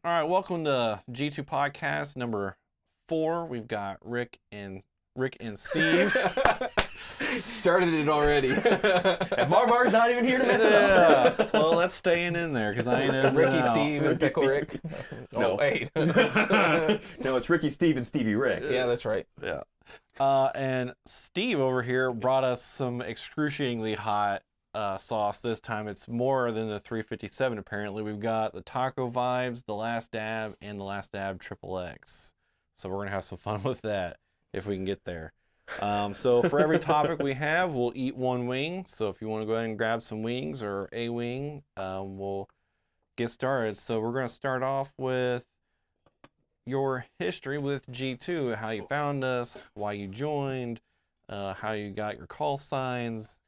All right, welcome to G2 Podcast number 4. We've got Rick and Steve. Started it already. And Marmar's not even here to mess it up. Well, that's staying in there because I ain't in Ricky out. Steve and Ricky Pickle Steve. Rick. No. Oh, wait. No, it's Ricky Steve and Stevie Rick. Yeah, that's right. Yeah. And Steve over here brought us some excruciatingly hot sauce this time. It's more than the 357 apparently. We've got the Taco Vibes, the Last Dab, and the Last Dab Triple X. So we're going to have some fun with that if we can get there. So for every topic we have, we'll eat one wing. So if you want to go ahead and grab some wings or a wing, we'll get started. So we're going to start off with your history with G2, how you found us, why you joined, how you got your call signs,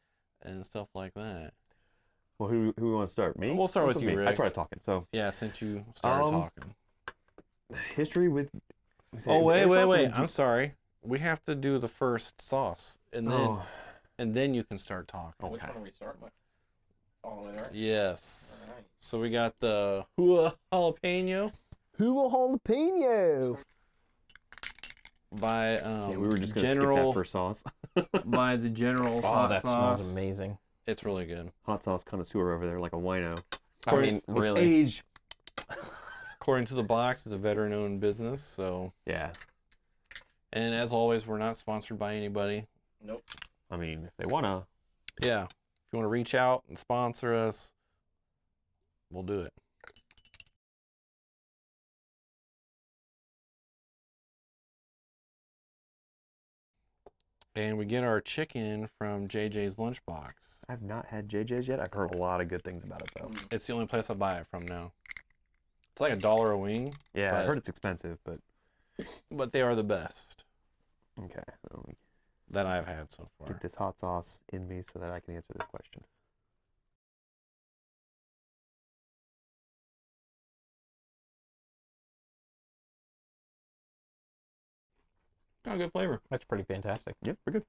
and stuff like that. Well, who we want to start? Me? We'll start with you, me. Rick. I started talking. So Yeah, since you started talking. history with. Oh, wait. Airsoft or I'm sorry. We have to do the first sauce, and then Oh, and then you can start talking. okay. are we starting with? All the way there? Yes. Alright. So we got the Hua Jalapeno Hugo Jalapeno. by Yeah, we were just gonna skip General that for sauce. by the General's Oh, hot that sauce. smells amazing. It's really good. Hot sauce connoisseur over there, like a wino. I mean, It's really. age. According to the box, it's a veteran-owned business. So, Yeah. and as always, we're not sponsored by anybody. I mean, if they wanna. Yeah, if you want to reach out and sponsor us, we'll do it. And we get our chicken from JJ's Lunchbox. I've not had JJ's yet. I've heard a lot of good things about it though. It's the only place I buy it from now. It's like $1 a wing, Yeah, I But- heard it's expensive, but but they are the best okay. Let me that I've had so far. get this hot sauce in me so that I can answer this question. Got a good flavor. That's pretty fantastic. Yeah, we're good.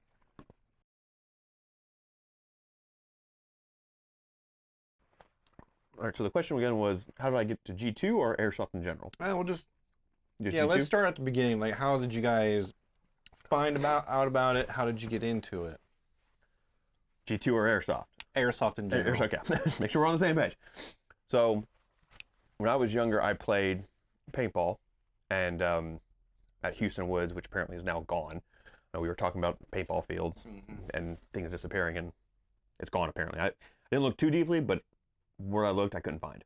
All right, so the question again was, how did I get to G2 or Airsoft in general? We'll just Just yeah. G2? Let's start at the beginning. Like, how did you guys find out about it? How did you get into it? G2 or Airsoft? Airsoft in general. Airsoft, yeah. Make sure we're on the same page. So, when I was younger, I played paintball, and at Houston Woods, which apparently is now gone. We were talking about paintball fields and things disappearing, and it's gone apparently. I didn't look too deeply, but where I looked, I couldn't find.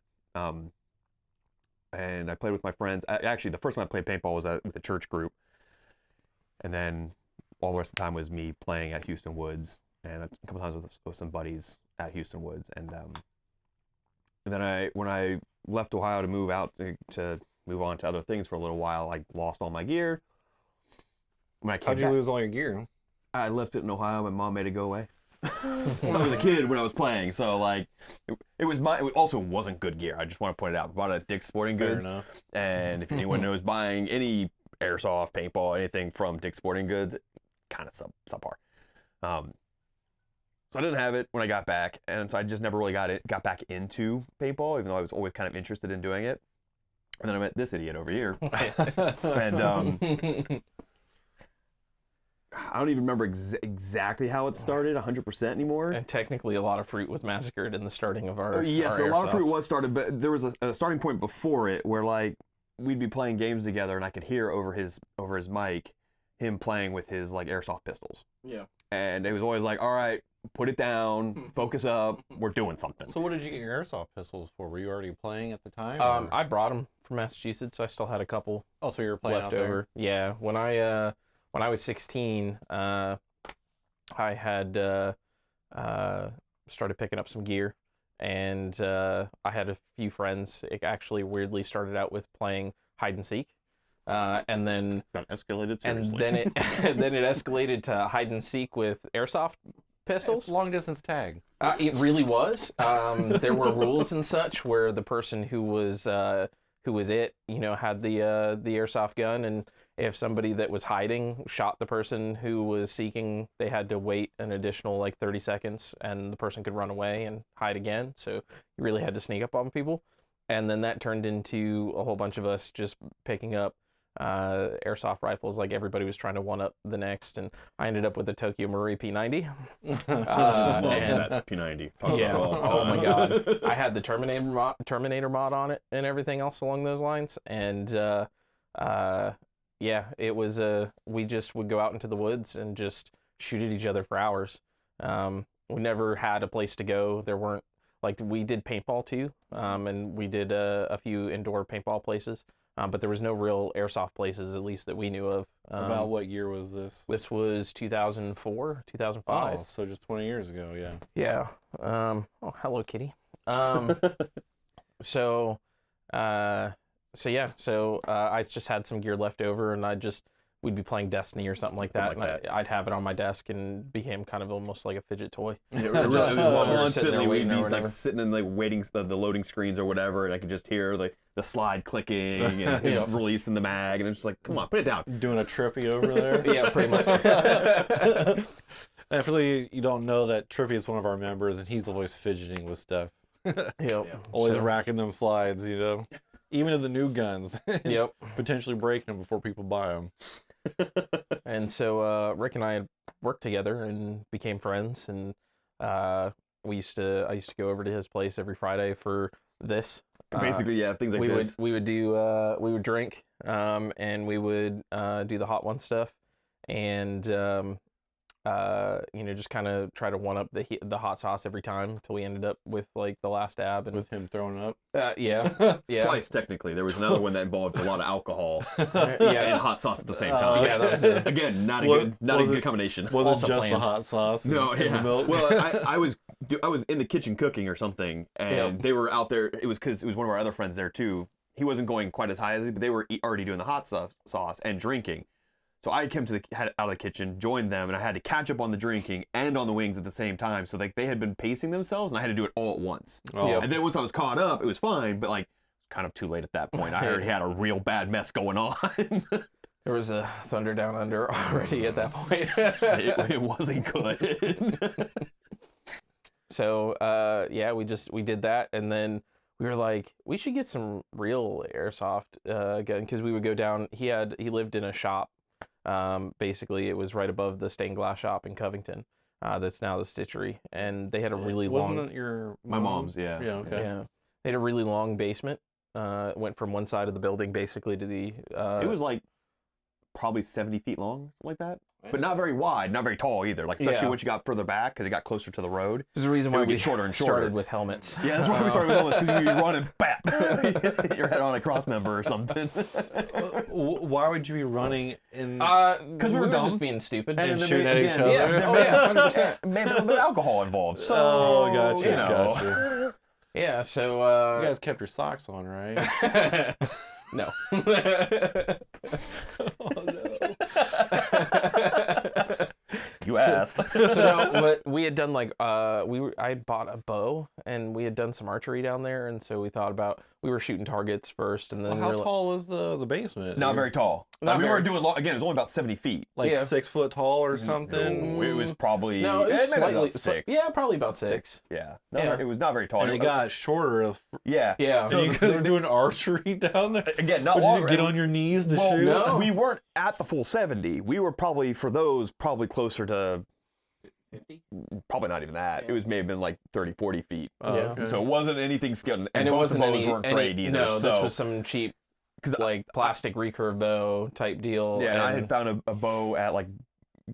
And I played with my friends. Actually, the first time I played paintball was with a church group, and then all the rest of the time was me playing at Houston Woods, and a couple times with some buddies at Houston Woods. And then when I left Ohio to move out to move on to other things for a little while, I lost all my gear. When I came How'd you back, lose all your gear? I left it in Ohio. My mom made it go away. When I was a kid, when I was playing, so like, it also wasn't good gear. I just want to point it out. I bought it at Dick's Sporting Fair Goods, enough. and if anyone knows buying any airsoft, paintball, anything from Dick's Sporting Goods, kind of subpar. So I didn't have it when I got back, and so I just never really got back into paintball, even though I was always kind of interested in doing it. And then I met this idiot over here, and I don't even remember exactly how it started 100% anymore. And technically, a lot of fruit was massacred in the starting of our. Yes, our a lot of airsoft. fruit was started, but there was a starting point before it where like we'd be playing games together, and I could hear over his mic him playing with his like airsoft pistols. Yeah. And it was always like, all right, put it down, focus up, we're doing something. So what did you get your airsoft pistols for? Were you already playing at the time? or- I brought them from Massachusetts. I still had a couple oh, so you were playing left out there. over. Yeah. When I was 16, I had started picking up some gear, and I had a few friends. It actually weirdly started out with playing hide and seek, and then Got escalated and seriously. then it then it escalated to hide and seek with airsoft pistols. It's long distance tag. It really was. There were rules and such where the person who was it, had the airsoft gun, and if somebody that was hiding shot the person who was seeking, they had to wait an additional like 30 seconds, and the person could run away and hide again. So you really had to sneak up on people. and then that turned into a whole bunch of us just picking up airsoft rifles. Like everybody was trying to one up the next, and I ended up with the Tokyo Marui P90. Love and that P90. Talk yeah, about it all the oh my time. god, I had the Terminator mod on it and everything else along those lines, and yeah, it was we just would go out into the woods and just shoot at each other for hours. We never had a place to go. There weren't, like, we did paintball too, and we did a few indoor paintball places, but there was no real airsoft places, at least that we knew of. About what year was this? This was 2004, 2005. Oh, so just 20 years ago, yeah. Yeah. Oh, hello, kitty. So, yeah. So I just had some gear left over, and we'd be playing Destiny or something like that, Something like and I'd have it on my desk and became kind of almost like a fidget toy. Yeah, Just constantly waiting we'd or be whatever. like sitting in like waiting the loading screens or whatever, and I could just hear like the slide clicking and Yep. releasing the mag, and it's just like, come on, put it down. Doing a trippy over there. Yeah, pretty much. Definitely, you don't know that Trippy is one of our members, and he's always fidgeting with stuff. Yep. Always So- racking them slides, you know. Even to the new guns. Yep. Potentially breaking them before people buy them. And so Rick and I had worked together and became friends, and I used to go over to his place every Friday for this. Basically, yeah, things like this. we would drink, and we would do the Hot One stuff, and just kind of try to one up the hot sauce every time until we ended up with like the last dab and With him throwing up. yeah. Twice technically. There was another one that involved a lot of alcohol Yes. and hot sauce at the same time. Yeah, that was it. Again, not a Was- good was it- combination. Was Also it just planned. the hot sauce? No, and the yeah. milk? Well, I was in the kitchen cooking or something, and Yep. they were out there. It was because it was one of our other friends there too. He wasn't going quite as high as me, but they were already doing the hot sauce and drinking. So I came out of the kitchen, joined them, and I had to catch up on the drinking and on the wings at the same time. So like they had been pacing themselves, and I had to do it all at once. Oh. Yep. And then once I was caught up, it was fine, but like kind of too late at that point. I already had a real bad mess going on. There was a Thunder Down Under already at that point. it wasn't good. So yeah, we did that, and then we were like, we should get some real airsoft gun, because we would go down. He lived in a shop. Basically, it was right above the stained glass shop in Covington. That's now the Stitchery, and they had a really Wasn't long. it your My mom's, yeah. Yeah, okay. Yeah, they had a really long basement. It went from one side of the building basically to the. It was like probably 70 feet long, something like that. But not very wide, not very tall either. Like especially Yeah. once you got further back, because it got closer to the road. There's a reason It why would we get shorter and shorter. started with helmets. Yeah, that's why we started with helmets, because you'd be running, bap, hit your head on a cross member or something. Why would you be running in? Because we were dumb. just being stupid. And then shooting at each other? Yeah, oh yeah, 100%. Maybe a little bit of alcohol involved. So, Oh, gotcha, you know. gotcha. Yeah, so You guys kept your socks on, right? no. Oh no. You asked. So no, but we had done like I bought a bow, and we had done some archery down there, and so we thought about, we were shooting targets first, and then Well, how we were tall was the basement? Not very tall. Not we very. weren't doing long. Again, it was only about 70 feet. Like Yeah. 6 foot tall or something. No, it was probably no, it was maybe slightly about 6. yeah, probably about 6. Yeah. Yeah. It was not very tall. And it got shorter. yeah. Yeah. So you guys were doing archery down there? Again, not Would you longer. get on your knees to Well, shoot? no. We weren't at the full 70. We were probably, for those, probably closer to 50? probably not even that. It was may have been like 30, 40 feet. Oh, Yeah. okay. So it wasn't anything skilled. And it both wasn't the bows any, weren't great either. No, so, this was some cheap, 'cause like plastic recurve bow type deal. yeah, and I had found a bow at like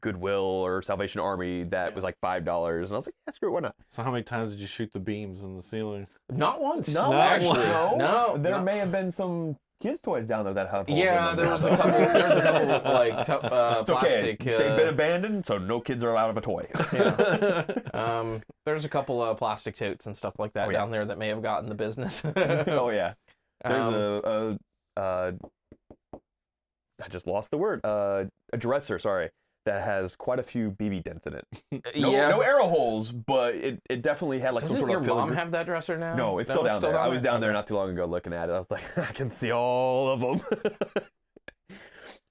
Goodwill or Salvation Army that was like $5, and I was like, yeah, screw it, why not? So how many times did you shoot the beams in the ceiling? Not once. Not actually. once. No. There not- may have been some kids' toys down there that have holes in Yeah, them. there was a couple. There was a couple like It's okay. plastic. They've been abandoned, so no kids are allowed of a toy. There's a couple of plastic totes and stuff like that Oh, yeah. down there that may have gotten the business. Oh yeah. There's Um, I just lost the word. A dresser, sorry, that has quite a few BB dents in it. No, yeah. no arrow holes, but it definitely had like Doesn't some sort your of mom filigree. have that dresser now? No, it's still down there. I was down there Okay. not too long ago looking at it. I was like, I can see all of them.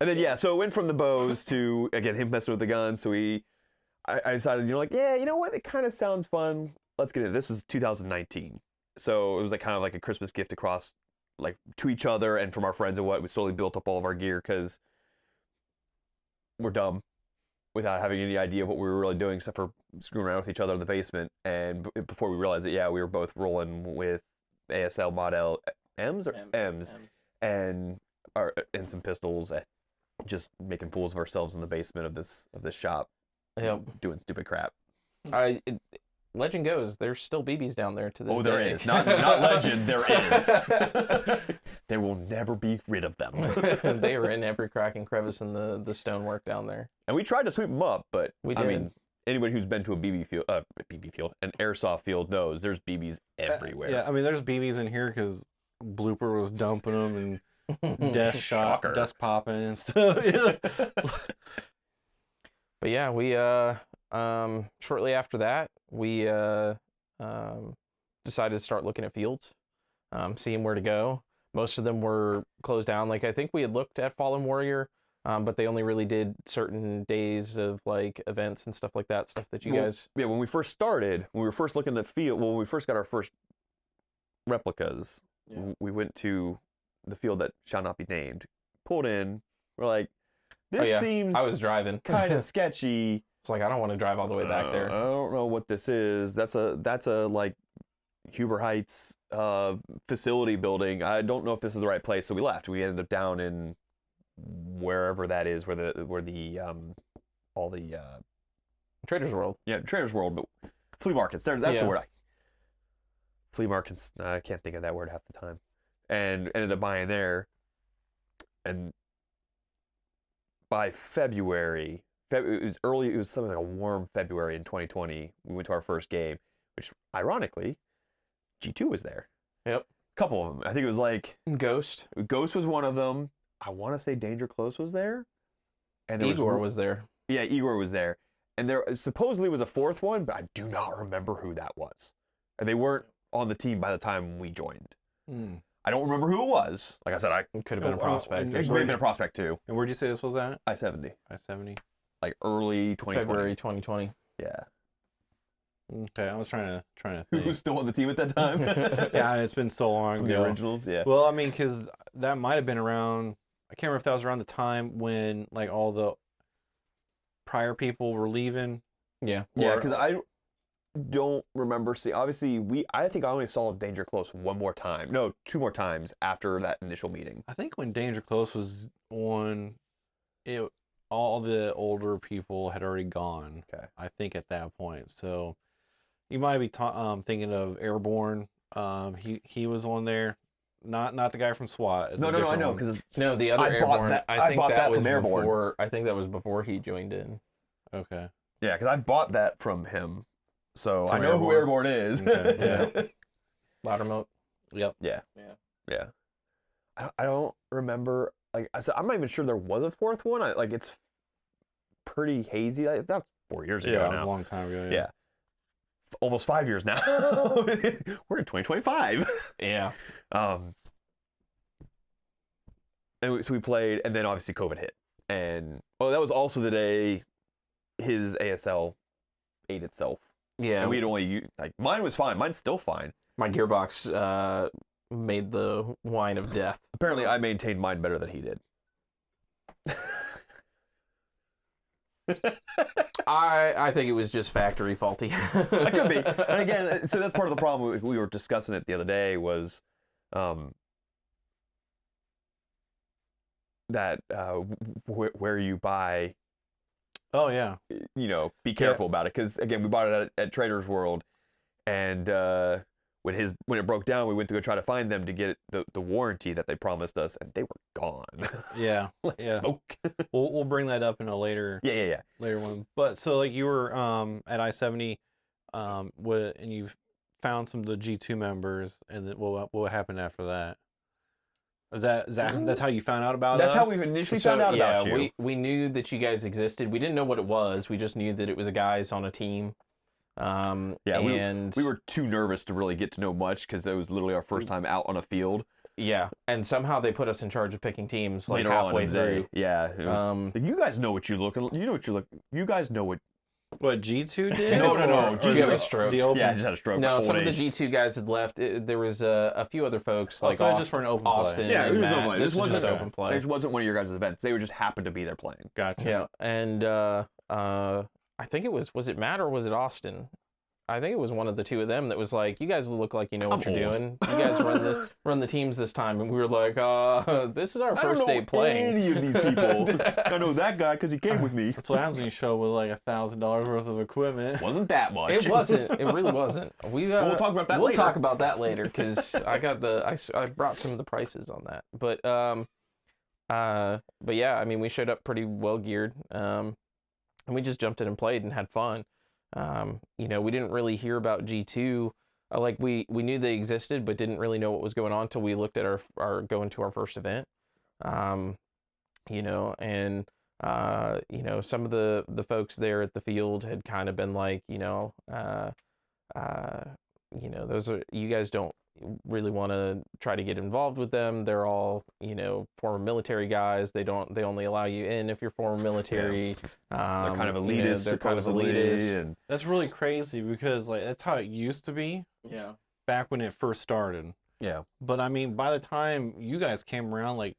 And then yeah, so it went from the bows to again him messing with the gun. So I decided, like, yeah, you know what? It kind of sounds fun. Let's get it. This was 2019. So it was like kind of like a Christmas gift across, like to each other and from our friends and what. We slowly built up all of our gear because we're dumb without having any idea of what we were really doing except for screwing around with each other in the basement. And before we realized it, yeah, we were both rolling with ASL Mod L M's or M's and some pistols, just making fools of ourselves in the basement of this shop. Yep. Doing stupid crap. Legend goes, there's still BBs down there to this day. Oh, there is. Not legend, there is. There will never be rid of them. They were in every crack and crevice in the stonework down there. And we tried to sweep them up, but We did. I mean, anybody who's been to a BB field, an airsoft field knows there's BBs everywhere. Yeah, I mean, there's BBs in here because Blooper was dumping them and desk shot, Shocker. desk popping and stuff. Yeah. But yeah, we shortly after that, we decided to start looking at fields, seeing where to go. Most of them were closed down. Like I think we had looked at Fallen Warrior, but they only really did certain days of like events and stuff like that. Stuff that you guys. Yeah, when we first started, when we were first looking at field, when we first got our first replicas, we went to the field that shall not be named. Pulled in, we're like, this seems I was driving. kind of sketchy. It's like I don't want to drive all the way back there. I don't know what this is. That's a like Huber Heights facility building. I don't know if this is the right place, so we left. We ended up down in wherever that is, where the all the Trader's World. Trader's World, but flea markets. That's the Yeah. word. Flea markets. I can't think of that word half the time. And ended up buying there. And by February, it was early. It was something like a warm February in 2020. We went to our first game, which ironically, G2 was there. Yep. A couple of them. I think it was like Ghost. Ghost was one of them. I want to say Danger Close was there. And there Igor was there. Yeah, Igor was there. And there supposedly was a fourth one, but I do not remember who that was. And they weren't on the team by the time we joined. I don't remember who it was. Like I said, It could have been a prospect. and or it may something. have been a prospect too. And where'd you say this was at? I-70. I-70. Like early 2020. February 2020. Yeah. Okay, I was trying to Who think. was still on the team at that time? Yeah, it's been so long From the ago. originals, yeah. Well, I mean, because that might have been around. I can't remember if that was around the time when like all the prior people were leaving. Yeah. Yeah, Or- because I don't remember seeing. Obviously, I think I only saw Danger Close one more time. No, two more times after that initial meeting. I think when Danger Close was on, it all the older people had already gone. Okay. I think at that point. So you might be thinking of Airborne. He was on there. Not the guy from SWAT. It's a No, I different know one. because No, the other I bought Airborne. that- I I think bought that was from Airborne. before. I think that was before he joined in. Okay. I bought that from him, so I From know who Airborne? Airborne is. Okay, yeah. Loudermilk. Yep. Yeah. I don't remember. Like I said, I'm not even sure there was a fourth one. It's pretty hazy. That's 4 years Yeah, ago it was a now. long time ago. Yeah. Almost 5 years now. We're in 2025. Yeah. So we played, and then obviously COVID hit, and that was also the day his ASL ate itself. Yeah. And we'd only used, mine was fine. Mine's still fine. My gearbox made the wine of death. Apparently, I maintained mine better than he did. I think it was just factory faulty. It could be. And again, so that's part of the problem. We were discussing it the other day was that where you buy, Oh yeah. be careful about it. Because again, we bought it at Trader's World, and when it broke down, we went to go try to find them to get the warranty that they promised us, and they were gone. Yeah. Like Yeah. smoke. We'll bring that up in a later Yeah. one. But so like you were at I-70, and you found some of the G2 members, and then what happened after that? That's how you found out about That's us? how we initially found out about you. we knew that you guys existed. We didn't know what it was. We just knew that it was a guys on a team. And we were too nervous to really get to know much because it was literally our first time out on a field. yeah, and somehow they put us in charge of picking teams like Later on halfway in the day. through. Yeah. It was, you guys know what you look. You know what you look. You guys know what What G2 did? No, no, no, Or G2 the- had a stroke. The open. Yeah, I just had a stroke. No, old some of the age. G2 guys had left. There was a few other folks Oh, like so it was just for an open play. Austin. Yeah, it and was Matt. open play. This was wasn't just open play. It wasn't one of your guys' events. They were just happened to be there playing. Gotcha. Yeah, and I think it was it Matt or was it Austin? I think it was one of the two of them that was like, "You guys look like you know what I'm you're old. doing. You guys run the teams this time." And we were like, "This is our I first don't day know playing." any of these people. I know that guy because he came with me. That's what happens when you show with like $1,000 worth of equipment. Wasn't that much? It wasn't. It really wasn't. We'll talk about that We'll later. talk about that later because I brought some of the prices on that. But yeah, I mean, we showed up pretty well geared. And we just jumped in and played and had fun. You know, we didn't really hear about G2. Like we knew they existed, but didn't really know what was going on until we looked at our going to our first event. You know, and you know, some of the folks there at the field had kind of been like, you know, those are, you guys don't really want to try to get involved with them. They're all, you know, former military guys. They only allow you in if you're former military. They're kind of elitist. You know, they're kind of supposedly, elitist. and That's really crazy because like that's how it used to be Yeah. back when it first started. yeah, But I mean, by the time you guys came around, like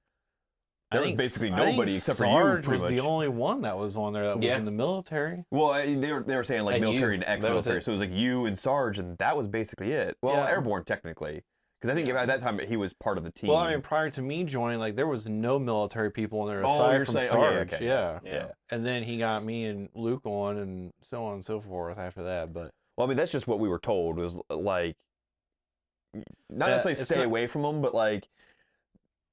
there I was think- basically I think nobody except for you. Sarge Pretty was much. the only one that was on there that was Yeah. in the military. Well, they were saying like And military you. and That was ex-military, it. so it was like you and Sarge, and that was basically it. Well, Yeah. airborne technically, because I think at that time he was part of the team. Well, I mean, prior to me joining, like there was no military people on there Oh, aside you're from saying- Sarge. okay. Yeah. yeah. And then he got me and Luke on, and so on and so forth after that. But Well, I mean, that's just what we were told was like, not Yeah, necessarily it's stay not- away from them, but like,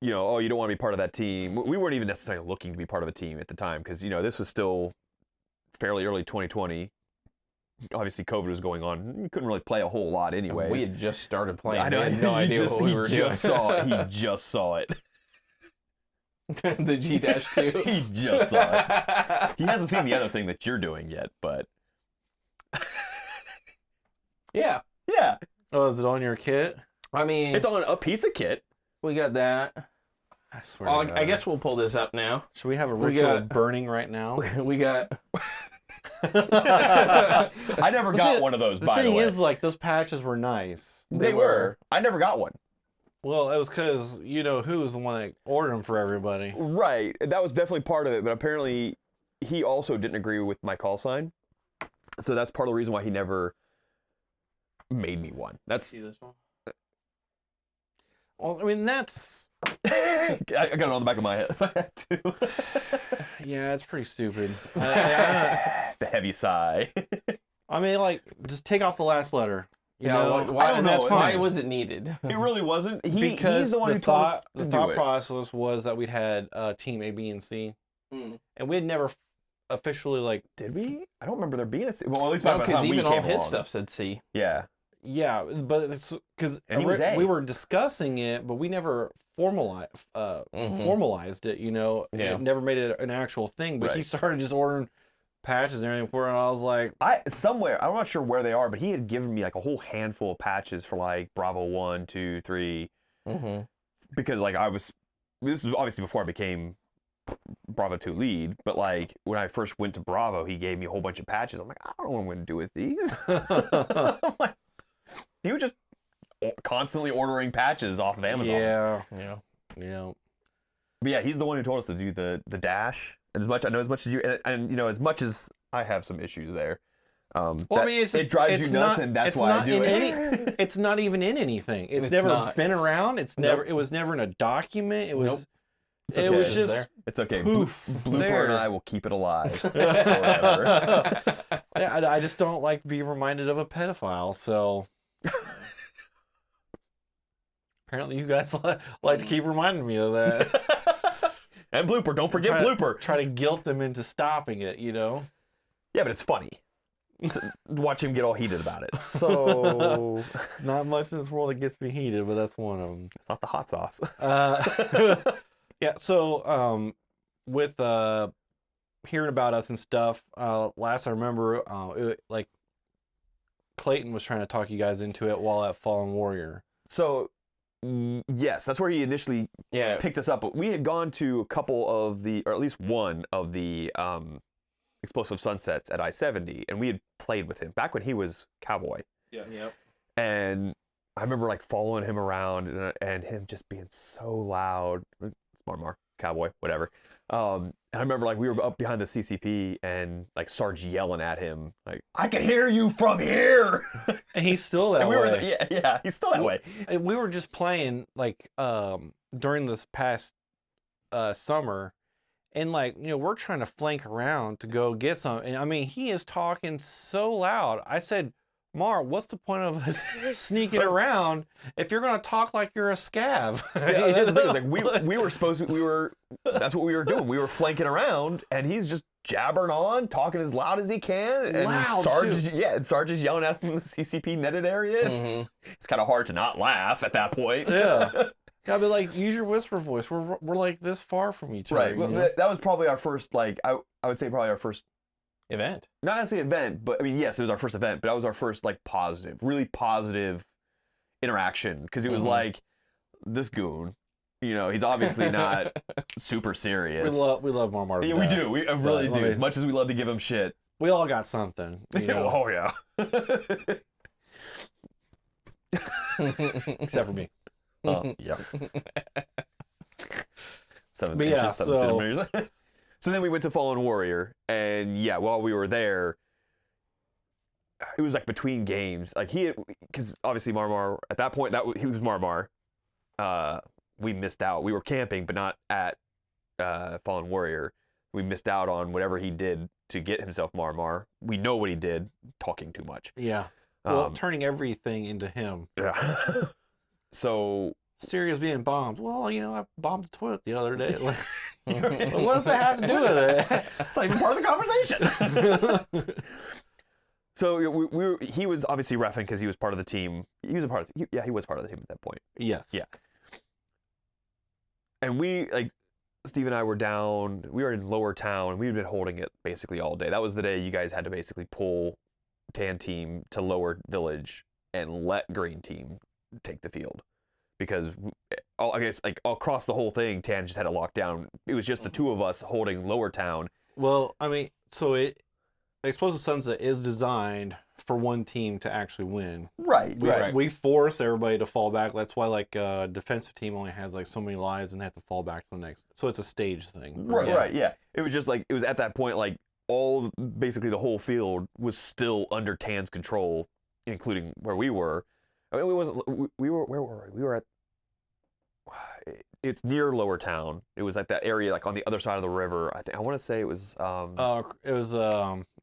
you know, oh, you don't want to be part of that team. We weren't even necessarily looking to be part of a team at the time because, you know, this was still fairly early 2020. Obviously, COVID was going on. You couldn't really play a whole lot anyway. We had just started playing. I know. We had no idea what we were he doing. just saw it. He just saw it. The G-2. He just saw it. He hasn't seen the other thing that you're doing yet, but Yeah. yeah, oh, is it on your kit? I mean, it's on a piece of kit. we got that. I swear. Oh, to I God. guess we'll pull this up now. Should we have a we ritual got- burning right now? We got. I never got See, one of those. The By the thing way, is, like, those patches were nice. they were. I never got one. Well, it was because you know who was the one that ordered them for everybody. Right. That was definitely part of it, but apparently he also didn't agree with my call sign. So that's part of the reason why he never made me one. That's this one? Well, I mean, that's I got it on the back of my head too. yeah, it's pretty stupid. The heavy sigh. I mean, like, just take off the last letter. You Yeah. know? Why, I don't and that's know. fine. Why was it needed? It really wasn't. Because he's the one who told us to the do thought it. process was that we'd had team A, B, and C, Mm. and we had never officially like Did we? I don't remember there being a. Well, at least No, by the because time we even all came his along. stuff said C. Yeah. yeah, but it's because And he was A. we were discussing it, but we never formalized it. You know, Yeah. It never made it an actual thing. But he Right. started just ordering patches and everything for it, and I was like, Somewhere, I'm not sure where they are, but he had given me like a whole handful of patches for like Bravo 1, 2, 3, Mm-hmm. because like this was obviously before I became Bravo 2 lead, but like when I first went to Bravo, he gave me a whole bunch of patches. I'm like, I don't know what I'm going to do with these. I'm like, he was just constantly ordering patches off of Amazon. yeah, Yeah. yeah. But yeah, he's the one who told us to do the dash. And as much as you, and you know, as much as I have some issues there, Well, I mean, it's just, it drives it's you nuts, not, and that's it's why I not do in it. it's not even in anything. It's It's never not. been around. It Nope. was never in a document. It was. Nope. It's It okay. was It's just. there. It's okay. Poof, Blooper there. and I will keep it alive forever. I just don't like to be reminded of a pedophile. So apparently, you guys like to keep reminding me of that. And Blooper, don't forget Try to- Blooper. Try to guilt them into stopping it. You know. Yeah, but it's funny to watch him get all heated about it. So Not much in this world that gets me heated, but that's one of them. it's not the hot sauce. Yeah, so with hearing about us and stuff, last I remember, like Clayton was trying to talk you guys into it while at Fallen Warrior. So yes, that's where he initially Yeah. picked us up. But we had gone to a couple of the, or at least one of the Explosive Sunsets at I-70, and we had played with him back when he was Cowboy. Yeah. Yep. And I remember like following him around and him just being so loud. Marmar, Cowboy, whatever. And I remember like we were up behind the CCP and like Sarge yelling at him like, "I can hear you from here." And he's still that And we way. were yeah, he's still that way. And we were just playing like during this past summer, and like we're trying to flank around to go get some, and I mean he is talking so loud. I said, Mar, what's the point of us sneaking around if you're gonna talk like you're a scav? Yeah, that's the thing. It's like we were supposed to, that's what we were doing. We were flanking around, and he's just jabbering on, talking as loud as he can. And Loud, Sarge, too. yeah, and Sarge is yelling at him from the CCP netted area. Mhm. It's kind of hard to not laugh at that point. Yeah. I'd be like, use your whisper voice. We're like this far from each other. Right. Well, that was probably our first, like, I would say probably our first, Event. not necessarily event, but I mean, yes, it was our first event, but that was our first, like, really positive interaction. Because it was Mhm. like, this goon, he's obviously not super serious. We love Marmar. to Yeah, we death. do. We really But, do. I mean, As much as we love to give him shit. we all got something. Oh, yeah. Except for me. Yeah. Seven But yeah, inches, 7 so- centimeters. So then we went to Fallen Warrior, and yeah, while we were there, it was like between games. Like because obviously Marmar at that point he was Marmar. We missed out. We were camping, but not at Fallen Warrior. We missed out on whatever he did to get himself Marmar. We know what he did, talking too much. Yeah. Well, Um, turning everything into him. Yeah. So Syria's being bombed. Well, I bombed the toilet the other day. Like, what does that have to do with it? it's not even part of the conversation. So he was obviously reffing because he was part of the team. He was part of the team at that point. Yes. Yeah. And Steve and I were down. We were in Lower Town, and we had been holding it basically all day. That was the day you guys had to basically pull Tan Team to Lower Village and let Green Team take the field, because I guess like across the whole thing, Tan just had it locked down. It was just the two of us holding Lower Town. Well, I mean, so Explosive Sunset is designed for one team to actually win. Right. We force everybody to fall back. That's why like a defensive team only has like so many lives and they have to fall back to the next. So it's a stage thing. Right. Yeah. It was just like it was at that point like basically the whole field was still under Tan's control, including where we were. I mean, we were where were we? We were at. It's near Lower Town. It was like that area, like on the other side of the river. I want to say it was. It was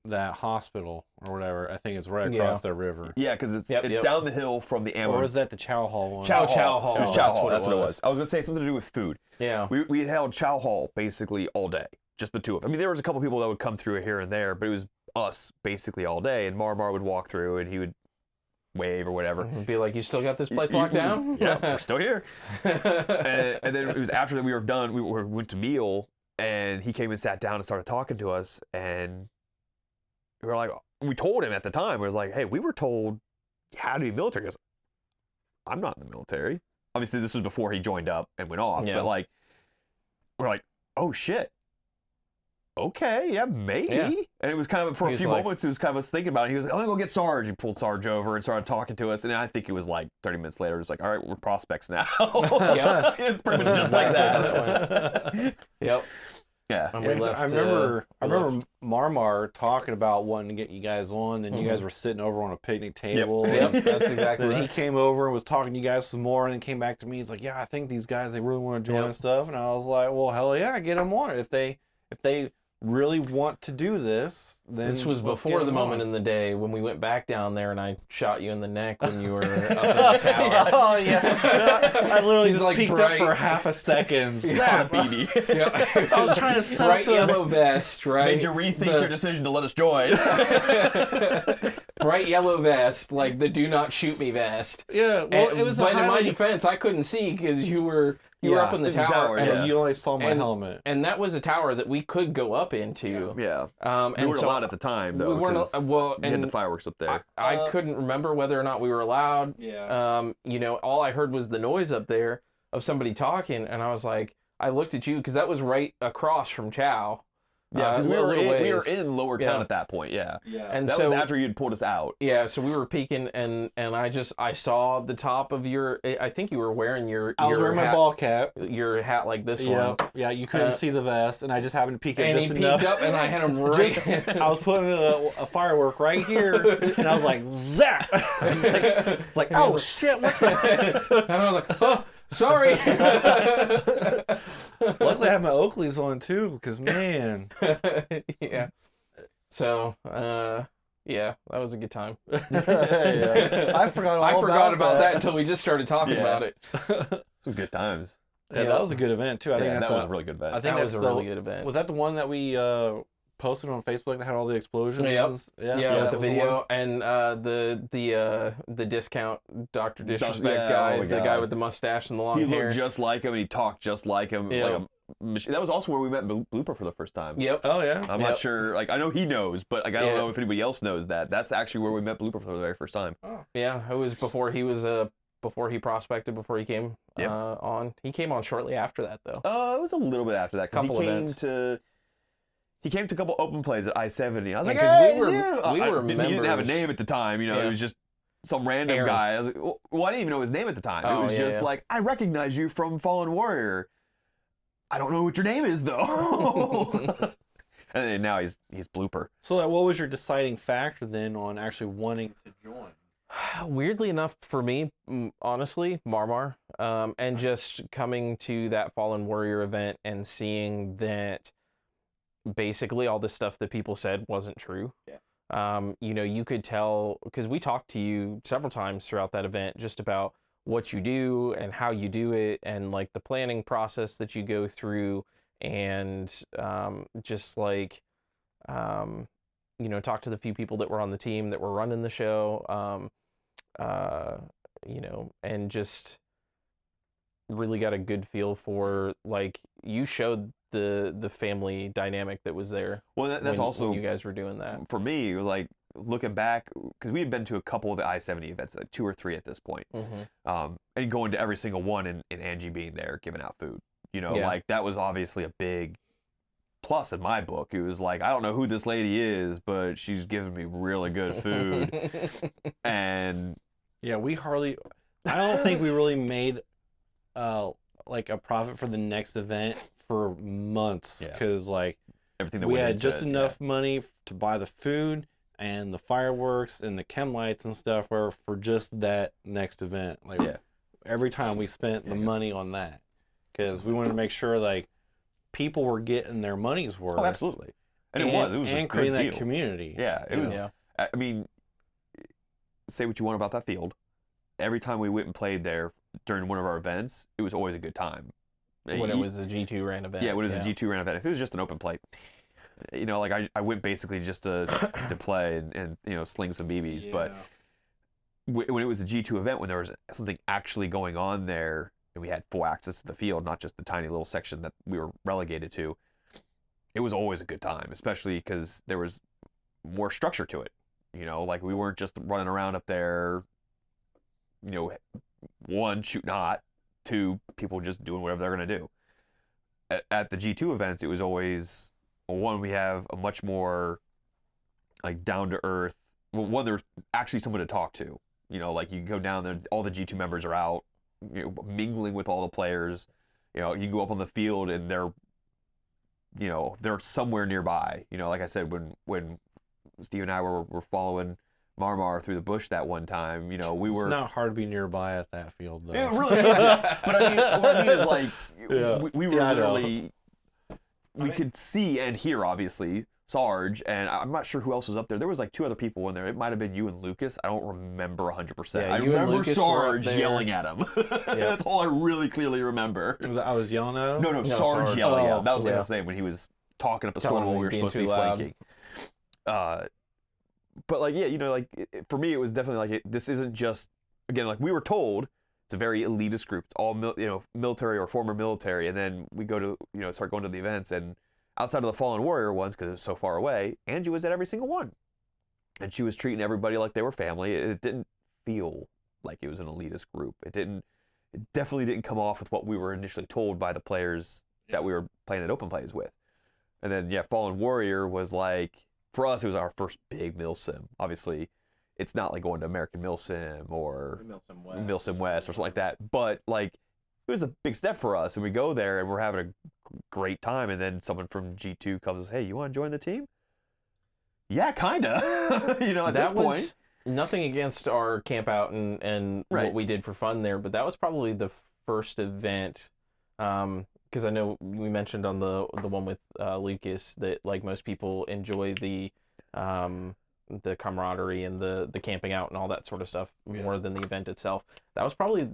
that hospital or whatever. I think it's right across that river. Yeah, because it's Yep. down the hill from the ammo. Or was that the Chow Hall one? Chow Chow Hall. Hall. It was Chow That's Hall. what That's it what it was. was. I was gonna say something to do with food. Yeah. We had held Chow Hall basically all day, just the two of them. I mean, there was a couple people that would come through here and there, but it was us basically all day. And Marmar would walk through and he would wave or whatever. Be like, you still got this place locked down? Yeah, we're still here. And then it was after that we were done. We went to meal, and he came and sat down and started talking to us. And we were like, we told him at the time, we was like, hey, we were told you had to be military. He goes, I'm not in the military. Obviously, this was before he joined up and went off. Yeah. But like, we're like, oh shit. Okay, yeah, maybe. Yeah. And it was kind of, for He a was few like- moments, it was kind of us thinking about it. He was like, I'm going to go get Sarge. He pulled Sarge over and started talking to us. And I think it was like 30 minutes later, it was like, all right, we're prospects now. Yeah. It was pretty much just like Exactly that. Yep. Yeah. And Yeah, we 'cause left, I remember we left. Marmar talking about wanting to get you guys on, and you guys were sitting over on a picnic table. Yep, that's exactly And then he right. came over and was talking to you guys some more, and then came back to me. He's like, "Yeah, I think these guys they really want to join Yep. and stuff." And I was like, "Well, hell yeah, get them on it. If they really want to do this, then This was let's before get the 'em moment on." in the day when we went back down there and I shot you in the neck when you were up in the tower. Oh yeah, I literally He's just like peeked bright. up for half a second. Snap, BB. Yep. I was trying to set bright up the- yellow vest, right? Made you rethink The- your decision to let us join. bright yellow vest, like the "Do not shoot me" vest. Yeah, well, And- it was a but in my highly- defense, I couldn't see because you were Yeah, up in the in the tower, tower, and, yeah. You only saw my And- helmet. and that was a tower that we could go up into. Yeah. And We weren't so allowed at the time, though. we weren't 'cause well, we had the and fireworks up there. I couldn't remember whether or not we were allowed. Yeah. All I heard was the noise up there of somebody talking, and I was like, I looked at you because that was right across from Chow. Yeah, because a we little were ways. in Lower Town Yeah. at that point. Yeah, Yeah. And that so was after you'd pulled us out. yeah, so we were peeking, and I saw the top of your. I think you were wearing your. I was your wearing my hat, ball cap. Your hat like this Yeah, one. yeah. You couldn't see the vest, and I just happened to peek up And he just peeked enough. up, and I had him right. Just, I was putting a firework right here, and I was like, zap! It's like, oh shit! What the? And I was like, oh, sorry. Luckily, I have my Oakleys on too, because man, Yeah. So, yeah, that was a good time. yeah. I forgot all I forgot about that that. until we just started talking Yeah. about it. Some good times. Yeah, that was a good event too. I think Yeah, that's that was a really good event. I think That that's was a the- really good event. Was that the one that we posted on Facebook that had all the explosions? Yep. and Yeah, Yeah, that the was one. video and the discount Dr. Disrespect yeah, guy, oh my the guy God. with the mustache and the long He hair. looked just like him, and he talked just like him. Yeah. Like that was also where we met Blooper for the first time. Yep. Oh yeah. I'm Yep. not sure. Like I know he knows, but like I don't Yeah. know if anybody else knows that. That's actually where we met Blooper for the very first time. Yeah, it was before he was before he prospected, before he came Yep. on. He came on shortly after that though. It was a little bit after that because Couple he came events. to. He came to a couple open plays at I-70. I was like, Yeah, 'cause hey, we were- yeah. we were He didn't have a members. name at the time. You know, Yeah. it was just some random Aaron. guy. I was like, well, I didn't even know his name at the time. Oh, it was yeah, just yeah. like, I recognize you from Fallen Warrior. I don't know what your name is though. And then now he's Blooper. So, what was your deciding factor then on actually wanting to join? Weirdly enough for me, honestly, Marmar, and just coming to that Fallen Warrior event and seeing that basically all the stuff that people said wasn't true. Yeah. You know, you could tell because we talked to you several times throughout that event just about what you do and how you do it and like the planning process that you go through and just like you know, talk to the few people that were on the team that were running the show, you know, and just really got a good feel for like you showed the family dynamic that was there. Well, that's when also you guys were doing that. for me, like looking back, because we had been to a couple of the I-70 events, like 2 or 3 at this point, and going to every single one and Angie being there, giving out food. You know, Yeah. like that was obviously a big plus in my book. It was like, I don't know who this lady is, but she's giving me really good food. And Yeah, I don't think we really made like a profit for the next event for months Yeah. because like everything that we went had into just it, enough money to buy the food and the fireworks and the chem lights and stuff for just that next event. Like Yeah. every time we spent the money on that because we wanted to make sure like people were getting their money's worth. Oh, absolutely. And it was a and good creating that deal. community. Yeah, it was. Yeah. I mean, say what you want about that field. Every time we went and played there during one of our events, it was always a good time. When it was a G2 ran event. Yeah, when it was a G2 ran event. If it was just an open play, you know, like I went basically just to play and you know sling some BBs. But when it was a G2 event, when there was something actually going on there, and we had full access to the field, not just the tiny little section that we were relegated to, it was always a good time, especially because there was more structure to it. You know, like we weren't just running around up there, you know, 1, shooting hot, 2, people just doing whatever they're going to do. At the G2 events, it was always, well, 1, we have a much more like down to earth, well, 1, there's actually someone to talk to. You know, like you go down there, all the G2 members are out, you know, mingling with all the players. You know, you go up on the field and they're somewhere nearby. You know, like I said, when Steve and I were following Marmar through the bush that one time, you know, we were. It's not hard to be nearby at that field though. It really isn't. But I mean, what I mean is like, Yeah. we were Yeah, I know. literally, we could see and hear, obviously, Sarge, and I'm not sure who else was up there. There was like 2 other people in there. It might have been you and Lucas. I don't remember 100%. Yeah, I you and remember Lucas were up Sarge there. yelling at him. That's all I really clearly remember. I was yelling at him. No, No, Sarge Sarge. yelling at him. That was what I yeah. was saying when he was talking up a Telling storm while him we were being supposed to be too loud. flanking. But like, yeah, you know, like for me, it was definitely like this isn't just, again, like we were told it's a very elitist group. It's all military or former military, and then we go to start going to the events, and outside of the Fallen Warrior ones because it was so far away, Angie was at every single one, and she was treating everybody like they were family. It didn't feel like it was an elitist group. It definitely didn't come off with what we were initially told by the players that we were playing at open plays with. And then Fallen Warrior was like, for us, it was our first big milsim. Obviously, it's not like going to American Milsim or Milsim West or something like that. But like, it was a big step for us, and we go there and we're having a great time. And then someone from G2 comes and says, "Hey, you want to join the team?" Yeah, kinda. At this point. Nothing against our camp out and Right. what we did for fun there, but that was probably the first event. Because I know we mentioned on the one with Lucas that like most people enjoy the camaraderie and the camping out and all that sort of stuff more than the event itself. That was probably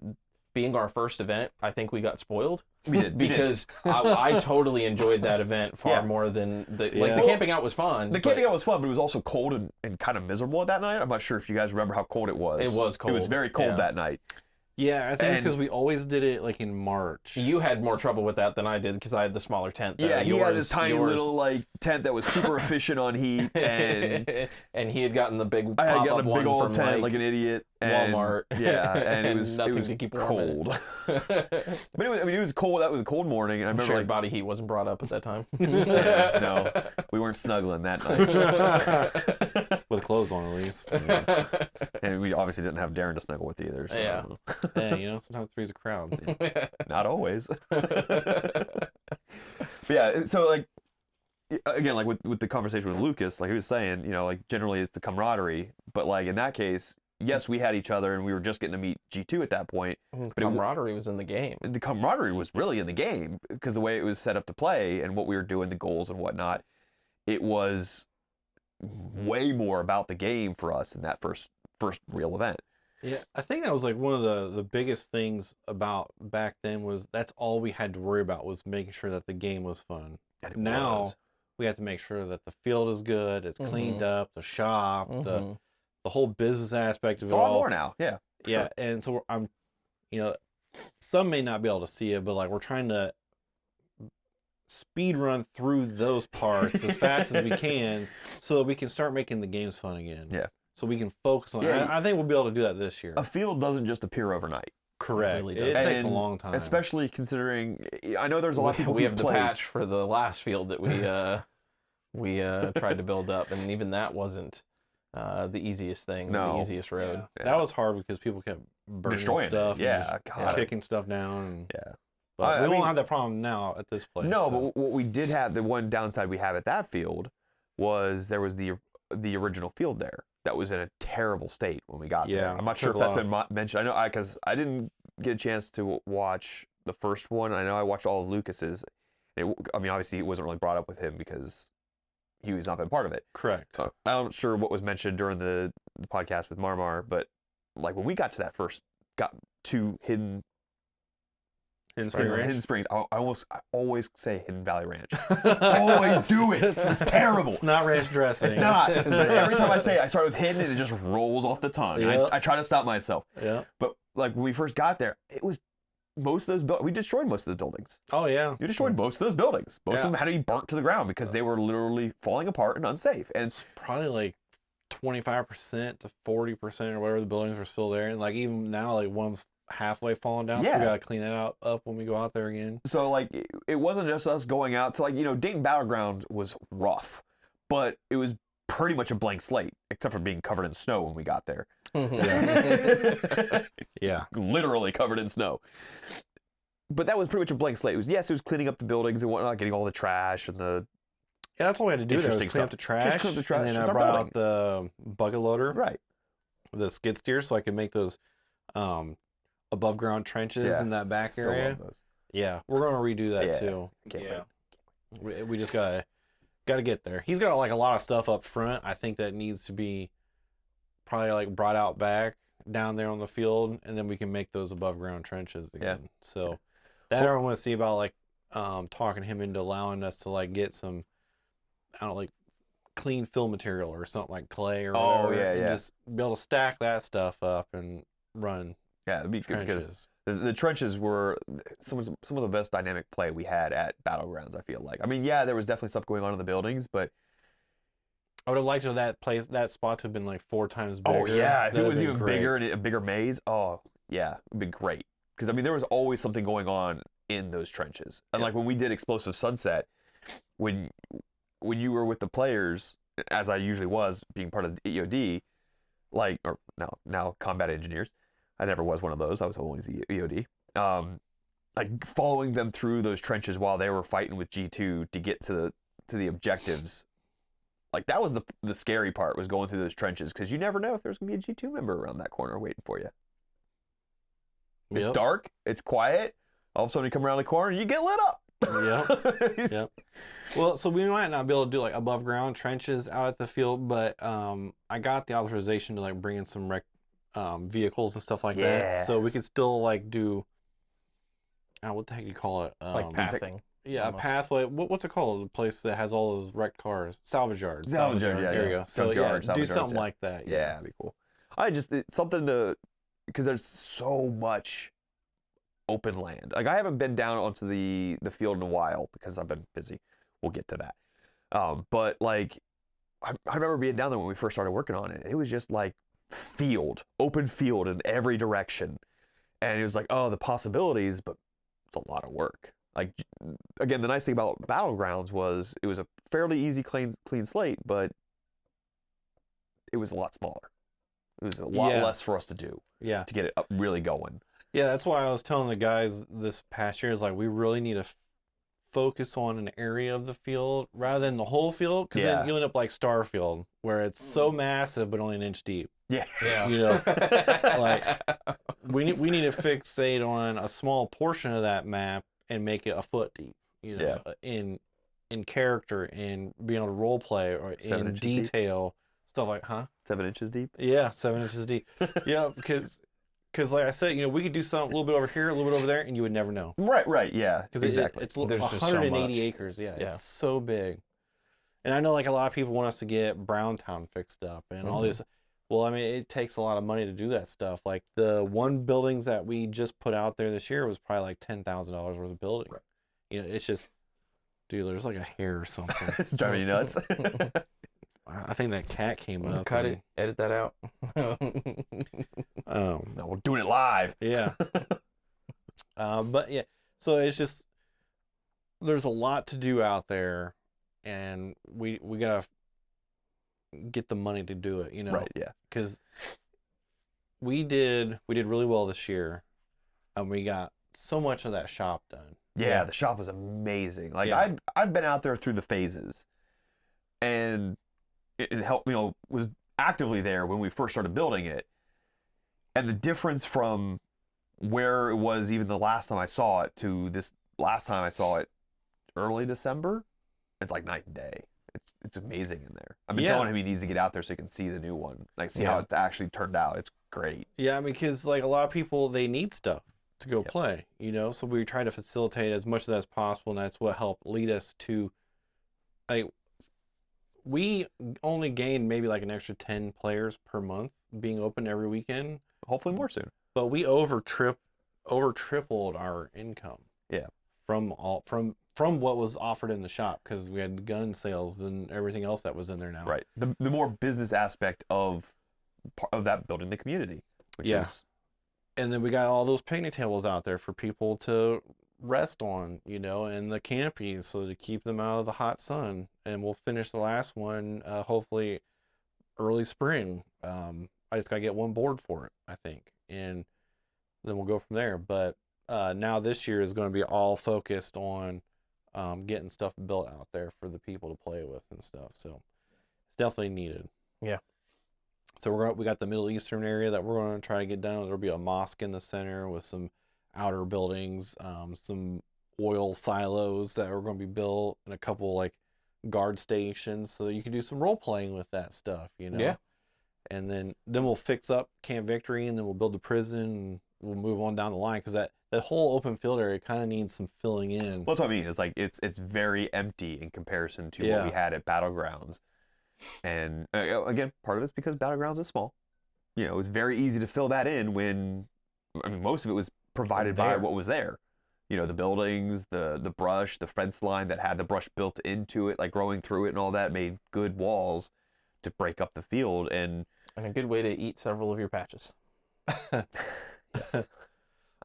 being our first event. I think we got spoiled. We did. Because I totally enjoyed that event far more than the camping out was fun. The camping out was fun, but it was also cold and kind of miserable that night. I'm not sure if you guys remember how cold it was. It was cold. It was very cold that night. Yeah, I think it's because we always did it like in March. You had more trouble with that than I did because I had the smaller tent. Yeah, he had this tiny little like tent that was super efficient on heat, and and he had gotten the big. I had gotten pop-up a big one old from, tent like an idiot. And, Walmart. Yeah, and it And was nothing to keep warm in cold. But it was cold. That was a cold morning, and I remember Shared body heat wasn't brought up at that time. yeah, no, we weren't snuggling that night. With clothes on, at least. And we obviously didn't have Darren to snuggle with either. So. Yeah. Yeah, sometimes three's a crowd. Not always. But yeah, so like again, like with the conversation with Lucas, like he was saying, like generally it's the camaraderie, but like in that case, yes, we had each other and we were just getting to meet G2 at that point. The camaraderie was in the game. The camaraderie was really in the game because the way it was set up to play and what we were doing, the goals and whatnot, it was way more about the game for us in that first real event. Yeah, I think that was like one of the biggest things about back then was that's all we had to worry about was making sure that the game was fun. And it Now was. we have to make sure that the field is good, it's cleaned up, the shop, Mhm. the whole business aspect of It's it a lot all. more now. Yeah. for Yeah, sure. and so I'm, some may not be able to see it, but like we're trying to speed run through those parts as fast as we can so that we can start making the games fun again. Yeah. So we can focus on Yeah, it. I think we'll be able to do that this year. A field doesn't just appear overnight. Correct. really It does. takes a And long time. Especially considering, I know there's a lot of people we who have the play. patch for the last field that we tried to build up, and even that wasn't the easiest thing, No. the easiest road. Yeah. That was hard because people kept burning Destroying it. stuff, and Yeah, just God. kicking stuff down. And, Yeah. but I we mean- won't have that problem now at this place. No, so. but what we did have, the one downside we have at that field was there was the original field there that was in a terrible state when we got there. Yeah, I'm not sure if took a that's lot. been mentioned. I know because I didn't get a chance to watch the first one. I know I watched all of Lucas's. I mean, obviously it wasn't really brought up with him because he was not been part of it. Correct. So I'm not sure what was mentioned during the podcast with Marmar, but like when we got to that got to Hidden Springs, I always say Hidden Valley Ranch. Always do it. It's terrible. It's not ranch dressing. It's not. Every time I say it, I start with hidden and it just rolls off the tongue. Yep. I try to stop myself. Yeah. But like when we first got there, it was most of those we destroyed most of the buildings. Oh yeah. You destroyed most of those buildings. Most Yeah. of them had to be burnt to the ground because they were literally falling apart and unsafe. And Probably like 25% to 40% or whatever the buildings were still there, and like even now, like one's halfway falling down. So Yeah. we gotta clean that up when we go out there again. so like it wasn't just us going out to Dayton Battleground was rough, but it was pretty much a blank slate except for being covered in snow when we got there. Yeah. Literally covered in snow. But that was pretty much a blank slate. It was cleaning up the buildings and whatnot, getting all the trash and the Yeah, that's all we had to do. There was Interesting clean up stuff. the trash. Just clean up the trash And then and I start brought building. out the bucket loader, right. the skid steer, so I could make those above ground trenches in that back Still area. love those. Yeah, we're gonna redo that Yeah. too. Can't Yeah, we just gotta get there. He's got like a lot of stuff up front. I think that needs to be probably like brought out back down there on the field, and then we can make those above ground trenches again. So that I want to see about like talking him into allowing us to like get some, I don't know, like clean fill material or something like clay or Oh, whatever, yeah, and yeah. just be able to stack that stuff up and run Yeah, it'd be good because trenches. the trenches were some of the best dynamic play we had at Battlegrounds, I feel like. I mean, yeah, there was definitely stuff going on in the buildings, but I would have liked that spot to have been like 4 times bigger. oh yeah, if it That'd was have even been great. bigger and a bigger maze, oh yeah, it'd be great. Because I mean, there was always something going on in those trenches. And Yeah. like when we did Explosive Sunset, when when you were with the players, as I usually was, being part of the EOD, like, or now combat engineers, I never was one of those. I was always EOD. Like following them through those trenches while they were fighting with G2 to get to the objectives. Like that was the scary part, was going through those trenches, because you never know if there's gonna be a G2 member around that corner waiting for you. It's Yep. dark, it's quiet. All of a sudden you come around the corner and you get lit up. Yep. Yep. Well, so we might not be able to do like above ground trenches out at the field, but I got the authorization to like bring in some vehicles and stuff like Yeah. that, so we could still like do. What the heck do you call it? Like pathing. Yeah, almost. a pathway. What's it called? The place that has all those wrecked cars, salvage yards. Salvage yard, yeah, There you yeah. go. So Junkyard, yeah, do salvage yards, something yeah. like that. Yeah, that'd be cool. It's something to, because there's so much open land. Like I haven't been down onto the field in a while because I've been busy. We'll get to that. But like, I remember being down there when we first started working on it. It was just like open field in every direction, and it was like, oh, the possibilities, but it's a lot of work. Like, again, the nice thing about Battlegrounds was it was a fairly easy, clean slate, but it was a lot smaller. It was a lot Yeah. less for us to do Yeah. to get it up really going. Yeah, that's why I was telling the guys this past year is like we really need to focus on an area of the field rather than the whole field, because Yeah. then you'll end up like Starfield, where it's so massive but only an inch deep. Yeah. Yeah. You know, like we need to fixate on a small portion of that map and make it a foot deep. You know, in character, in being able to role play, or 7 in inches deep? detail, stuff like 7 inches deep. Yeah, 7 inches deep. Yeah, because like I said, you know, we could do something a little bit over here, a little bit over there, and you would never know. Right. Yeah. Because Exactly. it's There's just so 180 much. acres. Yeah, Yeah. it's so big. And I know like a lot of people want us to get Browntown fixed up and all this. Well, I mean, it takes a lot of money to do that stuff. Like the one buildings that we just put out there this year was probably like $10,000 worth of building. Right. You know, it's just, dude, there's like a hair or something. It's driving you nuts. I think that cat came up. Cut and- it. Edit that out. No, we're doing it live. Yeah. But yeah, so it's just there's a lot to do out there, and we gotta get the money to do it, you know. Right. Yeah. Because we did really well this year, and we got so much of that shop done. Yeah. The shop was amazing. Like Yeah. I've been out there through the phases, and it helped. Was actively there when we first started building it, and the difference from where it was even the last time I saw it to this last time I saw it early December, it's like night and day. It's amazing in there. I've been Yeah. telling him he needs to get out there so he can see the new one, like see how Yeah. it's actually turned out. It's great. Yeah, because like a lot of people, they need stuff to go Yep. play, you know. So we try to facilitate as much of that as possible, and that's what helped lead us to, like, we only gained maybe like an extra 10 players per month being open every weekend, Hopefully more soon. but we over tripled our income. Yeah. From what was offered in the shop, because we had gun sales and everything else that was in there now. Right. The more business aspect of that building the community, which Yeah. is And then we got all those picnic tables out there for people to rest on, you know, and the canopies so to keep them out of the hot sun. And we'll finish the last one hopefully early spring. I just gotta get one board for it, I think, and then we'll go from there. But now this year is going to be all focused on getting stuff built out there for the people to play with and stuff. So it's definitely needed. Yeah. So we got the Middle Eastern area that we're going to try to get done. There'll be a mosque in the center with some outer buildings, some oil silos that are going to be built, and a couple like guard stations, so you can do some role playing with that stuff, you know. Yeah. And then we'll fix up Camp Victory, and then we'll build the prison, and we'll move on down the line, because that whole open field area kind of needs some filling in. well, that's what I mean. It's like it's very empty in comparison to what we had at Battlegrounds. And again, part of it's because Battlegrounds is small. It was very easy to fill that in when, I mean, most of it was provided by There. what was there. The buildings, the brush, the fence line that had the brush built into it, like growing through it and all that, made good walls to break up the field. And And a good way to eat several of your patches. yes,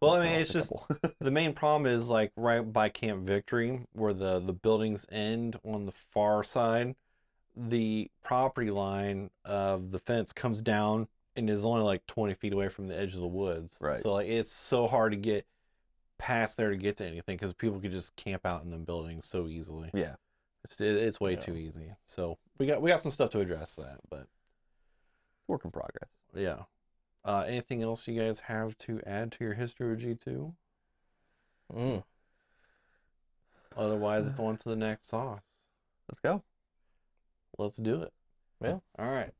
Well, I I'll mean, take it's a just couple. the main problem is like right by Camp Victory, where the buildings end on the far side. The property line of the fence comes down and is only like 20 feet away from the edge of the woods. Right. So like it's so hard to get past there to get to anything because people could just camp out in the buildings so easily. Yeah. It's way Yeah. too easy. So we got some stuff to address that, but Work in progress. yeah. Anything else you guys have to add to your history of G2? Mm. Otherwise, it's on to the next sauce. Let's go. Let's do it. Yeah. All right.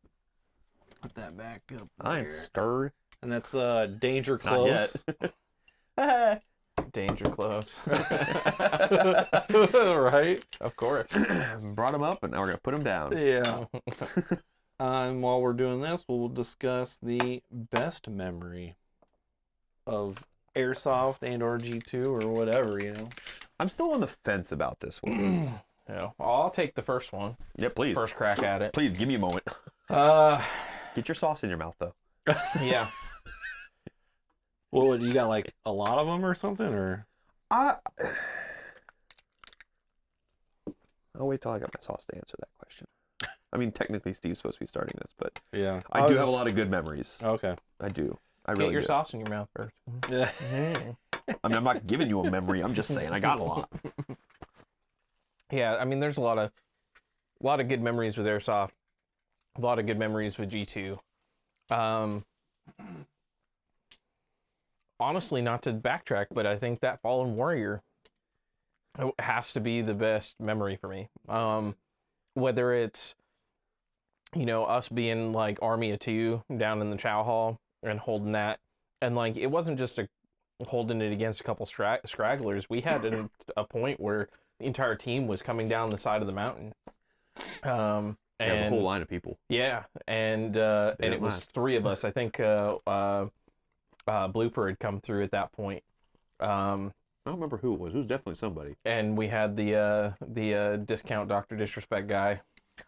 Put that back up. I ain't there. stirred. And that's Danger Not Close. yet. Danger close. Right? Of course. Brought them up, and now we're gonna put them down. Yeah. And while we're doing this, we'll discuss the best memory of Airsoft and/or G2 or whatever, you know. I'm still on the fence about this one. Yeah. I'll take the first one. Yeah, please. First crack at it. Please give me a moment. Get your sauce in your mouth, though. Yeah. Well, you got like a lot of them or something, or I'll wait till I got my sauce to answer that question. I mean, technically, Steve's supposed to be starting this, but yeah, I do have a lot of good memories. Okay. I do. I Get really your do. sauce in your mouth first. Yeah. I mean, I'm not giving you a memory. I'm just saying I got a lot. Yeah, I mean, there's a lot of good memories with Airsoft. A lot of good memories with G2. Honestly, not to backtrack, but I think that Fallen Warrior has to be the best memory for me. Whether it's, you know, us being like Army of Two down in the Chow Hall and holding that, and like it wasn't just holding it against a couple scragglers. We had a point where the entire team was coming down the side of the mountain. And a whole line of people. Yeah, and it was last. 3 of us. I think Blooper had come through at that point. I don't remember who it was. It was definitely somebody. And we had the discount Dr. Disrespect guy.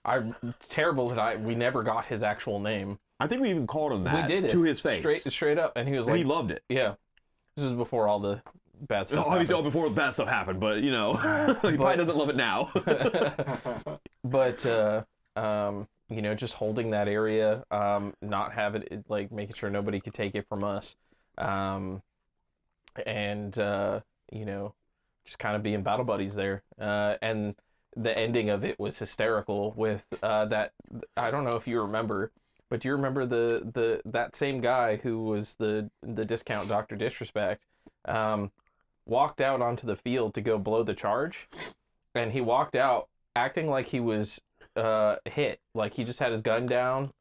It's terrible that we never got his actual name. I think we even called him that We did it to his face. straight up, and he was And like, he loved it. "Yeah, this was before all the bad stuff." Obviously, happened." before the bad stuff happened, but you know, he probably doesn't love it now. But you know, just holding that area, not having it, like making sure nobody could take it from us, and you know, just kind of being battle buddies there. And the ending of it was hysterical with that. I don't know if you remember, but do you remember that same guy who was the discount Dr. Disrespect, walked out onto the field to go blow the charge, and he walked out acting like he was hit, like he just had his gun down,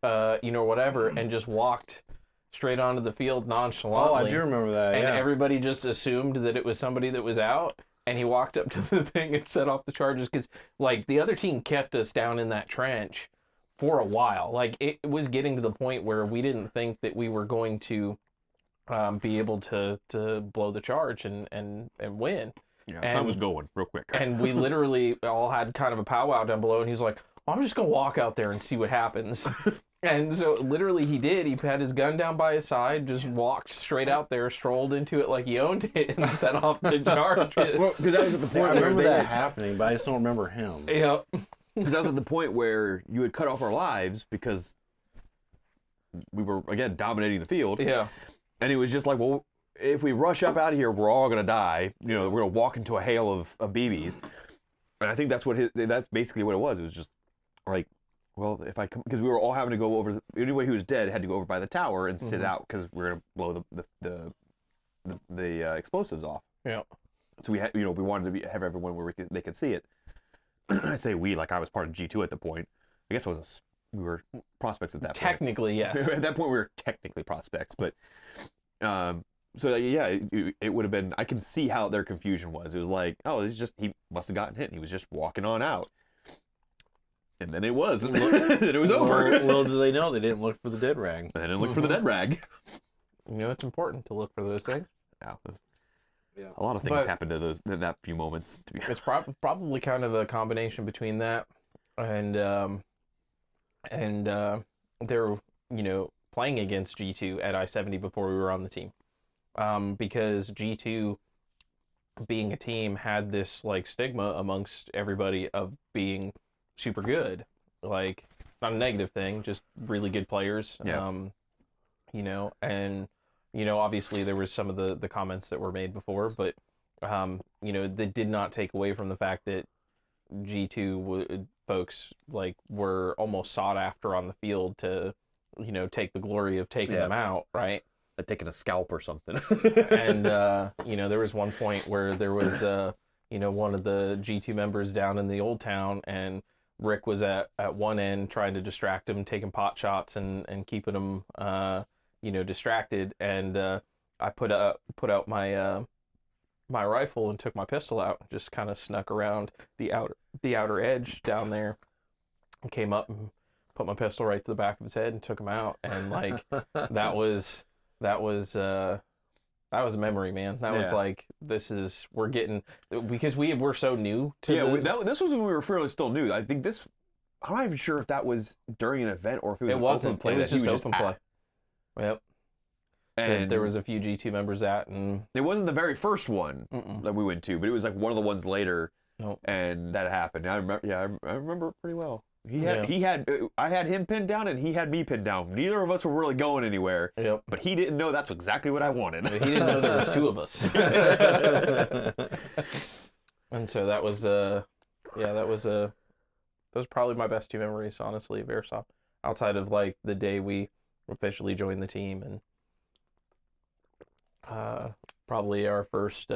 you know, whatever, and just walked straight onto the field nonchalantly. Oh, I do remember that. And Yeah. everybody just assumed that it was somebody that was out, and he walked up to the thing and set off the charges because, like, the other team kept us down in that trench for a while. Like, it was getting to the point where we didn't think that we were going to be able to blow the charge and win. Yeah, And- time was going real quick. And we literally all had kind of a powwow down below, and he's like, I'm just going to walk out there and see what happens. And so literally he did. He had his gun down by his side, just walked straight out there, strolled into it like he owned it, and set off the charge. Well, because that was at the point I where remember they that had- happening, but I just don't remember him. Yep. Because that was at the point where you had cut off our lives because we were, again, dominating the field. Yeah. And it was just like, well, if we rush up out of here, we're all going to die. You know, we're going to walk into a hail of BBs. And I think that's that's basically what it was. It was just like, well, if I come, because we were all having to go over, anybody who was dead had to go over by the tower and sit out because we were going to blow the explosives off. Yeah. So we had, you know, we wanted to have everyone where they could see it. I say we, like I was part of G2 at the point. I guess we were prospects at that point. Technically, yes. At that point, we were technically prospects, but so yeah, it would have been. I can see how their confusion was. It was like, oh, it's just he must have gotten hit. And he was just walking on out, and then it was, and then it was over. Little do they know they didn't look for the dead rag. And then look for the dead rag. You know, it's important to look for those things. Yeah, a lot of things But- happened to those in that few moments. To be It's probably kind of a combination between that and they're, you know, playing against G2 at I-70 before we were on the team. because G2 being a team had this like stigma amongst everybody of being super good, like not a negative thing, just really good players. Yeah. You know, and you know, obviously there was some of the comments that were made before, but you know, that did not take away from the fact that G2 folks like were almost sought after on the field to, you know, take the glory of taking Yeah. them out, right? Like taking a scalp or something. And you know, there was one point where there was you know, one of the G2 members down in the old town, and Rick was at one end trying to distract him, taking pot shots and keeping him you know, distracted, and I put out my my rifle and took my pistol out, just kind of snuck around the outer edge down there, and came up and put my pistol right to the back of his head and took him out. And like that was a memory, man. That was Yeah. like, we're getting, because we're so new to This was when we were fairly still new. I think this. I'm not even sure if that was during an event or if it was it an wasn't open play. it was that he just open at. play. Yep. And There was a few G2 members at, and it wasn't the very first one mm-mm. that we went to, but it was like one of the ones later, Nope. and that happened. I remember. Yeah, I remember it pretty well. Yeah. I had him pinned down, and he had me pinned down. Neither of us were really going anywhere, Yep. but he didn't know that's exactly what I wanted. He didn't know there was two of us. And so that was that was probably my best two memories, honestly, of Airsoft. Outside of like the day we officially joined the team, and probably our first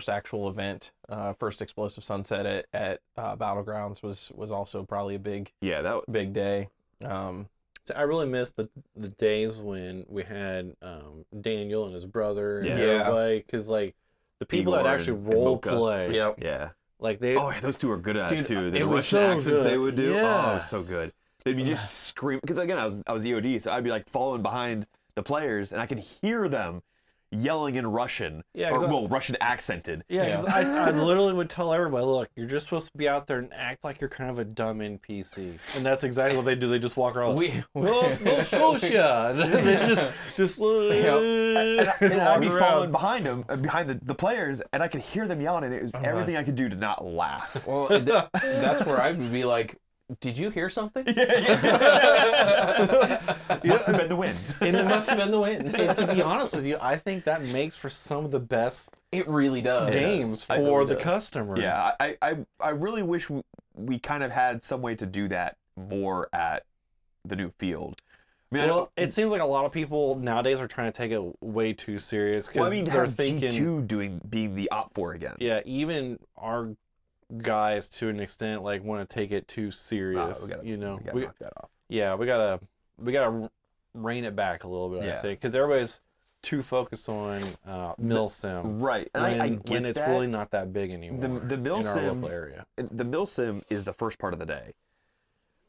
actual event, first Explosive Sunset at Battlegrounds was also probably a big that day. So I really miss the days when we had Daniel and his brother and Yeah. everybody, because like the people that Igor actually and role Mocha. play, Yep. yeah. like they, Oh, yeah, those two are good at Dude, it too. it The was Russian so accents they good. would do. Oh, it was so Yes. good. They'd be just scream because again, I was EOD, so I'd be like following behind the players, and I could hear them yelling in Russian, Yeah, 'cause Russian accented. yeah, 'cause I literally would tell everybody, look, you're just supposed to be out there and act like you're kind of a dumb NPC, and that's exactly what they do. They just walk around. Like, Nova Scotia. They just And I'd be walk following around. behind them, behind the players, and I could hear them yelling, and it was everything I could do to not laugh. Well, that's where I would be like, did you hear something? Must have been the wind. And it must have been the wind. And to be honest with you, I think that makes for some of the best It really does. games I for really the does. customer. Yeah, I really wish we kind of had some way to do that more at the new field. I mean, Well, it seems like a lot of people nowadays are trying to take it way too serious because they're have thinking, G2 being the op for again. yeah, even our guys to an extent like want to take it too serious. we gotta we knock that off. yeah, we gotta rein it back a little bit. I Yeah. think because everybody's too focused on milsim Right, and I get when it's that. really not that big anymore. the in our milsim local area. the milsim is the first part of the day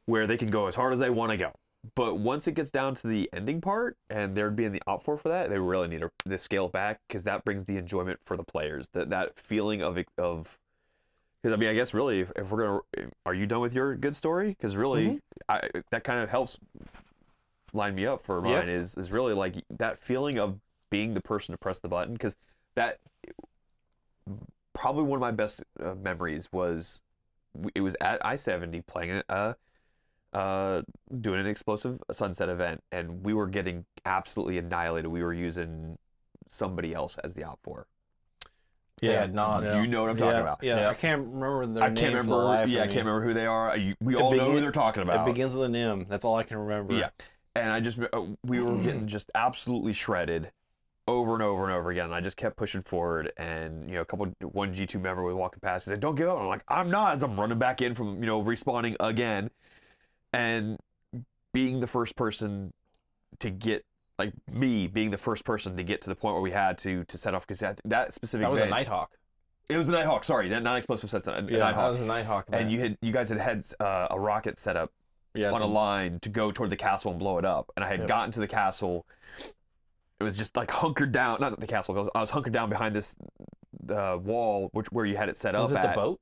where they can go as hard as they want to go. But once it gets down to the ending part and they're being the op for that, they really need to scale it back because that brings the enjoyment for the players. That feeling of because I mean, I guess really, if we're gonna, are you done with your good story? Because really, that kind of helps line me up for mine. Is really like that feeling of being the person to press the button. Because that probably one of my best memories was it was at I-70 playing doing an Explosive Sunset event, and we were getting absolutely annihilated. We were using somebody else as the op for. Yeah, not. Do you know what I'm talking about? Yeah, Yeah. I can't remember their I name can't for remember. the life Yeah, I of me. can't remember who they are. We all know who they're talking about. It begins with an M. That's all I can remember. Yeah, and I just we were getting just absolutely shredded over and over and over again. And I just kept pushing forward, and one G2 member was walking past and said, "Don't give up." And I'm like, "I'm not." As I'm running back in from respawning again, and being the first person to get. Like me being the first person to get to the point where we had to set off, because that specific That was a event- Nighthawk. It was a Nighthawk. Sorry, not Explosive Sets. Yeah, That Nighthawk. was a Nighthawk. And event. you guys had a rocket set up Yeah, on a line to go toward the castle and blow it up. And I had Yep. gotten to the castle. It was just like hunkered down, not the castle. I was hunkered down behind this wall, where you had it set Was up it at. the boat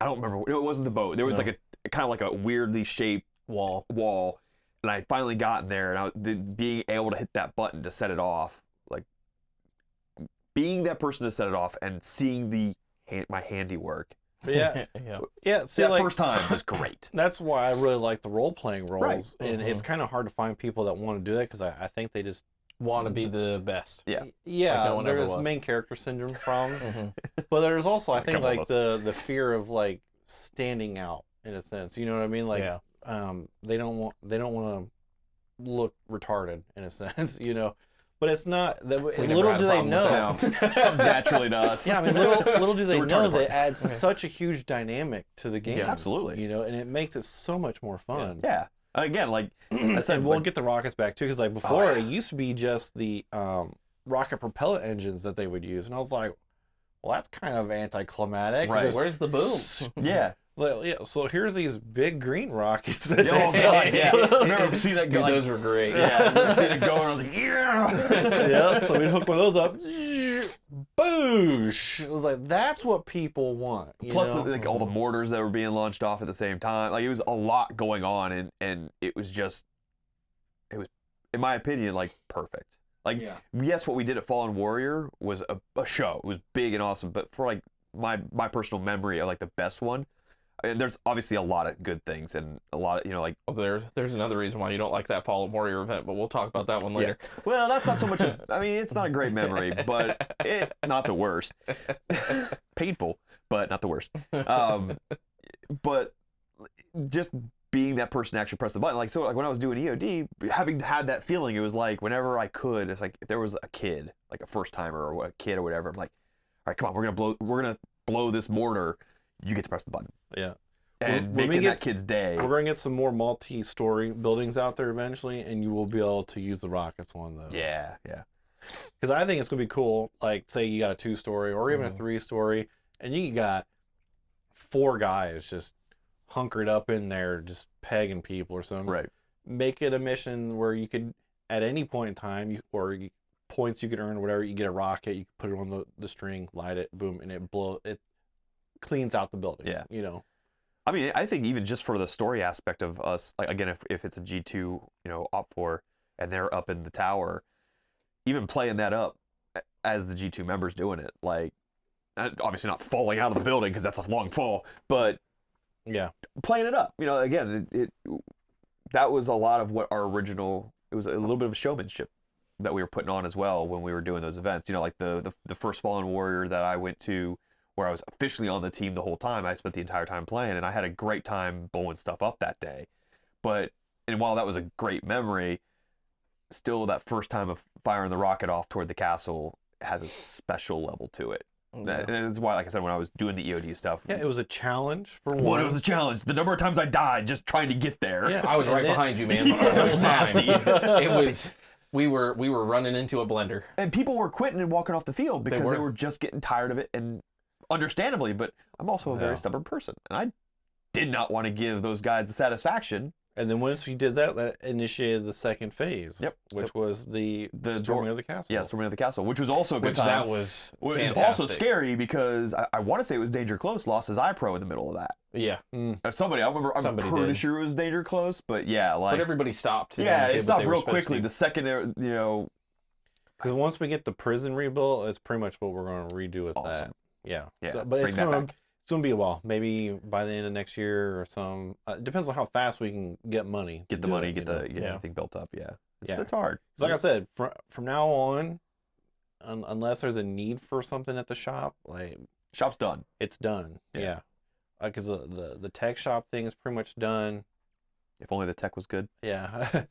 I don't remember. It wasn't the boat. There was No. like a kind of like a weirdly shaped wall? wall, and I finally got in there, and being able to hit that button to set it off, like being that person to set it off and seeing my handiwork. But yeah, Yeah. yeah. See, That like first time was great. that's why I really like the role playing roles, Right. and it's kind of hard to find people that want to do that because I think they just Want to be the best. Yeah. yeah. no one ever there's was. main character syndrome problems, Mhm. but there's also I think couple of like the fear of like standing out in a sense. You know what I mean? Like Yeah. they don't want to look retarded in a sense. You know, but it's not. We never Little had a do they problem know. with that. Comes naturally to us. Yeah, I mean, little do they The know retarded that part. adds Okay. such a huge dynamic to the game. Yeah, absolutely. You know, and it makes it so much more fun. Yeah. Again, like I said, And we'll like, get the rockets back too, because like before yeah. it used to be just the rocket propellant engines that they would use, and I was like, well, that's kind of anticlimactic. Right. Just- Where's the boom? yeah. Well, yeah, so here's these big green rockets. That Oh they- god, yeah. I remember seeing that go. Dude, Like, those were great. yeah, I remember seeing it go, and I was like, yeah. yeah, so we'd hook one of those up. Boosh! It was like that's what people want. You Plus, know? like all the mortars that were being launched off at the same time. Like it was a lot going on, and it was just, it was, in my opinion, like perfect. Like yes, what we did at Fallen Warrior was a show. It was big and awesome, but for like my personal memory of like the best one. I mean, there's obviously a lot of good things and a lot of like. Well, there's another reason why you don't like that Fallen Warrior event, but we'll talk about that one later. Well, that's not so much. I mean, it's not a great memory, but not the worst. Painful, but not the worst. But just being that person to actually press the button, like so, like when I was doing EOD, having had that feeling, it was like whenever I could, it's like if there was a kid, like a first timer or a kid or whatever, I'm like, all right, come on, we're gonna blow this mortar. You get to press the button. Yeah. And When we making get that kid's day. We're going to get some more multi-story buildings out there eventually, and you will be able to use the rockets on those. Yeah. Because I think it's going to be cool. Like, say you got a 2-story or even a 3-story, and you got 4 guys just hunkered up in there, just pegging people or something. Right. Make it a mission where you could, at any point in time, points you could earn, whatever, you get a rocket, you can put it on the string, light it, boom, and it cleans out the building. Yeah. You know. I mean, I think even just for the story aspect of us, like again, if it's a G2, OPFOR, and they're up in the tower, even playing that up as the G2 members doing it, like obviously not falling out of the building because that's a long fall, but Yeah. playing it up, again, it that was a lot of what our original. It was a little bit of showmanship that we were putting on as well when we were doing those events. Like the first Fallen Warrior that I went to, where I was officially on the team the whole time. I spent the entire time playing, and I had a great time blowing stuff up that day. And while that was a great memory, still that first time of firing the rocket off toward the castle has a special level to it. And that's why, like I said, when I was doing the EOD stuff, Yeah, it was a challenge for one. well, it was a challenge. The number of times I died just trying to get there. Yeah. I was right And then- behind you, man. The whole time. Nasty. It was we were running into a blender. And people were quitting and walking off the field because they were. were just getting tired of it, and understandably, but I'm also a very Yeah. stubborn person, and I did not want to give those guys the satisfaction. And then once we did that, that initiated the second phase. Yep. Which was the storming door- of the castle. Yeah, storming of the castle, which was also a good Which time. that was It was fantastic. also scary because I want to say it was Danger Close lost his iPro in the middle of that. Yeah, Somebody, I'm Somebody pretty did. sure it was Danger Close, but yeah, like but everybody stopped. and yeah, did it what stopped they were real supposed quickly. to. The second, Because once we get the prison rebuilt, it's pretty much what we're going to redo with Awesome. that. Yeah. Yeah, But bring it's that going back. to be a while. Maybe by the end of next year or some. It depends on how fast we can get money. get to the do money, it, get you know? the Yeah. everything built up. Yeah, Yeah. it's hard. 'Cause like I said, from now on, unless there's a need for something at the shop, like Shop's done. it's done. Yeah. Yeah. Because the tech shop thing is pretty much done. If only the tech was good. Yeah.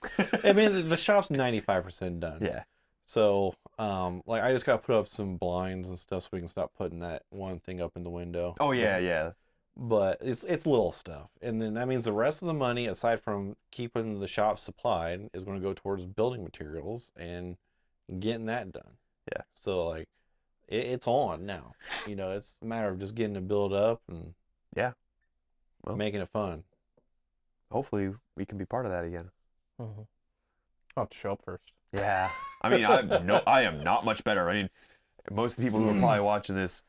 I mean, the shop's 95% done. Yeah. So, like, I just got to put up some blinds and stuff so we can stop putting that one thing up in the window. Oh yeah. But it's little stuff. And then that means the rest of the money, aside from keeping the shop supplied, is going to go towards building materials and getting that done. Yeah. So, like, it's on now. It's a matter of just getting it built up and Well. making it fun. Hopefully we can be part of that again. Mhm. I'll have to show up first. Yeah. I mean, I am not much better. I mean, most of the people who are probably watching this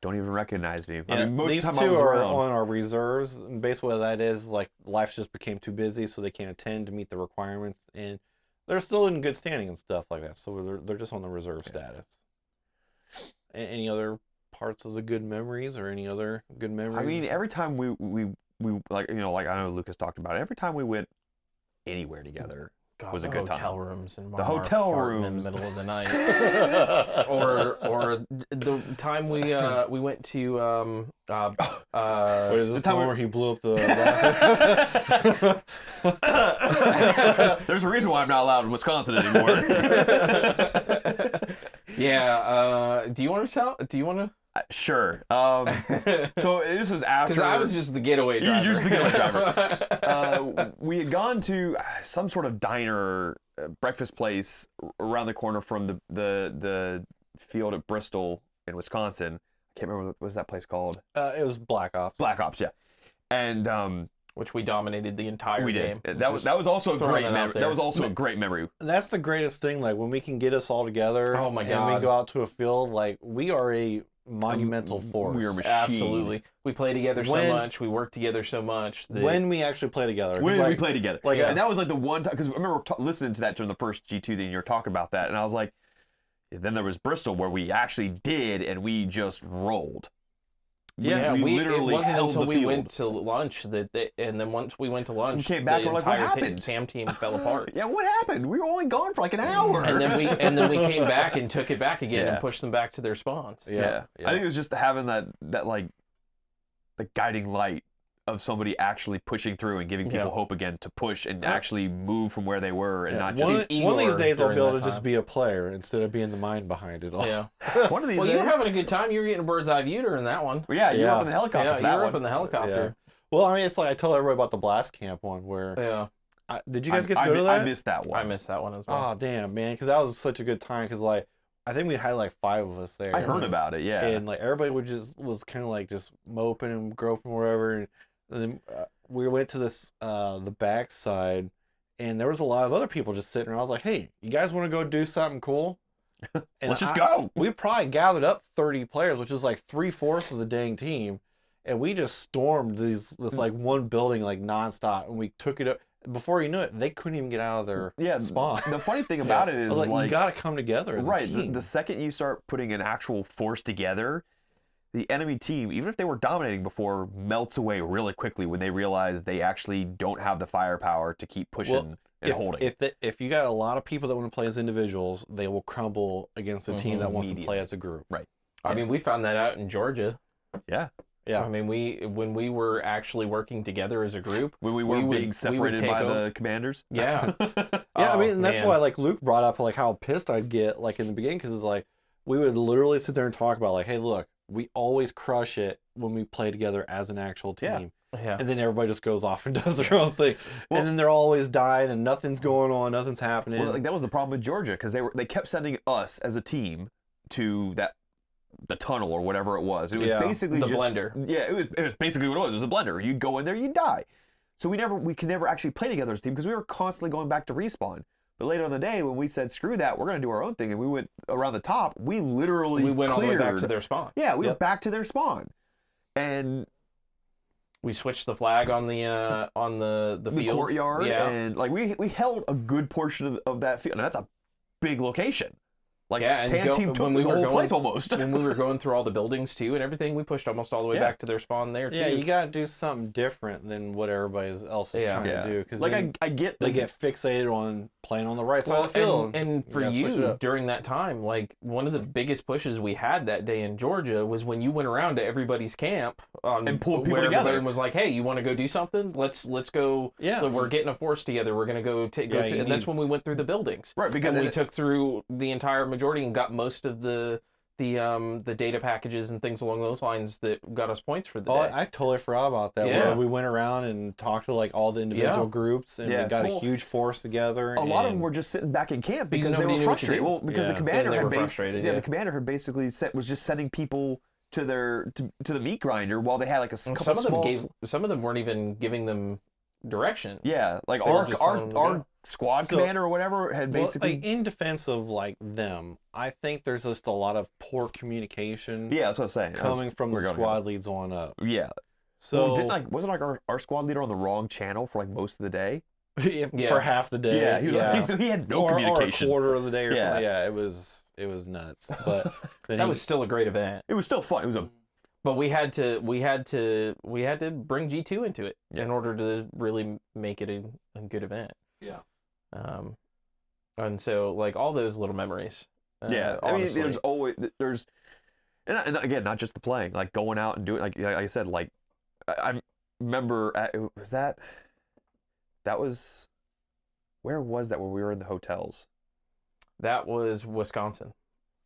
don't even recognize me. Yeah, I mean, most these of the time I two was are around. on our reserves, and basically what that is like life just became too busy, so they can't attend to meet the requirements, and they're still in good standing and stuff like that. So they're just on the reserve status. Any other parts of the good memories, or any other good memories? I mean, every time we like, you know, like I know Lucas talked about it, every time we went anywhere together God, was a the good hotel time. rooms and The hotel farting in rooms. the middle of the night, or the time we went to Wait, is this the the time one we- where he blew up the? There's a reason why I'm not allowed in Wisconsin anymore. yeah. Do you want to tell? Do you want to? Sure. So this was after. Because I was just the getaway You driver. were just the getaway driver. We had gone to some sort of diner, breakfast place around the corner from the field at Bristol in Wisconsin. I can't remember what was that place called. It was Black Ops. Black Ops, yeah. And Which we dominated the entire we game. did. That was also a throwing great it out memory. there. That was also a great memory. That's the greatest thing. Like when we can get us all together. Oh my And God. we go out to a field. Like we are a monumental force. we are machine. Absolutely. We play together so When- much. We work together so much. That, When we actually play together. 'Cause, When we like, played together. like, And that was like the one time, because I remember listening to that during the first G2 thing, you were talking about that, and I was like, then there was Bristol where we actually did, and we just rolled. yeah, we it literally wasn't held until the we field. went to lunch and then once we went to lunch, came back, the we're like, what entire happened? TAM team fell apart. Yeah, what happened? We were only gone for like an hour. And then we came back and took it back again Yeah. and pushed them back to their spawns. yeah. I think it was just having that like the guiding light of somebody actually pushing through and giving people Yeah. hope again to push and Yeah. actually move from where they were and Yeah, not just one of these Igor days I'll be during able to that just time. be a player instead of being the mind behind it all. Yeah. one of these Well, days. you were having a good time. You were getting a bird's eye view during that one. Well, yeah, you were Yeah. up in the helicopter Yeah, for you that were one. up in the helicopter. Well, I mean, it's like I tell everybody about the Blast Camp one where Yeah. did you guys get to go to I that? missed that one. I missed that one as well. Oh damn, man, because that was such a good time. Because like I think we had like 5 of us there. I heard about it. Yeah. And like everybody was kind of like just moping and groping wherever, and then we went to this the backside, and there was a lot of other people just sitting around. I was like, hey, you guys want to go do something cool? And Let's just go. We probably gathered up 30 players, which is like 3/4 of the dang team, and we just stormed this like one building like nonstop, and we took it up. Before you knew it, they couldn't even get out of their Yeah. spawn. The funny thing about it I is was like, like you got to come together as a right. team. The second you start putting an actual force together, the enemy team, even if they were dominating before, melts away really quickly when they realize they actually don't have the firepower to keep pushing and holding. If you got a lot of people that want to play as individuals, they will crumble against a team that wants to play Immediately. as a group. I mean, we found that out in Georgia. yeah. Yeah. I mean, when we were actually working together as a group. When we were would- being separated by take the commanders. Yeah. Yeah, I Oh, mean, and that's man. why like Luke brought up like how pissed I'd get like in the beginning because it's like we would literally sit there and talk about like, hey, look, we always crush it when we play together as an actual team, Yeah. Yeah. and then everybody just goes off and does their own thing, Well- and then they're always dying and nothing's going on, nothing's happening. Well, like that was the problem with Georgia because they kept sending us as a team to the tunnel or whatever it was. It was Yeah, basically the just blender. Yeah, it was basically what it was. It was a blender. You'd go in there, you'd die. So we could never actually play together as a team because we were constantly going back to respawn. But later in the day, when we said screw that, we're gonna do our own thing, and we went around the top, we literally We went all the way back cleared- to their spawn. Yeah, we Yep. went back to their spawn, and We switched the flag on the the field. courtyard, Yeah. and like we held a good portion of that field. And that's a big location. Like Yeah, and Tan team took the whole place almost. when we were going through all the buildings too and everything, we pushed almost all the way Yeah. back to their spawn there too. yeah, you got to do something different than what everybody else is Yeah. trying Yeah. to do because Like I get they the- get fixated on playing on the right side Well, of the field. and for gotta switch it you up. during that time, like one of the biggest pushes we had that day in Georgia was when you went around to everybody's camp And pulled people where together. everybody was like, "Hey, you want to go do something? Let's go. Yeah. we're getting a force together. We're gonna go take go." Yeah, to, you and that's need- when we went through the buildings. right because And we it- took through the entire majority and got most of the data packages and things along those lines that got us points for the Oh, day. I totally forgot about that. Yeah. Where we went around and talked to like all the individual Yeah. groups, and Yeah. we got Well, a huge force together. a lot of them and- were just sitting back in camp Because because they nobody were knew what to frustrated. do. Well, because Yeah. the commander they had were frustrated, the yeah. commander had basically was just sending people to their to the meat grinder while they had like a couple some of them small some of them weren't even giving them direction. Yeah, like They were our just telling them to our go. squad So- commander or whatever had Well, basically. like, in defense of like them, I think there's just a lot of poor communication Yeah, that's what I was saying. coming from the we're going squad leads on up. Yeah. So Well, wasn't like our squad leader on the wrong channel for like most of the day? if- Yeah. for half the day, Yeah, he had no or communication. a quarter of the day or Yeah. something. Yeah, it was nuts. But then That he- was still a great event. It was still fun. It was a But we had to bring G2 into it in order to really make it a good event. Yeah. And so like all those little memories. yeah. I mean, honestly. and again, not just the playing, like going out and doing like I said, like I remember where was that when we were in the hotels? That was Wisconsin.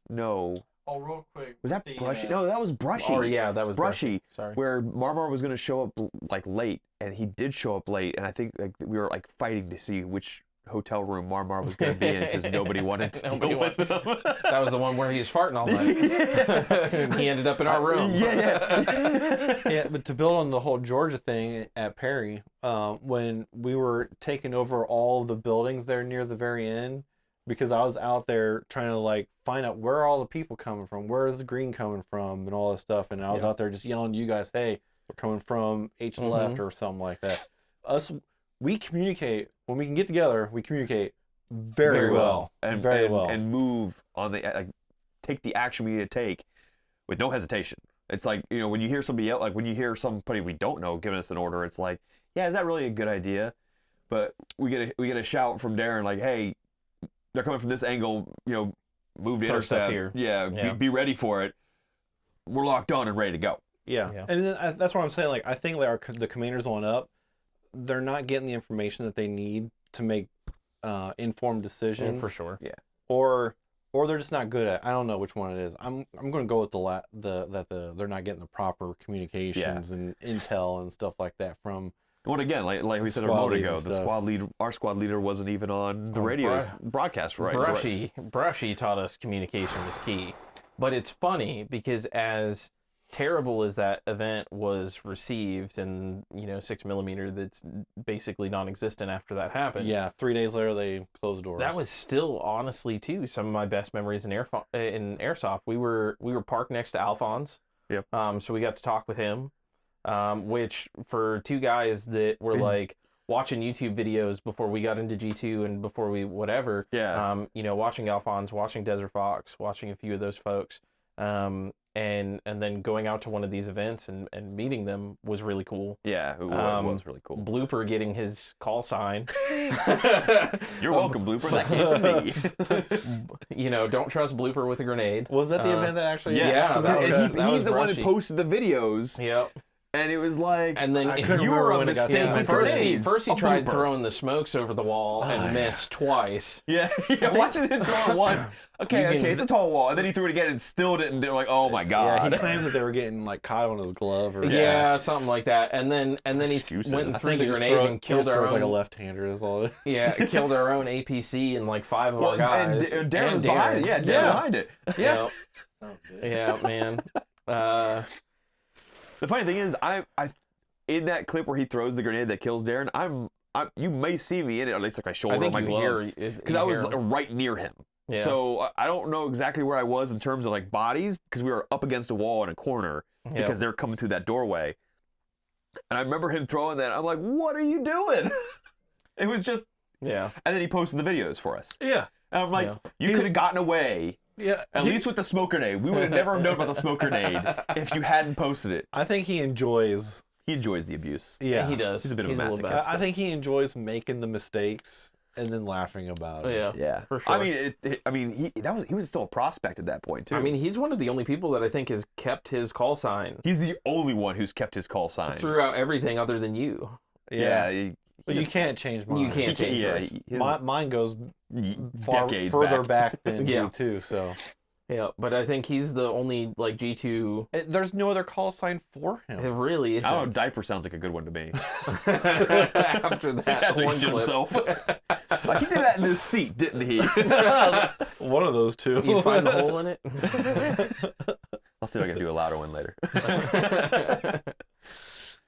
No, Oh, real quick. was that Brushy? No, that was Brushy. Oh yeah, that was Brushy. Sorry. Where Marmar was going to show up like late, and he did show up late, and I think like we were like fighting to see which hotel room Marmar was going to be in because nobody wanted to Nobody deal with him. That was the one where he was farting all night. And he ended up in our room. Yeah. Yeah, but to build on the whole Georgia thing at Perry, when we were taking over all the buildings there near the very end, because I was out there trying to like find out where are all the people coming from, where is the green coming from, and all this stuff, and I was out there just yelling to you guys, hey, we're coming from H left or something like that. We communicate when we can get together. We communicate very well and very and, well. and move on the like take the action we need to take with no hesitation. It's like, you know, when you hear somebody else, like when you hear somebody we don't know giving us an order, it's like, yeah, is that really a good idea? But we get a shout from Darren like, hey, they're coming from this angle, you know, move to Post up intercept. here. Yeah, Yeah. Be ready for it. We're locked on and ready to go. Yeah. Yeah. And then that's what I'm saying. Like, I think like the commanders on up, they're not getting the information that they need to make informed decisions, For sure. or they're just not good at. I don't know which one it is. I'm going to go with they're not getting the proper communications and intel and stuff like that from. Well, again, like we said a Squad moment leads ago, and the stuff. squad leader, our squad leader, wasn't even on the Oh, radio broadcast, right? Brushy taught us communication was key. But it's funny because as terrible as that event was received, and 6mm that's basically non-existent after that happened. Yeah, 3 days later they closed doors. That was still honestly too some of my best memories in airsoft. We were parked next to Alphonse. Yep. So we got to talk with him, which for two guys that were like watching YouTube videos before we got into G2 and before we whatever. Yeah. Watching Alphonse, watching Desert Fox, watching a few of those folks. And then going out to one of these events and meeting them was really cool. Yeah, it was really cool. Blooper getting his call sign. You're welcome, Blooper. That came from me. Don't trust Blooper with a grenade. Was that the event that actually? Yeah, So that and was- he- that he's was the one Brushy. who posted the videos, Yep. and it was like, And then I couldn't you remember were a when it got mistake sent. with first grenades. he A tried Blooper. throwing the smokes over the wall and missed twice. Yeah, watching him throw it once. Okay, You can- it's a tall wall, and then he threw it again and still didn't do it. Like, oh my Yeah, god. he claims that they were getting like caught on his glove or Yeah, something like that. And then he Excuses. went I and threw the he just grenade and he killed just our throws like a own. left-hander. Is all. It is. Yeah, killed our own APC and like 5 of our and guys. Darren was and behind it. Yeah, Darren Yeah. behind it. Yeah. Yeah, man. The funny thing is, I in that clip where he throws the grenade that kills Darren, you may see me in it, or at least like my shoulder I think or my you glove, hear because I was right near him. Yeah. So I don't know exactly where I was in terms of like bodies, because we were up against a wall in a corner because they were coming through that doorway. And I remember him throwing that. I'm like, what are you doing? It was just, yeah. and then he posted the videos for us. Yeah, And I'm like, Yeah. you could have gotten away, yeah. at least with the smoke grenade. We would have never known about the smoke grenade if you hadn't posted it. I think he enjoys. He enjoys the abuse. Yeah, He does. He's a bit of a little masochist. bastard. I think he enjoys making the mistakes and then laughing about it. Yeah. Yeah, For sure. I mean, he was still a prospect at that point too. I mean, he's one of the only people that I think has kept his call sign he's the only one who's kept his call sign. throughout everything other than you. Yeah. But you can't change mine. You can't change yours. Mine goes far decades further back than Yeah. G2. So Yeah, but I think he's the only like G2. there's no other call sign for It him. really is. I don't know. Diaper sounds like a good one to me. After that After he one shit clip. himself. Like he did that in his seat, didn't he? One of those two. You find the hole in it. I'll see if I can do a louder one later.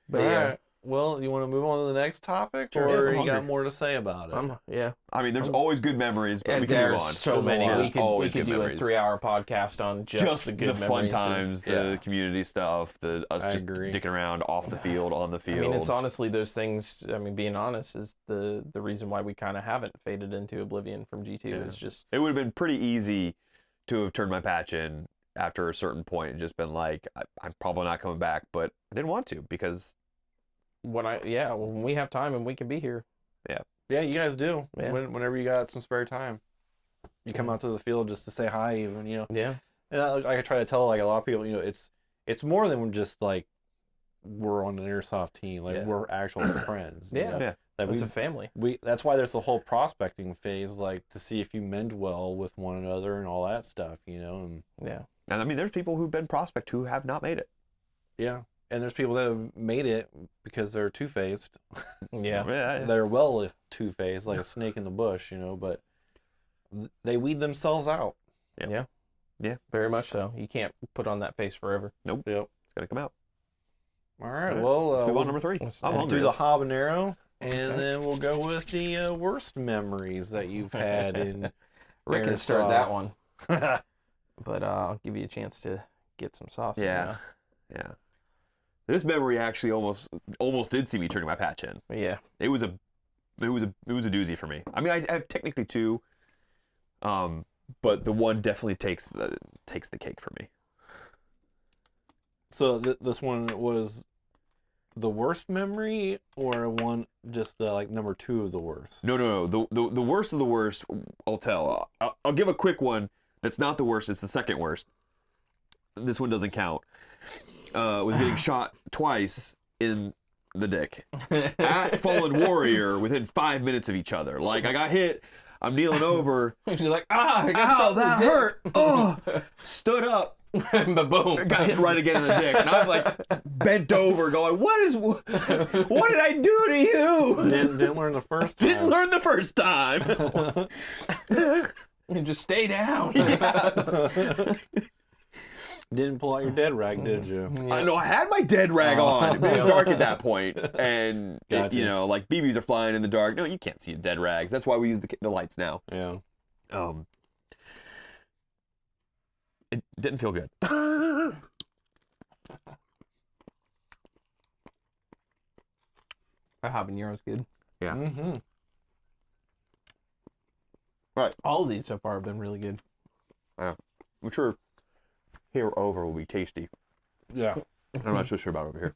But All yeah. right. Well, you want to move on to the next next topic, Sure. or Yeah, I'm you got hungry. more to say about it? Yeah. I mean, there's always good memories, but And we can move there's on. so There's a many. lot. We There's could always do good memories. a 3-hour podcast on just the good fun memories. times, the yeah. community stuff, the us I just agree. dicking around off the field, on the I field. mean, it's honestly those things. I mean, being honest is the reason why we kind of haven't faded into oblivion from G2. Yeah. Is just It would have been pretty easy to have turned my patch in after a certain point and just been like, I'm probably not coming back, but I didn't want to because when we have time and we can be here. Yeah, you guys do. Yeah. Whenever you got some spare time, you come out to the field just to say hi, even, you know. Yeah. And I try to tell like a lot of people, you know, it's more than just like we're on an airsoft team. Like Yeah. we're actual friends. you Yeah. know? Yeah. That It's a family. that's why there's the whole prospecting phase, like to see if you mend well with one another and all that stuff, you know. And Yeah. and I mean, there's people who've been prospect who have not made it. yeah, and there's people that have made it because they're two-faced. Yeah. Yeah. They're well two-faced, like a snake in the bush, you know. But they weed themselves out. Very much so. You can't put on that face forever. Nope. Yep. It's gonna come out. All right. Okay. Well, Let's move we'll on to number 3. let's- I'm we'll hungry. do the Let's- habanero, and Okay. then we'll go with the worst memories that you've had in. Rick can start Airsoft. that one, but I'll give you a chance to get some sauce. in Yeah. Yeah. This memory actually almost did see me turning my patch in. there. Yeah. It was a doozy for me. I mean, I have technically 2, but the one definitely takes the cake for me. So this one was the worst memory, or one just the like number 2 of the worst? No. The worst of the worst, I'll tell. I'll give a quick one that's not the worst. It's the second worst. This one doesn't count. Was getting shot twice in the dick at Fallen Warrior within 5 minutes of each other. Like, I got hit. I'm kneeling over. She's like, I got Ow, shot in the that dick." hurt. Oh, stood up. But boom. Got hit right again in the dick. And I'm like bent over going, what did I do to you? Didn't learn the first time. Didn't learn the first time. And just stay down. Didn't pull out your dead rag, did you? I know I had my dead rag on. It was dark at that point, and Gotcha. you know, like BBs are flying in the dark. No, you can't see dead rags. That's why we use the lights now. Yeah. It didn't feel good. That habanero's good. Yeah. Mm-hmm. All of these so far have been really good. I'm sure here over will be tasty. Yeah. I'm not so sure about over here.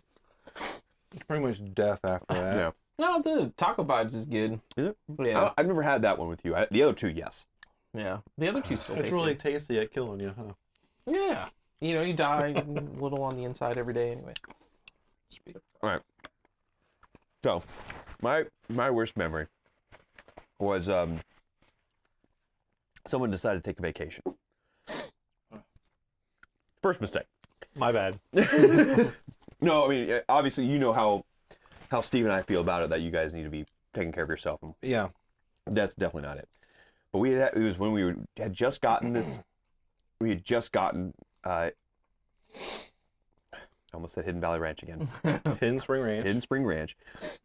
It's pretty much death after that. Yeah. No, the Taco Vibes is good. Is it? Yeah. I've never had that one with you. The other 2, yes. Yeah. The other two still It's taste really good. tasty at killing you, huh? Yeah. You know, you die a little on the inside every day anyway. So, my worst memory was someone decided to take a vacation. First mistake. My bad. No, I mean, obviously, you know how Steve and I feel about it, that you guys need to be taking care of yourself. And Yeah. that's definitely not it. But it was when we had just gotten this, I almost said Hidden Valley Ranch again. Hidden Spring Ranch. Hidden Spring Ranch.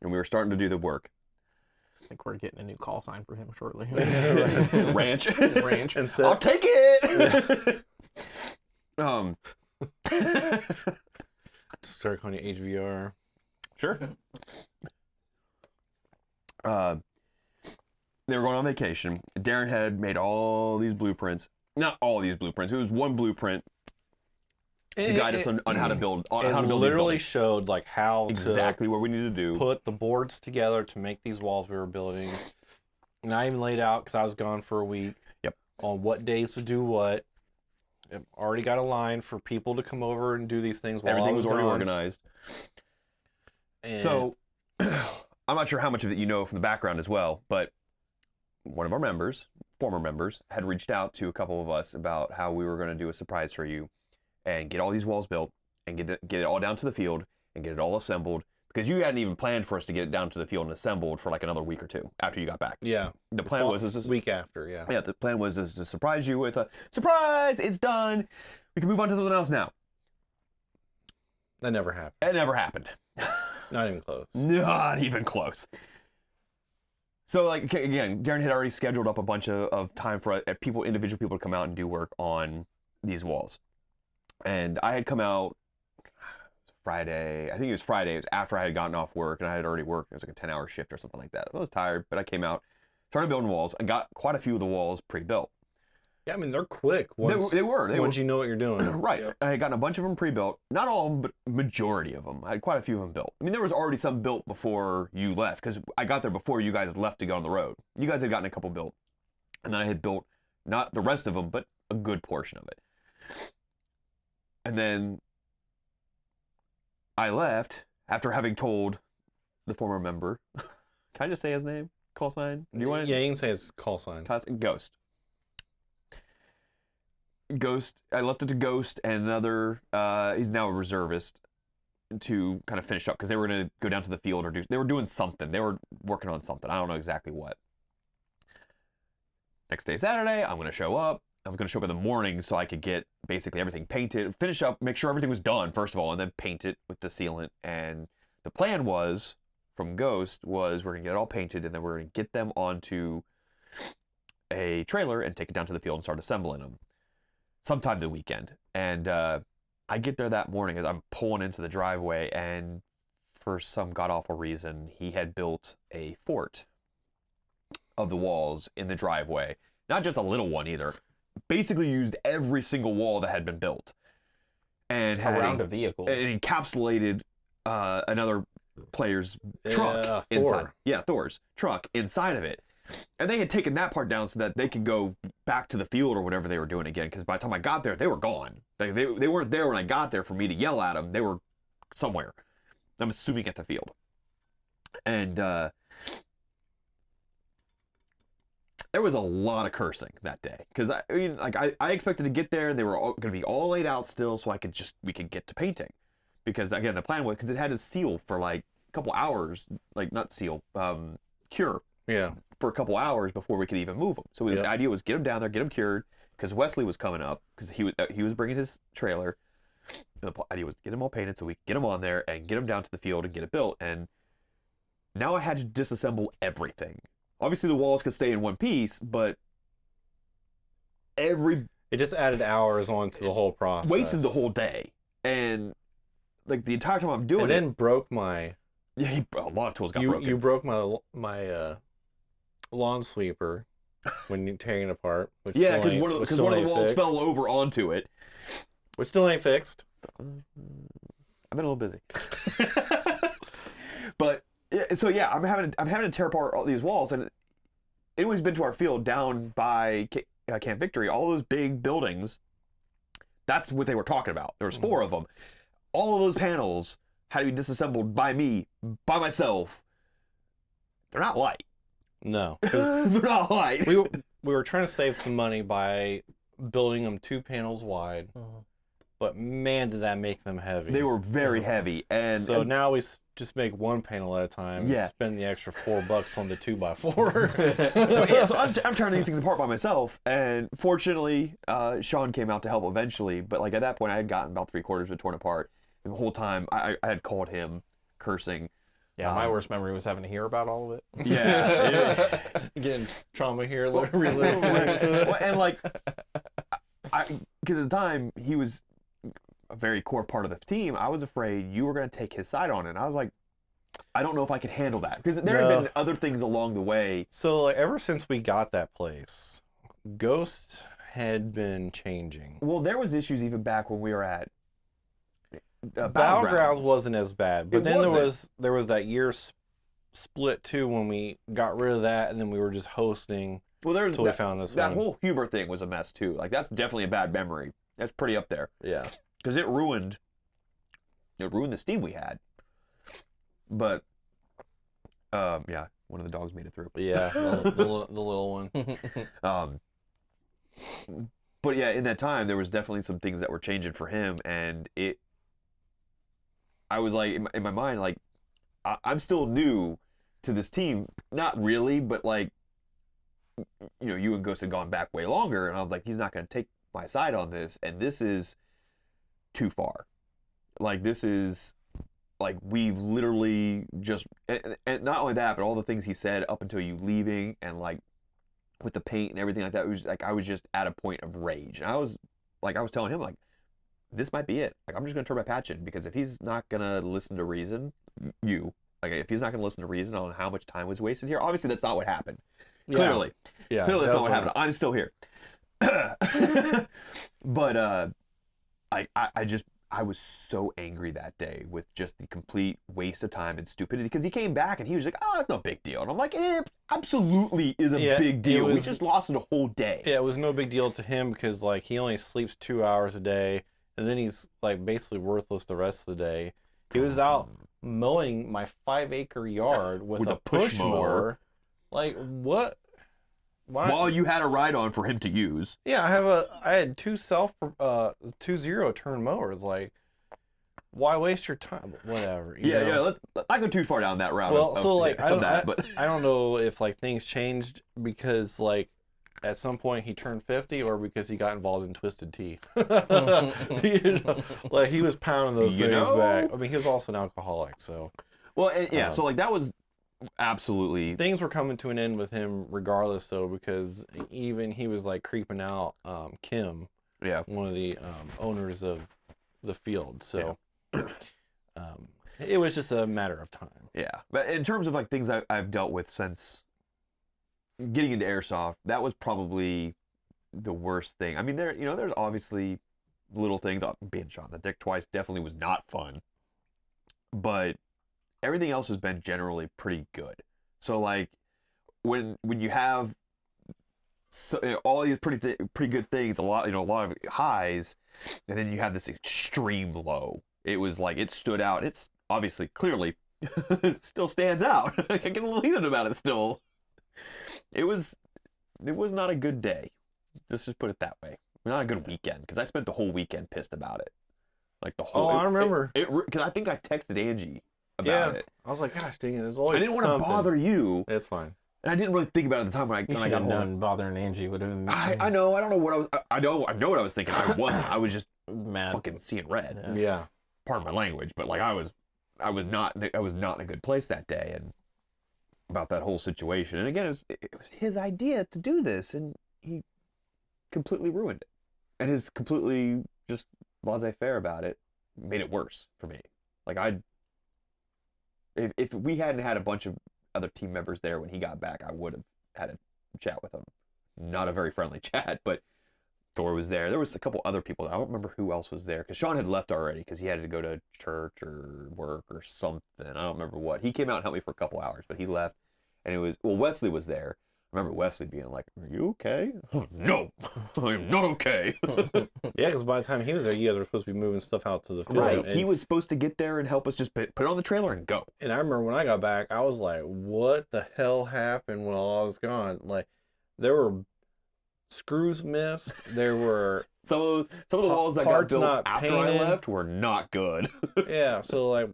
And we were starting to do the work. I think we're getting a new call sign for him shortly. Ranch. Ranch. Instead, I'll take it! start calling you HVR. Sure. They were going on vacation. Darren had made all these blueprints. Not all these blueprints. It was one blueprint to guide us on how to build. On how to It build literally these showed like how exactly what we need to do. to put the boards together to make these walls we were building. And I even laid out, because I was gone for a week. Yep. On what days to do what. I've already got a line for people to come over and do these things while Everything I was already gone. organized. And So, I'm not sure how much of it you know from the background as well, but one of our members, former members, had reached out to a couple of us about how we were going to do a surprise for you and get all these walls built and get it all down to the field and get it all assembled, because you hadn't even planned for us to get it down to the field and assembled for like another week or 2 after you got back. yeah, The plan was this week after, yeah. yeah, the plan was to surprise you with a surprise. It's done. We can move on to something else now. That never happened. It never happened. Not even close. Not even close. So, like, okay, again, Darren had already scheduled up a bunch of time for individual people to come out and do work on these walls. And I had come out Friday. I think it was Friday. It was after I had gotten off work, and I had already worked. It was like a 10-hour shift or something like that. I was tired, but I came out, started building walls, and got quite a few of the walls pre-built. Yeah, I mean, they're quick. They were. Once you know what you're doing. Right. Yep. I had gotten a bunch of them pre-built. Not all of them, but majority of them. I had quite a few of them built. I mean, there was already some built before you left, because I got there before you guys left to go on the road. You guys had gotten a couple built. And then I had built, not the rest of them, but a good portion of it. And then I left after having told the former member, can I just say his name? Call sign? Do you want Yeah, you can say it's call sign. Ghost. I left it to Ghost and another, he's now a reservist, to kind of finish up, because they were going to go down to the field or they were doing something. They were working on something. I don't know exactly what. Next day, Saturday, I'm going to show up. I was going to show up in the morning so I could get basically everything painted, finish up, make sure everything was done, first of all, and then paint it with the sealant. And the plan was, from Ghost, was we're going to get it all painted, and then we're going to get them onto a trailer and take it down to the field and start assembling them sometime the weekend. And I get there that morning as I'm pulling into the driveway, and for some god-awful reason, he had built a fort of the walls in the driveway. Not just a little one either. Basically used every single wall that had been built. And had Around a vehicle. and encapsulated another player's truck Yeah, inside. Thor. Yeah, Thor's truck inside of it. And they had taken that part down so that they could go back to the field or whatever they were doing again. Because by the time I got there, they were gone. Like they weren't there when I got there for me to yell at them. They were somewhere. I'm assuming at the field. And there was a lot of cursing that day. Because I mean, like I expected to get there and they were all going to be all laid out still, so we could get to painting. Because again, the plan was, because it had to seal for like a couple hours, like not seal, cure. Yeah. For a couple hours before we could even move them. So the idea was get them down there, get them cured, because Wesley was coming up, because he was bringing his trailer. And the idea was get them all painted so we could get them on there and get them down to the field and get it built. And now I had to disassemble everything. Obviously the walls could stay in one piece, but It just added hours onto the whole process. wasted the whole day. And like the entire time I'm doing and then broke my. yeah, a lot of tools got broken. You broke my lawn sweeper when you tearing it apart. Which yeah, still because ain't- one which of still the ain't walls fixed. fell over onto it. Which still ain't fixed. I've been a little busy. But so yeah, I'm having to tear apart all these walls, and anyone's been to our field down by Camp Victory, all those big buildings, that's what they were talking about. There was 4 of them. All of those panels had to be disassembled by me, by myself. They're not light. No. They're not light. we were trying to save some money by building them 2 panels wide, but man, did that make them heavy. They were very heavy, and So now we just make 1 panel at a time. Yeah. And spend the extra $4 on the 2x4. yeah, so I'm tearing these things apart by myself, and fortunately, Sean came out to help eventually. But like at that point, I had gotten about 3/4 of it torn apart, and the whole time I had called him, cursing. Yeah, my worst memory was having to hear about all of it. Yeah, Getting trauma here, re-listening to it. Well, and like, because at the time he was a very core part of the team, I was afraid you were going to take his side on it. And I was like, I don't know if I could handle that, because there had No. been other things along the way. So like, ever since we got that place, Ghost had been changing. Well, there was issues even back when we were at Battlegrounds wasn't as bad, but It then wasn't. there was that year split too when we got rid of that, and then we were just hosting Well, there's until we found this that one. whole Huber thing was a mess too. Like that's definitely a bad memory. That's pretty up there, Yeah. because it ruined the steam we had. But yeah, one of the dogs made it through. Yeah, the little one. But yeah, in that time, there was definitely some things that were changing for him, and I was like, in my mind, like, I'm still new to this team. Not really, but like, you and Ghost had gone back way longer, and I was like, he's not going to take my side on this, and this is too far. Like, this is like we've literally just, and not only that, but all the things he said up until you leaving, and like with the paint and everything like that, it was like I was just at a point of rage. And I was telling him like, this might be it. Like I'm just gonna turn my patch in, because if he's not gonna listen to reason, if he's not gonna listen to reason on how much time was wasted here, obviously that's not what happened. Clearly, Yeah, clearly that's not what definitely. happened. I'm still here. But I was so angry that day with just the complete waste of time and stupidity, because he came back and he was like, oh, that's no big deal. And I'm like, it absolutely is a Yeah, big deal. We was- just lost a whole day. Yeah, it was no big deal to him because like he only sleeps 2 hours a day, and then he's like basically worthless the rest of the day. He was out mowing my 5-acre yard with a push mower. Like what? Why? While you had a ride on for him to use. Yeah, I had two 0-turn mowers. Like, why waste your time? Whatever. you know? Yeah, let's not go too far down that route. Well, so like I don't don't know if like things changed because like at some point he turned 50 or because he got involved in Twisted Tea. Like he was pounding those You things know? back. I mean, he was also an alcoholic, so Well, and, yeah, Um, so like that was absolutely things were coming to an end with him regardless, though, because even he was like creeping out Kim, yeah. one of the owners of the field. So it was just a matter of time. Yeah, but in terms of like things I've dealt with since getting into airsoft, that was probably the worst thing. I mean, there's obviously little things. Being shot in the dick twice definitely was not fun, but everything else has been generally pretty good. So like when you have all these pretty good things, a lot of highs, and then you have this extreme low. It was like it stood out. It's obviously clearly it still stands out. I get a little heated about it still. It was not a good day. Let's just put it that way. Not a good weekend, because I spent the whole weekend pissed about it. Like the whole. I remember. Because I think I texted Angie about it. I was like, gosh dang it, there's always I didn't want to something. bother you, It's fine. and I didn't really think about it at the time when You I should got have home. known bothering Angie would have been I know. I don't know what I was. I know what I was thinking. I wasn't. I was just mad. fucking seeing red. Yeah. Yeah. Pardon my language, but like I was not in a good place that day, and about that whole situation. And again, it was his idea to do this, and he completely ruined it. And his completely just laissez-faire about it made it worse for me. Like if we hadn't had a bunch of other team members there when he got back, I would have had a chat with him. Not a very friendly chat, but Thor was there. There was a couple other people. I don't remember who else was there, because Sean had left already because he had to go to church or work or something. I don't remember what. He came out and helped me for a couple hours, but he left. And Wesley was there. I remember Wesley being like, "Are you okay?" No, I'm not okay. Yeah, because by the time he was there, you guys were supposed to be moving stuff out to the field. Right. And, He was supposed to get there and help us just put it on the trailer and go. and I remember when I got back, I was like, what the hell happened while I was gone? Like, there were screws missed. There were, Some of the walls that got parts built not after I painted. left were not good. yeah, so like,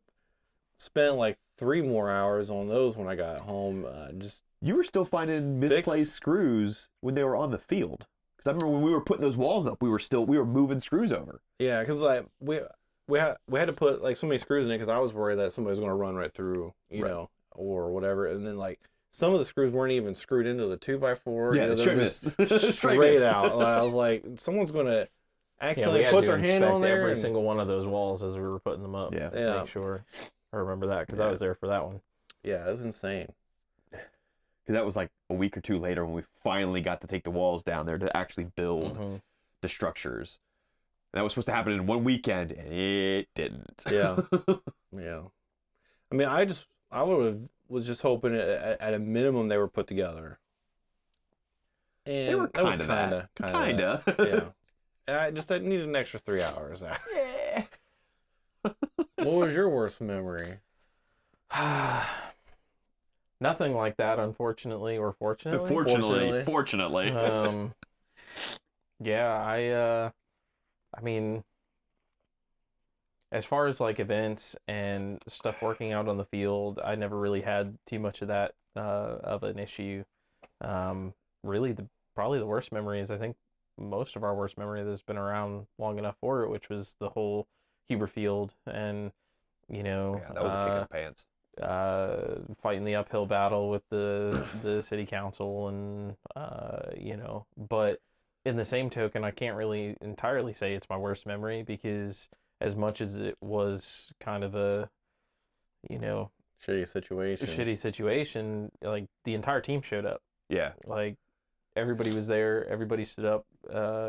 spent like 3 more hours on those when I got home. Just You were still finding misplaced screws when they were on the field. Because I remember when we were putting those walls up, we were moving screws over. Yeah, because like we had to put like so many screws in it because I was worried that somebody was going to run right through, you Right. know, or whatever. And then like some of the screws weren't even screwed into the 2x4. Yeah, you know, straight they're just missed. straight missed. out. Like, I was like, someone's going to Yeah, accidentally we had put to their hand on inspect there. every and- single one of those walls as we were putting them up. Yeah. to Yeah. make sure. I remember that because I Yeah. was there for that one. Yeah, it's insane. Because that was like a week or two later when we finally got to take the walls down there to actually build Mhm. the structures. And that was supposed to happen in one weekend, and it didn't. Yeah. Yeah. I mean, I was just hoping at a minimum they were put together. And They were that was kind of kind of. Yeah. And I needed an extra 3 hours. Yeah. What was your worst memory? Nothing like that, unfortunately, or fortunately. Fortunately. Yeah, I mean, as far as like events and stuff working out on the field, I never really had too much of that of an issue. Really, probably the worst memory is I think most of our worst memory that's been around long enough for it, which was the whole Huber Field and You know, Yeah, that was a kick in the pants. fighting the uphill battle with the city council, and you know, but in the same token, I can't really entirely say it's my worst memory, because as much as it was kind of a, you know, Shitty situation. shitty situation, like the entire team showed up. Yeah. Like everybody was there, everybody stood up,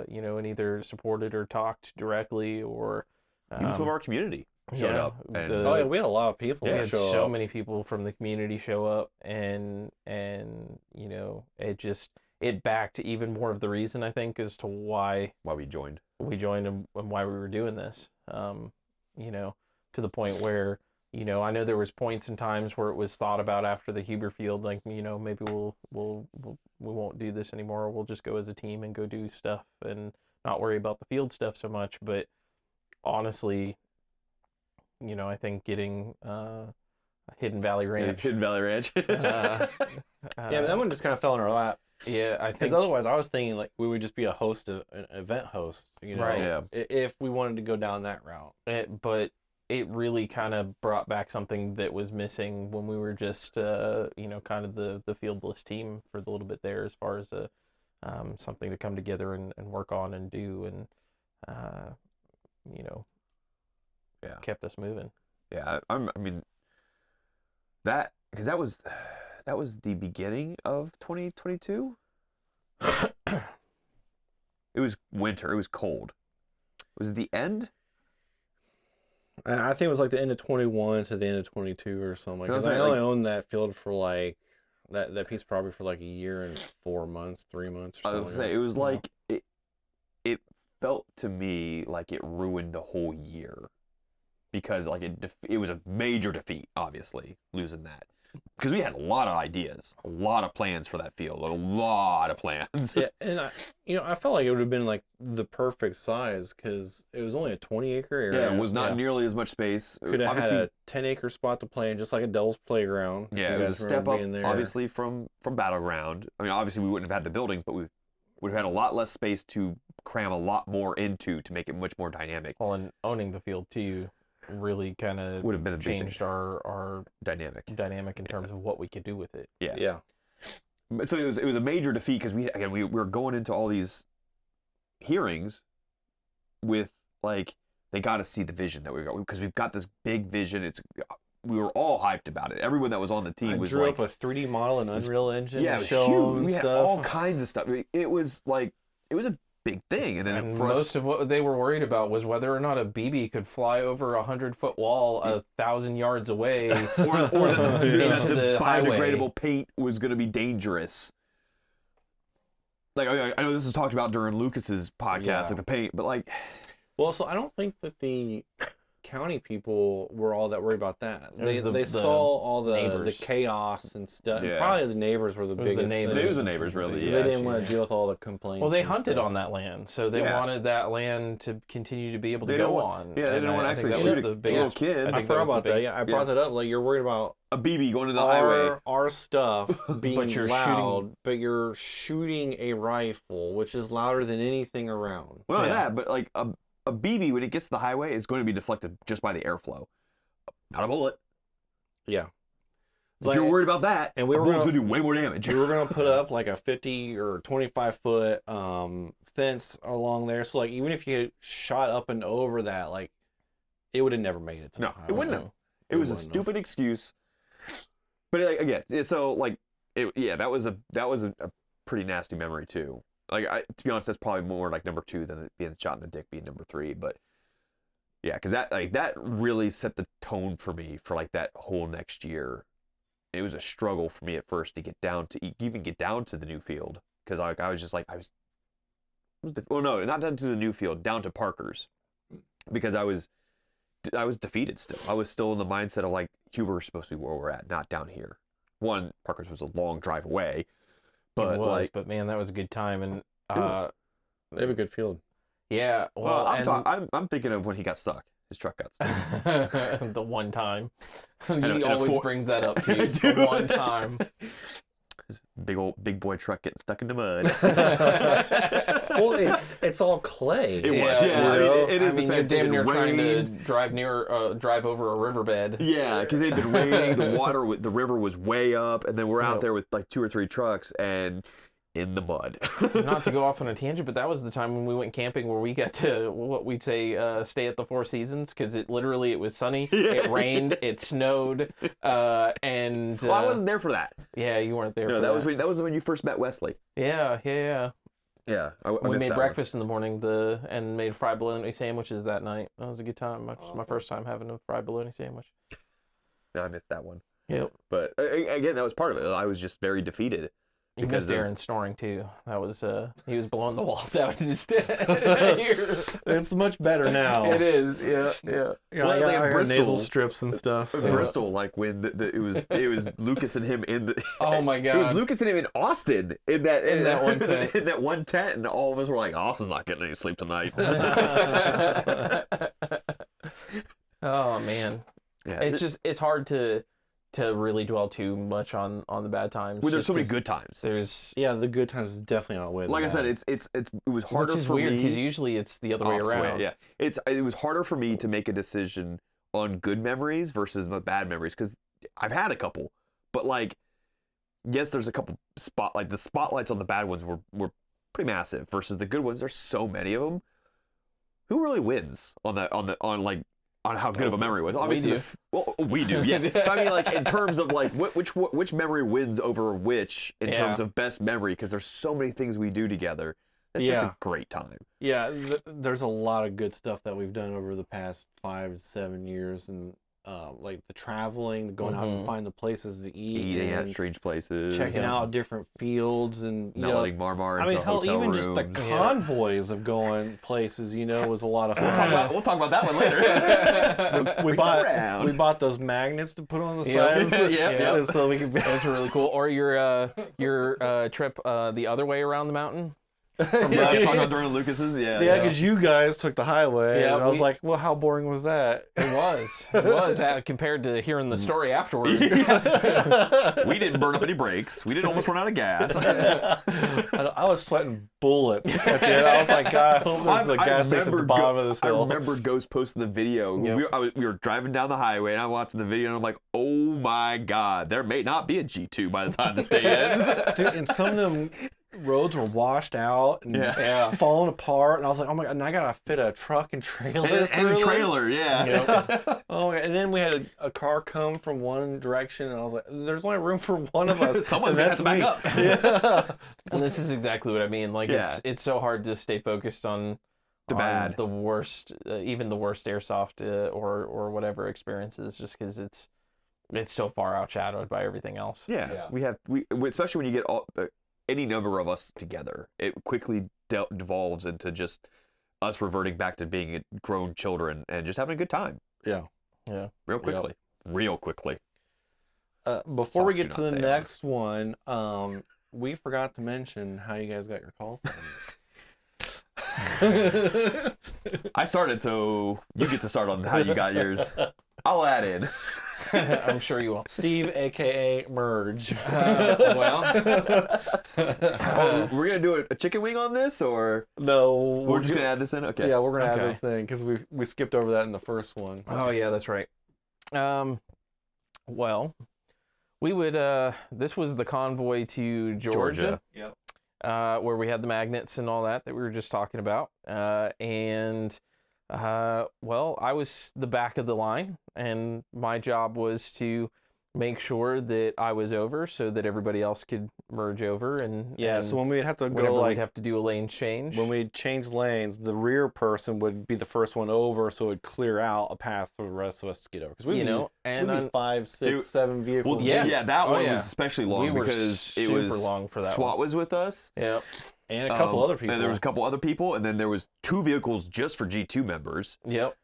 you know, and either supported or talked directly, or Even some of our community showed yeah, up. And Oh yeah, we had a lot of people we Yeah, had show so up. many people from the community show up, and you know, it backed even more of the reason, I think, as to why why we joined. we joined and why we were doing this. You know, to the point where, you know, I know there was points and times where it was thought about after the Huber Field, like, you know, maybe we won't do this anymore. We'll just go as a team and go do stuff and not worry about the field stuff so much. But honestly, you know, I think getting Hidden Valley Ranch. Hidden Valley Ranch. Yeah, but that one just kind of fell in our lap. Yeah, I Because think otherwise, I was thinking like we would just be a host, an event host, you know, Right. Yeah. if we wanted to go down that route. but it really kind of brought back something that was missing when we were just, you know, kind of the fieldless team for the little bit there, as far as something to come together and work on and do, and you know, Yeah. kept us moving. Yeah, I mean, that, because that was the beginning of 2022. It was winter. It was cold. Was it the end? And I think it was like the end of 21 to the end of 22 or something. I was Because I saying, only like- owned that field for like that piece probably for like a year and 4 months, 3 months or I something. was say it was like it felt to me like it ruined the whole year, because like it was a major defeat, obviously, losing that, because we had a lot of ideas, a lot of plans for that field, a lot of plans. Yeah, and I felt like it would have been like the perfect size because it was only a 20-acre area. Yeah, it was not Yeah. nearly as much space. Could have had Obviously, a 10-acre spot to play in, just like a Devil's Playground. if yeah, you it was a guys step remember up, being there. obviously, from Battleground. I mean, obviously, we wouldn't have had the buildings, but we would have had a lot less space to cram a lot more into to make it much more dynamic. Well, and owning the field too really kind of Would have been a big thing. changed our Dynamic. dynamic in terms of what we could do with it. Yeah. Yeah. But so it was a major defeat, because we were going into all these hearings with like, they got to see the vision that we got, because we've got this big vision. We were all hyped about it. Everyone that was on the team I was drew like, up a 3D model in Unreal Engine. yeah, to it was show huge. them We had stuff. all kinds of stuff. It was like, it was a big thing. And then And for most us, of what they were worried about was whether or not a BB could fly over a 100-foot wall 1,000 yards away or that into the the highway. biodegradable paint was going to be dangerous. Like, I know this was talked about during Lucas's podcast, Yeah. like the paint, but like, Well, so I don't think that the county people were all that worried about that. It was They the saw all the neighbors. chaos and stuff. Yeah. Probably the neighbors were the It was the biggest. neighbors. thing. It was the neighbors, really, Because yeah. they didn't want to deal with all the complaints. Well, they and hunted stuff. on that land, so they Yeah. wanted that land to continue to be able to They go didn't want- on. yeah, they And didn't want to I think actually that shoot was a the little biggest kid. I I think forgot was the about that. big- Yeah, I brought that up. Like, you're worried about a BB going into the highway. our stuff being you're loud, but you're shooting a rifle, which is louder than anything around. Well, not Yeah. that, but like a BB, when it gets to the highway, is going to be deflected just by the airflow, not a bullet. Yeah. If you're worried about that, and we a were bullet's gonna- going to do way more damage. We were gonna put up like a 50 or 25-foot fence along there, so like even if you shot up and over that, like it would have never made it to No, the it highway. wouldn't have. It was a wouldn't have. stupid excuse. But like, again, so like, that was a pretty nasty memory too. Like, to be honest, that's probably more like number 2 than it being shot in the dick being number 3. But yeah, because that really set the tone for me for like that whole next year. It was a struggle for me at first to even get down to the new field, because I was just like well, no, not down to the new field, down to Parker's, because I was defeated still. I was still in the mindset of like, Huber is supposed to be where we're at, not down here. One, Parker's was a long drive away, but it was, like, but man, that was a good time. And was. They have a good field. yeah, well, and I'm thinking of when he got stuck. His truck got stuck. the one time. And He a always four- brings that up to you. I do. The one time. Big boy truck getting stuck in the mud. Well, it's all clay. It was, yeah. you I mean, know? it is I mean, you're defensive. damn near It trying to rained. drive over a riverbed. Yeah, because it had been raining. The river was way up, and then we're out Yep. there with like 2 or 3 trucks and in the mud. Not to go off on a tangent, but that was the time when we went camping where we got to what we'd say stay at the Four Seasons, because it was sunny, it rained, it snowed, and Well, I wasn't there for that. yeah, you weren't there. No, for that was when you first met Wesley. Yeah. Yeah, I We missed made that breakfast in the morning, and made fried bologna sandwiches that night. That was a good time. My first time having a fried bologna sandwich. one. No, I missed that one. Yep. But again, that was part of it. I was just very defeated. You Because missed of- Aaron snoring too. That was he was blowing the walls out. Just here. It's much better now. It is. Yeah. Yeah, Well, I like got in Bristol- nasal strips and stuff. In so- Bristol, like when it was Lucas and him in the. Oh my It was God. Lucas and him in Austin in that one tent. in that one tent, and all of us were like, "Austin's not getting any sleep tonight." Oh man. Yeah, It's hard to really dwell too much on the bad times. well, there's just so many 'cause good times. There's Yeah, the good times is definitely outweigh the Like I said, bad. it was harder which is for weird me. because usually it's the other way Opposite around. Yeah, it was harder for me to make a decision on good memories versus the bad memories because I've had a couple, but like, yes, there's a couple the spotlights on the bad ones were pretty massive versus the good ones. There's so many of them. Who really wins on how good of a memory was? Obviously, do. We do. Yes, but I mean, like in terms of like which memory wins over which in terms Yeah. of best memory because there's so many things we do together. It's just Yeah. a great time. Yeah, there's a lot of good stuff that we've done over the past 5 to 7 years, and like the traveling, going out and Mhm. find the places to eat, Eating at and strange places, checking out different fields, and you know, melting Marmar I into mean, hell, hotel even rooms. just the Yeah. convoys of going places, was a lot of fun. We'll talk about that one later. we Bring it bought around. we bought those magnets to put on the Yep. sides, Yep. so we could. That's really cool. Or your trip the other way around the mountain. From talking about during Lucas's, Yeah, yeah. because you guys took the highway, Yeah, and I was we- like, "Well, how boring was that?" It was compared to hearing the story afterwards. We didn't burn up any brakes. We didn't almost run out of gas. I was sweating bullets at the end. I was like, God, I hope there's a gas station at the bottom of this I hill. remember Ghost posting the video. Yep. We were driving down the highway, and I'm watching the video, and I'm like, oh my God, there may not be a G2 by the time this day ends. Dude, and some of them roads were washed out and Yeah. falling apart, and I was like, oh my God, and I gotta fit a truck and trailer And through a this? trailer, yeah. Oh, and then we had a car come from one direction, and I was like, there's only room for one of us. Someone's and gonna have to back up. Yeah. And this is exactly what I mean. Like Yeah. it's so hard to stay focused on The bad. the worst, even the worst airsoft or whatever experiences, just because it's so far outshadowed by everything else. Yeah, we especially when you get any number of us together, it quickly devolves into just us reverting back to being grown children and just having a good time. Yeah. Real quickly. Real quickly. Before we Songs get do to not the stay on. next one, we forgot to mention how you guys got your call signs. I started, so you get to start on how you got yours. I'll add in. I'm sure you will. Steve, aka Merge. Well, Oh, we're gonna do a chicken wing on this, or No, we're just gonna add this in. Okay. Yeah, we're gonna Okay. add this thing because we skipped over that in the first one. oh yeah, that's right. Well, we would. This was the convoy to Georgia. Yep. Where we had the magnets and all that we were just talking about. Well, I was the back of the line, and my job was to make sure that I was over so that everybody else could merge over. And Yeah, so when we'd have to whenever go, we'd like, have to do a lane change. when we'd change lanes, the rear person would be the first one over, so it would clear out a path for the rest of us to get over. Because we'd you be, know, and we'd be 5, 6, 7 vehicles. Well, Yeah. yeah, that Oh, one yeah. was especially long we were because it super was long for that SWAT one. was with us. Yeah. And a couple other people. And there was a couple other people, and then there was 2 vehicles just for G2 members. Yep.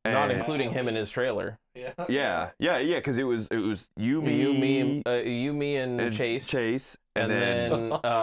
Not And- including him and his trailer. Yeah. Yeah, because it was you, me, You, me, and Chase. Chase, And then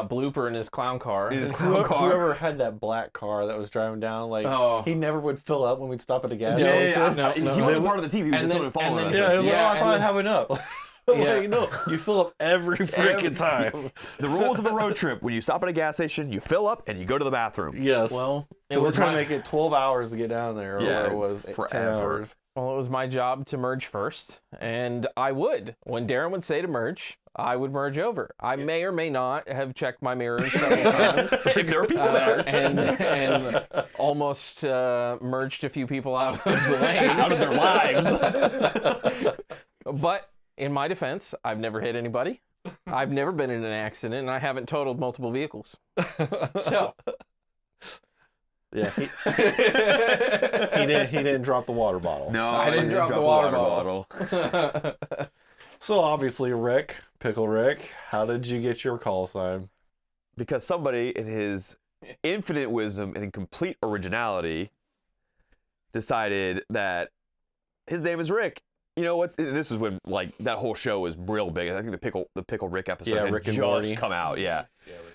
Blooper in his clown car. In his And clown car. Whoever had that black car that was driving down, like, Oh. he never would fill up when we'd stop at a gas No, station. no, He no. wasn't part of the team. He was And just then- someone following and us. then- Yeah, it was Yeah, like, oh, I and thought I'd then- have enough. Like, no, you fill up every freaking time. The rules of a road trip: when you stop at a gas station, you fill up and you go to the bathroom. Yes. Well, it we're was trying my, to make it 12 hours to get down there, or Yeah, where it was 10 forever. hours. well, it was my job to merge first, and I would. When Darren would say to merge, I would merge over. I may or may not have checked my mirrors several times. If there are people there, and almost merged a few people out of the lane. out of their lives. But in my defense, I've never hit anybody. I've never been in an accident, and I haven't totaled multiple vehicles. So, Yeah, he didn't drop the water bottle. No, I didn't drop the water bottle. So obviously, Rick, Pickle Rick, how did you get your call sign? Because somebody, in his infinite wisdom and complete originality, decided that his name is Rick. You know what's? This is when like that whole show was real big. I think the pickle Rick episode Yeah, had Rick and just Morty. come out. Yeah,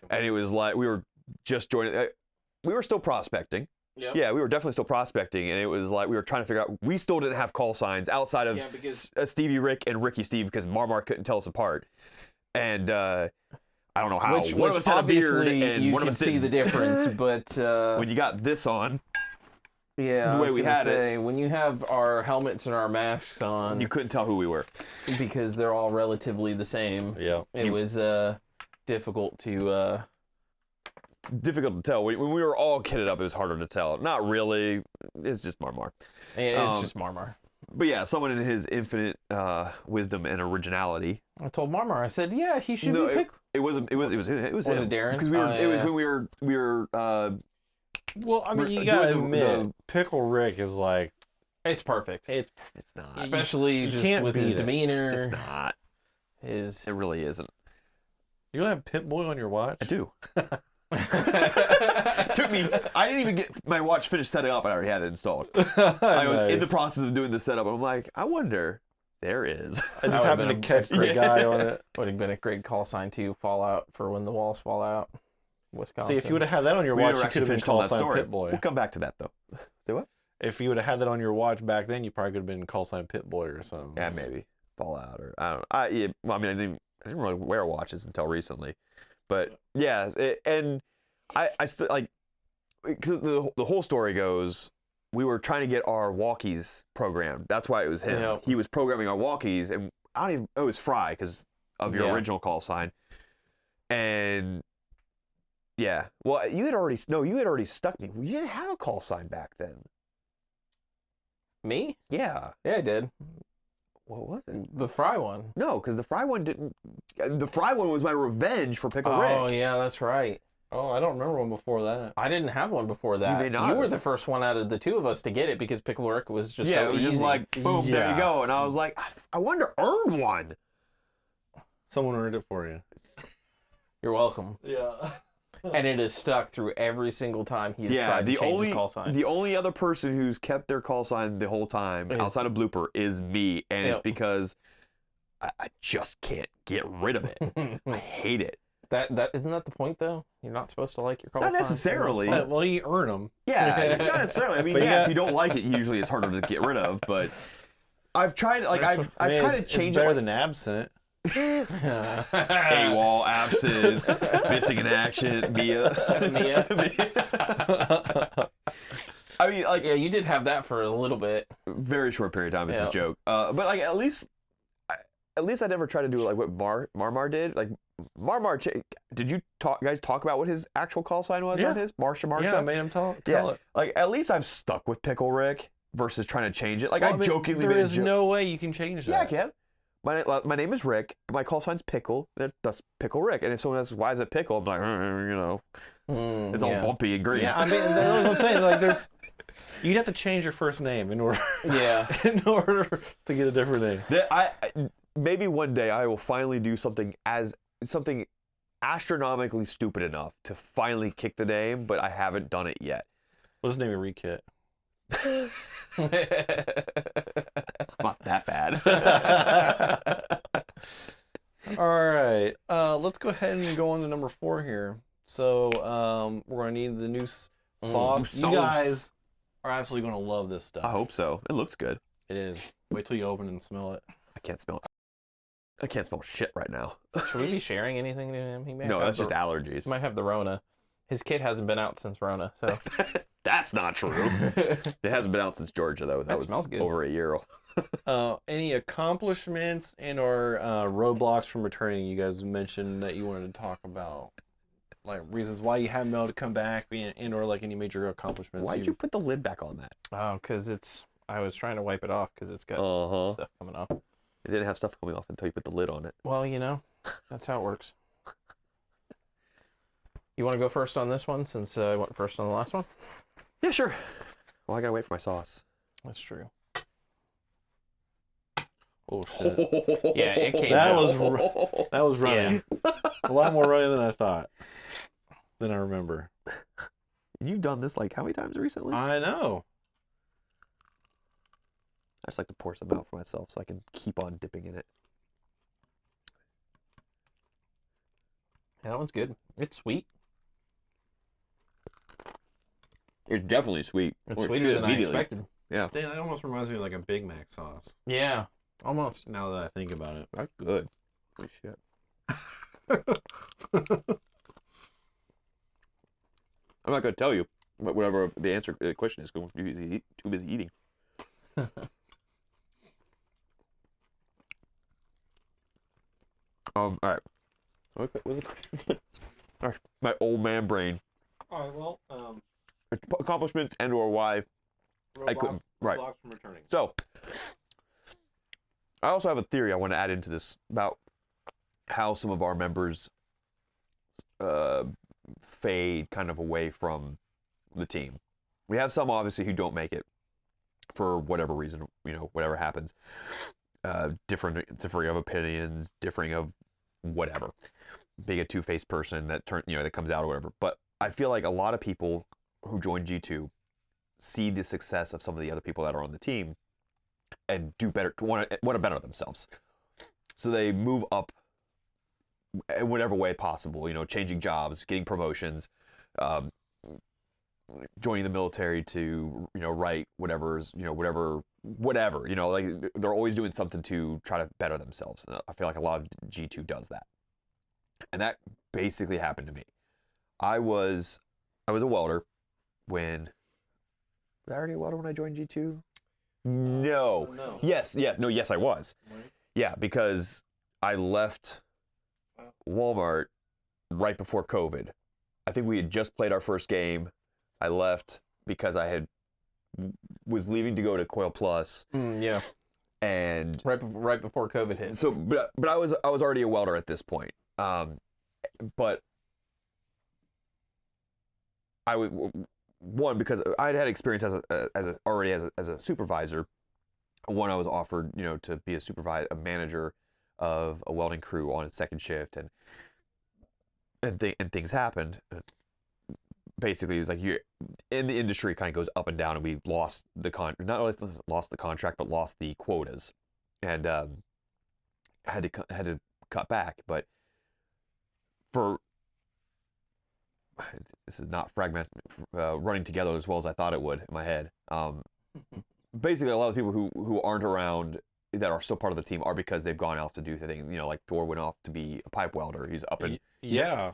and it was like we were just joining. We were still prospecting. Yep. Yeah, we were definitely still prospecting, and it was like we were trying to figure out. We still didn't have call signs outside of because Stevie Rick and Ricky Steve because Marmar couldn't tell us apart. And I don't know how. which one of us had a beard, obviously and you one of can us see the didn't. difference, but When you got this on, yeah, the I way was we gonna had it. say, when you have our helmets and our masks on, you couldn't tell who we were. because they're all relatively the same. Yeah. It was difficult to. It's difficult to tell. When we were all kitted up, it was harder to tell. Not really. It's just Marmar. It's just Marmar. But yeah, someone in his infinite wisdom and originality. I told Marmar, I said, yeah, he should No, be picked. It was him. Was it Darren? Because we were. Oh, It was yeah. when we were. Well, I mean, you Doing gotta the- admit, Pickle Rick is like, It's perfect. it's not. Especially you just can't with his beat it. demeanor. It's not. His. It really isn't. you don't have Pit Boy on your watch. I do. Took me. I didn't even get my watch finished setting up. I already had it installed. I was in the process of doing the setup. I'm like, I wonder. There is. I just That happened to would've catch the Yeah. guy on it. Would have been a great call sign too. Fallout for when the walls fall out. Wisconsin. See, if you would have had that on your We watch, never you actually could have been finished telling call that sign story. Pit Boy. We'll come back to that though. Say what? If you would have had that on your watch back then, you probably could have been call sign Pit Boy or something. Yeah, maybe Fallout or I don't know. Yeah, well, I mean, I didn't really wear watches until recently, but yeah, and I still like because the whole story goes. We were trying to get our walkies programmed. That's why it was him. Yeah. He was programming our walkies, and I don't even. It was Fry because of your Yeah. original call sign, and yeah. Well, you had already stuck me. You didn't have a call sign back then. Me? Yeah. Yeah, I did. What was it? The Fry one. No, because the Fry one didn't. The Fry one was my revenge for Pickle Rick. Oh yeah, that's right. Oh, I don't remember one before that. I didn't have one before that. may not You were have. the first one out of the two of us to get it because Pickle Rick was just Yeah, so it was just easy. like boom, there you Yeah. go. And I was like, I wonder earn one. Someone earned it for you. You're welcome. Yeah. And it has stuck through every single time he's Yeah, tried to the change only his call sign. the only other person who's kept their call sign the whole time Is- outside of Blooper is me, and it's Yep. because I just can't get rid of it. I hate it. that isn't that the point though? You're not supposed to like your call Not sign. necessarily. Well, you earn them. Yeah, not necessarily. I mean, But yeah, yeah. if you don't like it, usually it's harder to get rid of. But I've tried, like, That's I've tried to change it's better it. than absent. AWOL, absent, missing in action, Mia. Mia. I mean, like, Yeah, you did have that for a little bit. very short period of time. It's Yeah. a joke. But like, at least I never tried to do like what Marmar did. Like, Marmar, did you guys talk about what his actual call sign was Yeah. on his Marsha? Yeah, I made him tell Yeah. it. Like, at least I've stuck with Pickle Rick versus trying to change it. Like, Well, I I mean, jokingly there made a is joke. no way you can change that. Yeah, I can. My name is Rick, but my call sign's Pickle. That's Pickle Rick. And if someone asks, why is it Pickle? I'm like, you know, it's all yeah. bumpy and green. Yeah, I mean, that's what I'm saying. Like, you'd have to change your first name in order Yeah. to get a different name. Maybe one day I will finally do something astronomically stupid enough to finally kick the name, but I haven't done it yet. We'll just name it Rekit. Not that bad. All right, let's go ahead and go on to number 4 here. So we're gonna need the new sauce. New You sauce. guys are absolutely gonna love this stuff. I hope so. It looks good. It is. Wait till you open and smell it. I can't smell it. I can't smell shit right now. Should we be sharing anything to him? He may No, have that's the, just allergies. he might have the Rona. His kid hasn't been out since Rona, so That's not true. It hasn't been out since Georgia though. That was smells good. over a year. Any accomplishments and/or roadblocks from returning? You guys mentioned that you wanted to talk about, like reasons why you haven't been able to come back, and/or like any major accomplishments. Why'd you put the lid back on that? oh, because I was trying to wipe it off because it's got stuff coming off. It didn't have stuff coming off until you put the lid on it. Well, that's how it works. You want to go first on this one since I went first on the last one? Yeah, sure. Well, I gotta wait for my sauce. That's true. Oh shit! Yeah, it came That out. was running. A lot more running than I thought. Than I remember. You've done this like how many times recently? I know. I just like to pour some out for myself so I can keep on dipping in it. That one's good. It's sweet. It's definitely sweet. It's sweeter than I expected. Dang, that almost reminds me of like a Big Mac sauce. Yeah, almost. Now that I think about it. That's good. Holy shit. I'm not gonna tell you, but whatever the question is, going too busy eating. All right. What's the question? All right. My old man brain. All right. Well, Accomplishments and/or why I couldn't. Right. from returning. So, I also have a theory I want to add into this about how some of our members fade kind of away from the team. We have some obviously who don't make it for whatever reason, whatever happens. Differing of opinions, differing of whatever. Being a two-faced person that that comes out or whatever. But I feel like a lot of people who join G2 see the success of some of the other people that are on the team and do better, want to better themselves. So they move up in whatever way possible, changing jobs, getting promotions, joining the military to, write whatever, like they're always doing something to try to better themselves. I feel like a lot of G2 does that. And that basically happened to me. I was a welder when, was I already a welder when I joined G2? No. No. Yes, I was. Right. Yeah, because I left Walmart right before COVID. I think we had just played our first game. I left because I was leaving to go to Coil Plus. Yeah. And Right before COVID hit. so, but I was already a welder at this point. But I would because I'd had experience already as a supervisor. One, I was offered, to be a manager of a welding crew on its second shift, and things happened. Basically, it was like in the industry kind of goes up and down, and we lost not only lost the contract, but lost the quotas, and had to cut back. But this is not running together as well as I thought it would in my head. Basically, a lot of people who aren't around that are still part of the team are because they've gone off to do things. Like Thor went off to be a pipe welder. He's up in here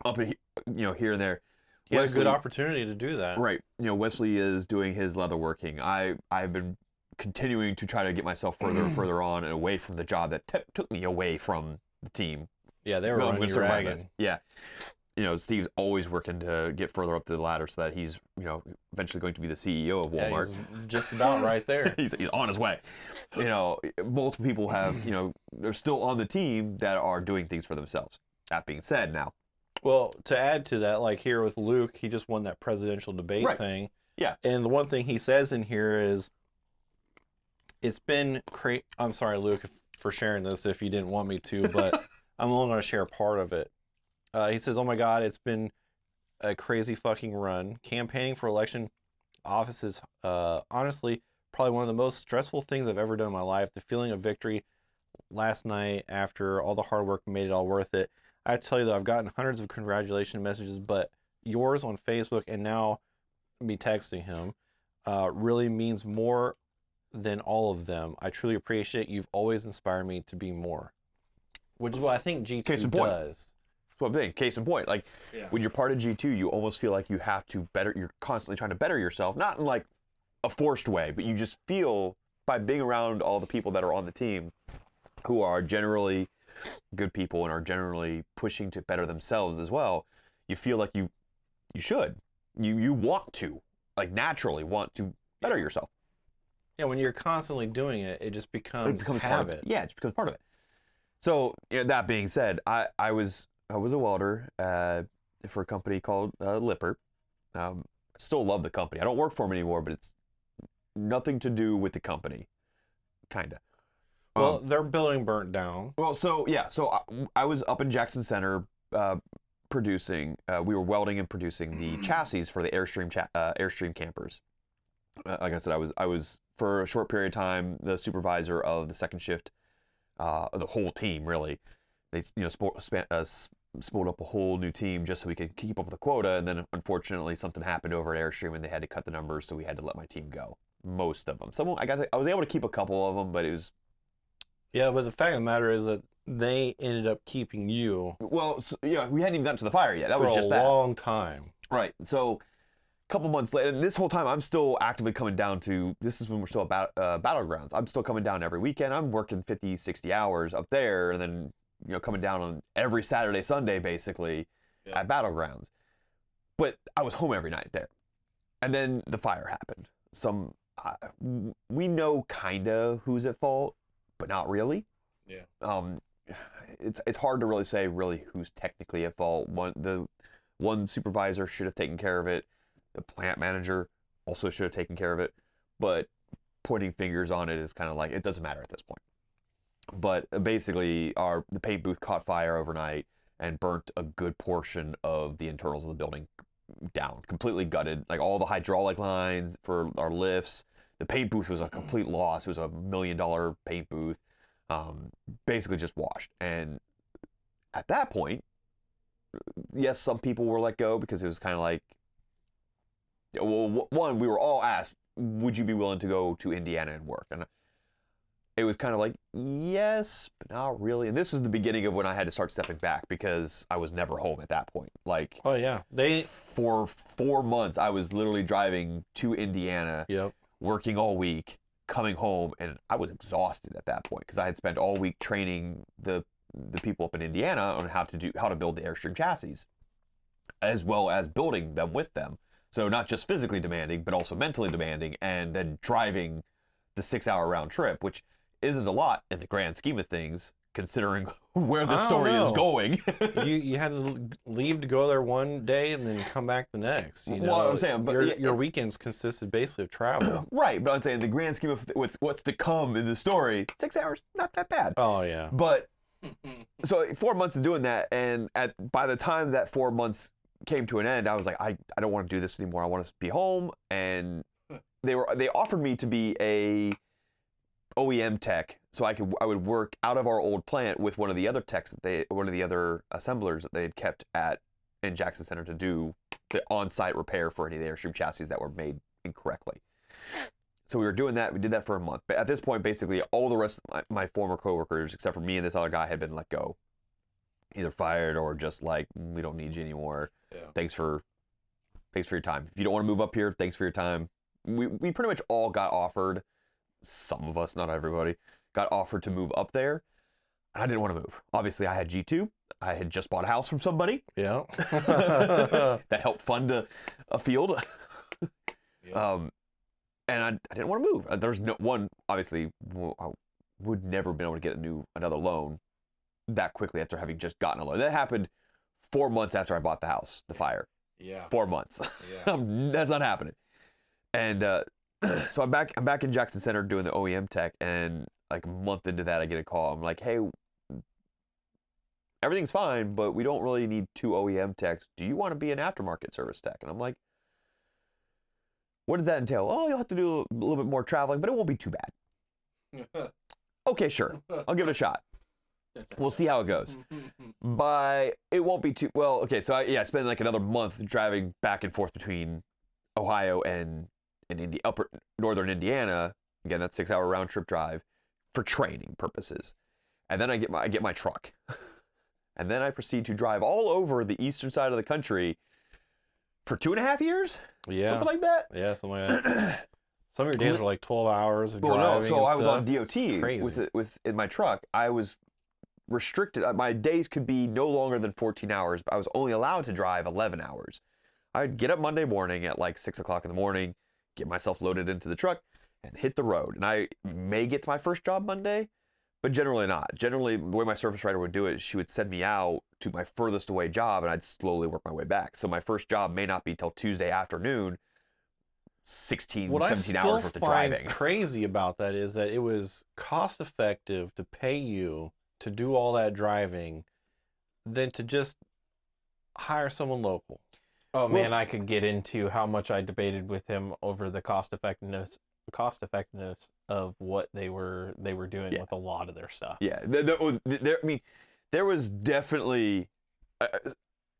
and there. He had a good Wesley- opportunity to do that. Right. Wesley is doing his leather working. I've been continuing to try to get myself further and further on and away from the job that took me away from the team. Yeah, they were Well, running with you some ragged. violence. Yeah. Steve's always working to get further up the ladder so that he's, eventually going to be the CEO of Yeah, Walmart. he's just about right there. he's on his way. Multiple people have, they're still on the team that are doing things for themselves. That being said, now. Well, to add to that, like here with Luke, he just won that presidential debate Right. thing. Yeah. And the one thing he says in here is, it's been I'm sorry, Luke, for sharing this if you didn't want me to, but I'm only going to share part of it. He says, "Oh my God, it's been a crazy fucking run. Campaigning for election office is honestly probably one of the most stressful things I've ever done in my life. The feeling of victory last night after all the hard work made it all worth it. I tell you though, I've gotten hundreds of congratulation messages, but yours on Facebook and now me texting him really means more than all of them. I truly appreciate it. You've always inspired me to be more." which is what I think G2 Case in point. does. That's what I'm saying. Case in point, like when you're part of G2, you almost feel like you have to better. You're constantly trying to better yourself, not in like a forced way, but you just feel by being around all the people that are on the team, who are generally good people and are generally pushing to better themselves as well. You feel like you should. You want to, like, naturally want to better yourself. Yeah, when you're constantly doing it, it just becomes Part of habit. it. Yeah, it just becomes part of it. So that being said, I was a welder for a company called Lippert. Still love the company. I don't work for them anymore, but it's nothing to do with the company, kind of. Well, their building burnt down. Well, so yeah, so I was up in Jackson Center producing. We were welding and producing the chassis for the Airstream campers. Like I said, I was for a short period of time the supervisor of the second shift, the whole team really. They spooled up a whole new team just so we could keep up with the quota, and then unfortunately something happened over at Airstream and they had to cut the numbers, so we had to let my team go. Most of them. I was able to keep a couple of them, but it was. Yeah, but the fact of the matter is that they ended up keeping you. Well, so, yeah, we hadn't even gotten to the fire yet. That was just for that. a long time. Right. So, a couple months later, and this whole time, I'm still actively coming down to. This is when we're still at Battlegrounds. I'm still coming down every weekend. I'm working 50, 60 hours up there, and then coming down on every Saturday, Sunday, basically, at Battlegrounds. But I was home every night there, and then the fire happened. We know kinda who's at fault, but not really. Yeah. It's hard to really say who's technically at fault. One supervisor should have taken care of it. The plant manager also should have taken care of it. But pointing fingers on it is kind of like, it doesn't matter at this point. But basically, the paint booth caught fire overnight and burnt a good portion of the internals of the building down, completely gutted. Like all the hydraulic lines for our lifts. The paint booth was a complete loss. It was $1 million paint booth. Basically just washed. And at that point, yes, some people were let go because it was kind of like, well, one, we were all asked, would you be willing to go to Indiana and work? And it was kind of like, yes, but not really. And this was the beginning of when I had to start stepping back because I was never home at that point. Like, oh yeah, for 4 months, I was literally driving to Indiana, working all week, coming home, and I was exhausted at that point because I had spent all week training the people up in Indiana on how to build the Airstream chassis, as well as building them with them. So not just physically demanding, but also mentally demanding, and then driving the 6-hour round trip, which isn't a lot in the grand scheme of things, considering where the story is going. you had to leave to go there one day and then come back the next. Well, I'm saying, but your weekends consisted basically of travel. Right, but I'm saying the grand scheme of what's to come in the story, 6 hours, not that bad. Oh yeah. But so 4 months of doing that, and by the time that 4 months came to an end, I was like, I don't want to do this anymore. I want to be home. And they offered me to be a OEM tech, so I would work out of our old plant with one of the other techs one of the other assemblers that they had kept in Jackson Center to do the on-site repair for any of the Airstream chassis that were made incorrectly. So we were doing that. We did that for a month. But at this point, basically, all the rest of my former coworkers, except for me and this other guy, had been let go, either fired or just like, we don't need you anymore. Yeah. Thanks for your time. If you don't want to move up here, thanks for your time. We pretty much all got offered. Some of us, not everybody, got offered to move up there. I didn't want to move. Obviously, I had G2. I had just bought a house from somebody. Yeah. That helped fund a field. Yeah. And I didn't want to move. There's no one, obviously, I would never have been able to get another loan that quickly after having just gotten a loan. That happened 4 months after I bought the house, the fire. Yeah. 4 months. Yeah. That's not happening. And so I'm back in Jackson Center doing the OEM tech, and like a month into that, I get a call. I'm like, hey, everything's fine, but we don't really need 2 OEM techs. Do you want to be an aftermarket service tech? And I'm like, what does that entail? Oh, you'll have to do a little bit more traveling, but it won't be too bad. Okay, sure. I'll give it a shot. We'll see how it goes. But it won't be too well. Okay, so I spent like another month driving back and forth between Ohio and upper northern Indiana. Again, that's 6-hour round trip drive for training purposes. and then I get my truck, and then I proceed to drive all over the eastern side of the country for 2.5 years, Yeah. something like that. Yeah, something like that. Some of your days are like 12 hours of Well, driving. no, so and I was on stuff. DOT It's crazy. with in my truck. I was restricted. My days could be no longer than 14 hours, but I was only allowed to drive 11 hours. I'd get up Monday morning at like 6 o'clock in the morning, get myself loaded into the truck, and hit the road. And I may get to my first job Monday, but generally not. Generally, the way my service writer would do it, she would send me out to my furthest away job, and I'd slowly work my way back. So my first job may not be till Tuesday afternoon, 16, What 17 I still hours worth of find driving. crazy about that is that it was cost effective to pay you to do all that driving than to just hire someone local. Oh man, I could get into how much I debated with him over the cost effectiveness of what they were doing Yeah. with a lot of their stuff. Yeah, I mean, there was definitely,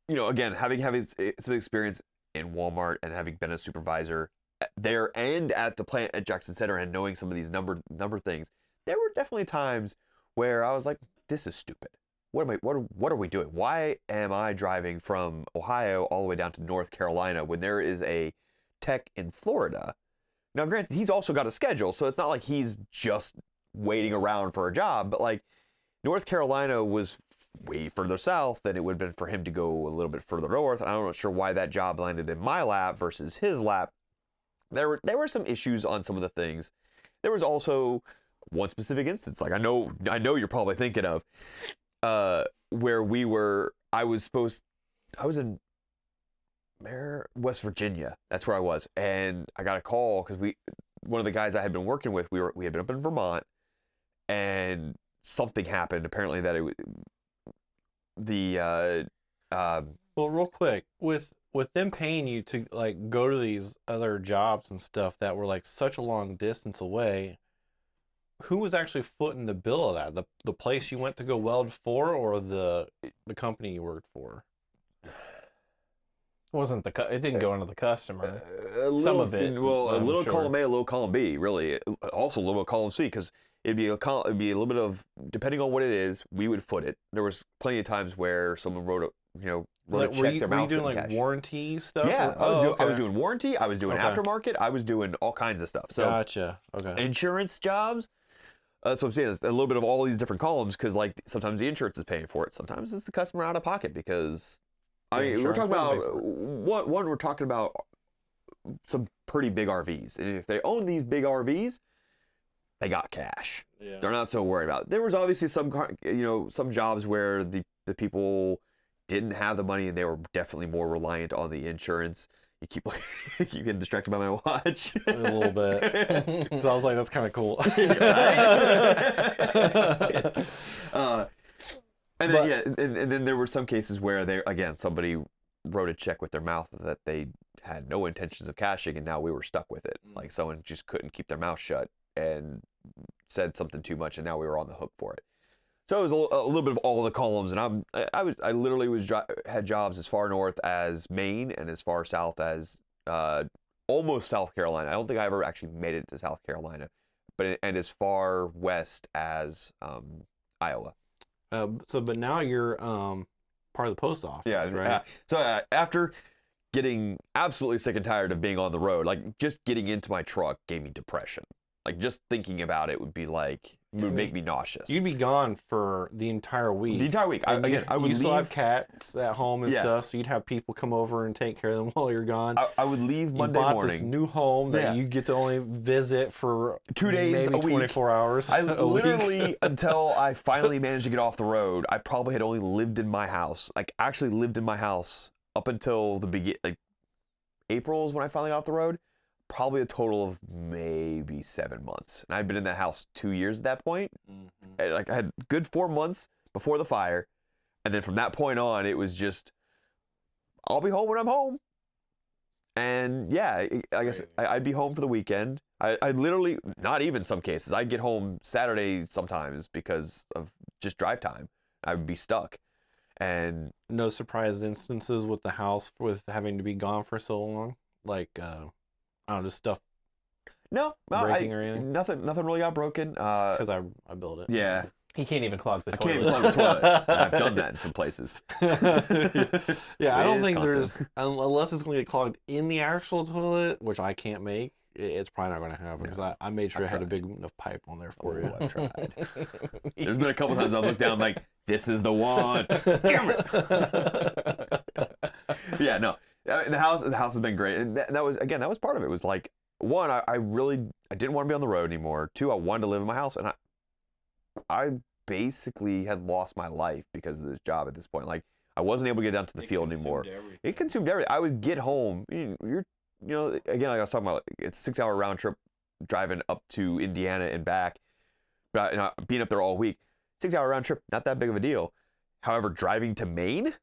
again, having some experience in Walmart and having been a supervisor there and at the plant at Jackson Center and knowing some of these number things, there were definitely times where I was like, this is stupid. What are we doing? Why am I driving from Ohio all the way down to North Carolina when there is a tech in Florida? Now, granted, he's also got a schedule, so it's not like he's just waiting around for a job, but like North Carolina was way further south than it would have been for him to go a little bit further north. And I'm not sure why that job landed in my lap versus his lap. There were some issues on some of the things. There was also one specific instance, like I know you're probably thinking of, where I was in West Virginia. That's where I was, and I got a call because one of the guys I had been working with, we had been up in Vermont, and something happened. Apparently that Well, real quick, with them paying you to like go to these other jobs and stuff that were like such a long distance away, who was actually footing the bill of that? The place you went to go weld for, or the company you worked for? Wasn't it didn't go into the customer. a Some little, of it, well, a I'm little sure. column A, a little column B, really. Also a little column C, because it'd be a little bit of, depending on what it is, we would foot it. There was plenty of times where someone wrote a Like, check their were you mouth doing couldn't like cash. warranty stuff? Yeah, or- I was doing warranty, I was doing Okay. aftermarket, I was doing all kinds of stuff. So Gotcha. Okay. insurance jobs. That's what I'm saying. It's a little bit of all these different columns, because like sometimes the insurance is paying for it, sometimes it's the customer out of pocket, because The we're insurance talking will pay about one. We're talking about some pretty big RVs, and if they own these big RVs, they got cash. Yeah. They're not so worried about it. There was obviously some jobs where the people didn't have the money, and they were definitely more reliant on the insurance. You keep getting distracted by my watch. A little bit. So I was like, that's kind of cool. And then and then there were some cases where somebody wrote a check with their mouth that they had no intentions of cashing, and now we were stuck with it. Like someone just couldn't keep their mouth shut and said something too much, and now we were on the hook for it. So it was a little bit of all the columns, and I literally had jobs as far north as Maine and as far south as almost South Carolina. I don't think I ever actually made it to South Carolina, and as far west as Iowa. But now you're part of the post office, Yeah, right? so after getting absolutely sick and tired of being on the road, like just getting into my truck gave me depression. Like just thinking about it would make me nauseous. You'd be gone for the entire week. The entire week. I And would you still leave. have cats at home and Yeah. stuff, so you'd have people come over and take care of them while you're gone. I would leave You Monday bought morning. this new home that Yeah. you get to only visit for 2 days maybe a week. 24 hours. I a week. literally, until I finally managed to get off the road, I probably had only lived in my house. Like actually lived in my house up until like April is when I finally got off the road. Probably a total of maybe 7 months. And I'd been in that house 2 years at that point. And, like I had a good 4 months before the fire. And then from that point on, it was just, I'll be home when I'm home. And yeah, I guess I'd be home for the weekend. I literally, not even some cases, I'd get home Saturday sometimes because of just drive time. I would be stuck. And No surprise instances with the house with having to be gone for so long? Like, I don't know, just stuff no, breaking or anything? nothing really got broken. because I built it. Yeah. He can't even clog the I toilet. can't even plug the toilet. And I've done that in some places. Yeah, I don't It is think constant. there's unless it's going to get clogged in the actual toilet, which I can't make. It's probably not going to happen because I made sure I I've had a tried. big enough pipe on there for Oh, you. I've tried. There's been a couple times I look down like, this is the one. Damn it. Yeah, no. The house has been great, and that was part of it. Was like, one, I didn't want to be on the road anymore. Two, I wanted to live in my house, and I basically had lost my life because of this job at this point. Like, I wasn't able to get down to the field anymore. It consumed everything. I would get home. Again, like I was talking about, it's a 6-hour round trip driving up to Indiana and back, but being up there all week. 6-hour round trip, not that big of a deal. However, driving to Maine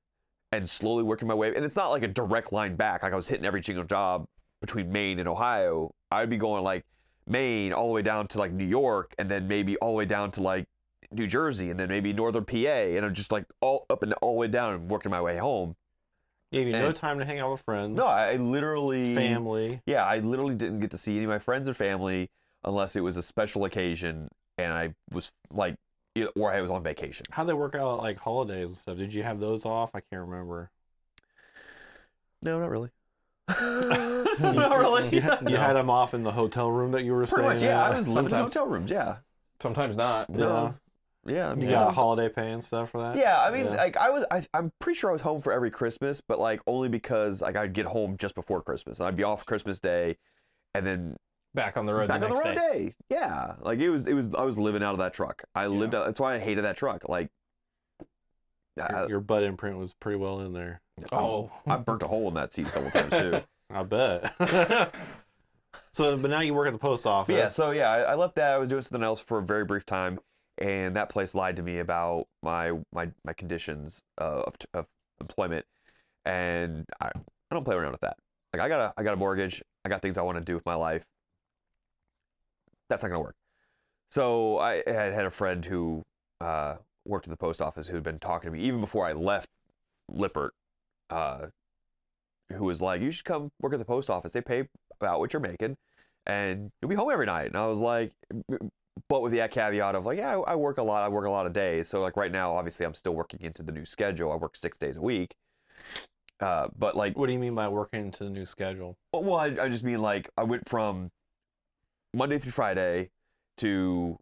and slowly working my way, and it's not like a direct line back. Like I was hitting every single job between Maine and Ohio. I'd be going like Maine all the way down to like New York, and then maybe all the way down to like New Jersey, and then maybe northern PA, and I'm just like all up and all the way down and working my way home. Gave you no And- time to hang out with friends. No, I literally family. Yeah, I literally didn't get to see any of my friends or family unless it was a special occasion, and I was like, or I was on vacation. How'd they work out like holidays and stuff? Did you have those off? I can't remember. No, not really. Not really. You had them off in the hotel room that you were Pretty staying much, yeah. at? I was living in Sometimes. hotel rooms, yeah. Sometimes not. Yeah. Yeah, I mean, You got sometimes- holiday pay and stuff for that? Yeah, I mean, Yeah. like I'm pretty sure I was home for every Christmas, but like only because like I'd get home just before Christmas, and I'd be off Christmas Day, and then Back on the road back the on the next road day. day. Yeah, like it was. I was living out of that truck. I lived out. That's why I hated that truck. Like, Your butt imprint was pretty well in there. Oh. I burnt a hole in that seat a couple times too. I bet. But now you work at the post office. But yeah, I left that. I was doing something else for a very brief time, and that place lied to me about my conditions of employment, and I don't play around with that. Like I got a mortgage. I got things I want to do with my life. That's not gonna work. So I had a friend who worked at the post office who had been talking to me even before I left Lippert, who was like, "You should come work at the post office. They pay about what you're making, and you'll be home every night." And I was like, but with the caveat of like, yeah, I work a lot. I work a lot of days. So like right now, obviously, I'm still working into the new schedule. I work 6 days a week. But like, What do you mean by working into the new schedule? well, I just mean like I went from Monday through Friday to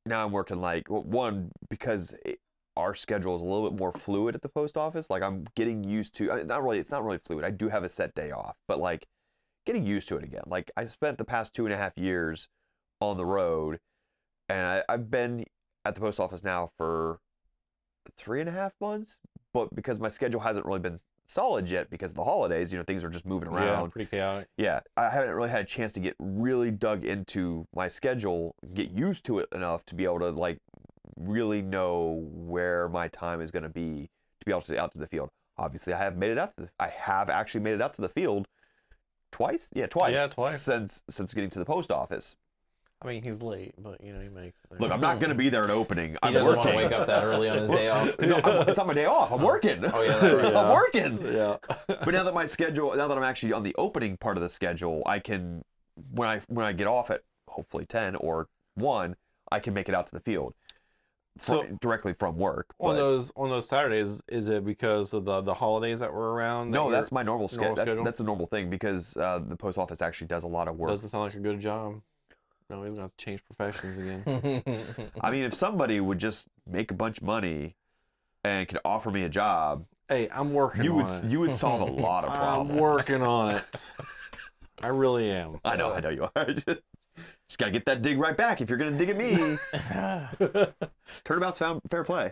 now I'm working like one because our schedule is a little bit more fluid at the post office. Like I'm getting used to it's not really fluid. I do have a set day off, but like getting used to it again. Like I spent the past 2.5 years on the road, and I've been at the post office now for 3.5 months, but because my schedule hasn't really been solid yet because of the holidays, things are just moving Yeah, around. pretty chaotic. Yeah, I haven't really had a chance to get really dug into my schedule, get used to it enough to be able to like really know where my time is going to be able to get out to the field. Obviously, I have actually made it out to the field twice. Yeah, twice. Yeah, twice. Since getting to the post office. I mean, he's late, but he makes it there. Look, I'm not going to be there at opening. He I'm doesn't want working. to wake up that early on his day off. No, it's not my day off. I'm working. Oh, yeah, that's right. I'm working. Yeah. But now that I'm actually on the opening part of the schedule, I can, when I get off at hopefully 10 or 1, I can make it out to the field. So- Directly from work. On but- those Saturdays, is it because of the holidays that were around? No, that's my normal schedule. schedule? That's a normal thing because the post office actually does a lot of work. Doesn't sound like a good job. No, he's gonna have to change professions again. I mean, if somebody would just make a bunch of money and could offer me a job, Hey, I'm working on it. you would solve a lot of problems. I'm working on it. I really am. I know you are. Just gotta get that dig right back if you're gonna dig at me. Turnabout's fair play.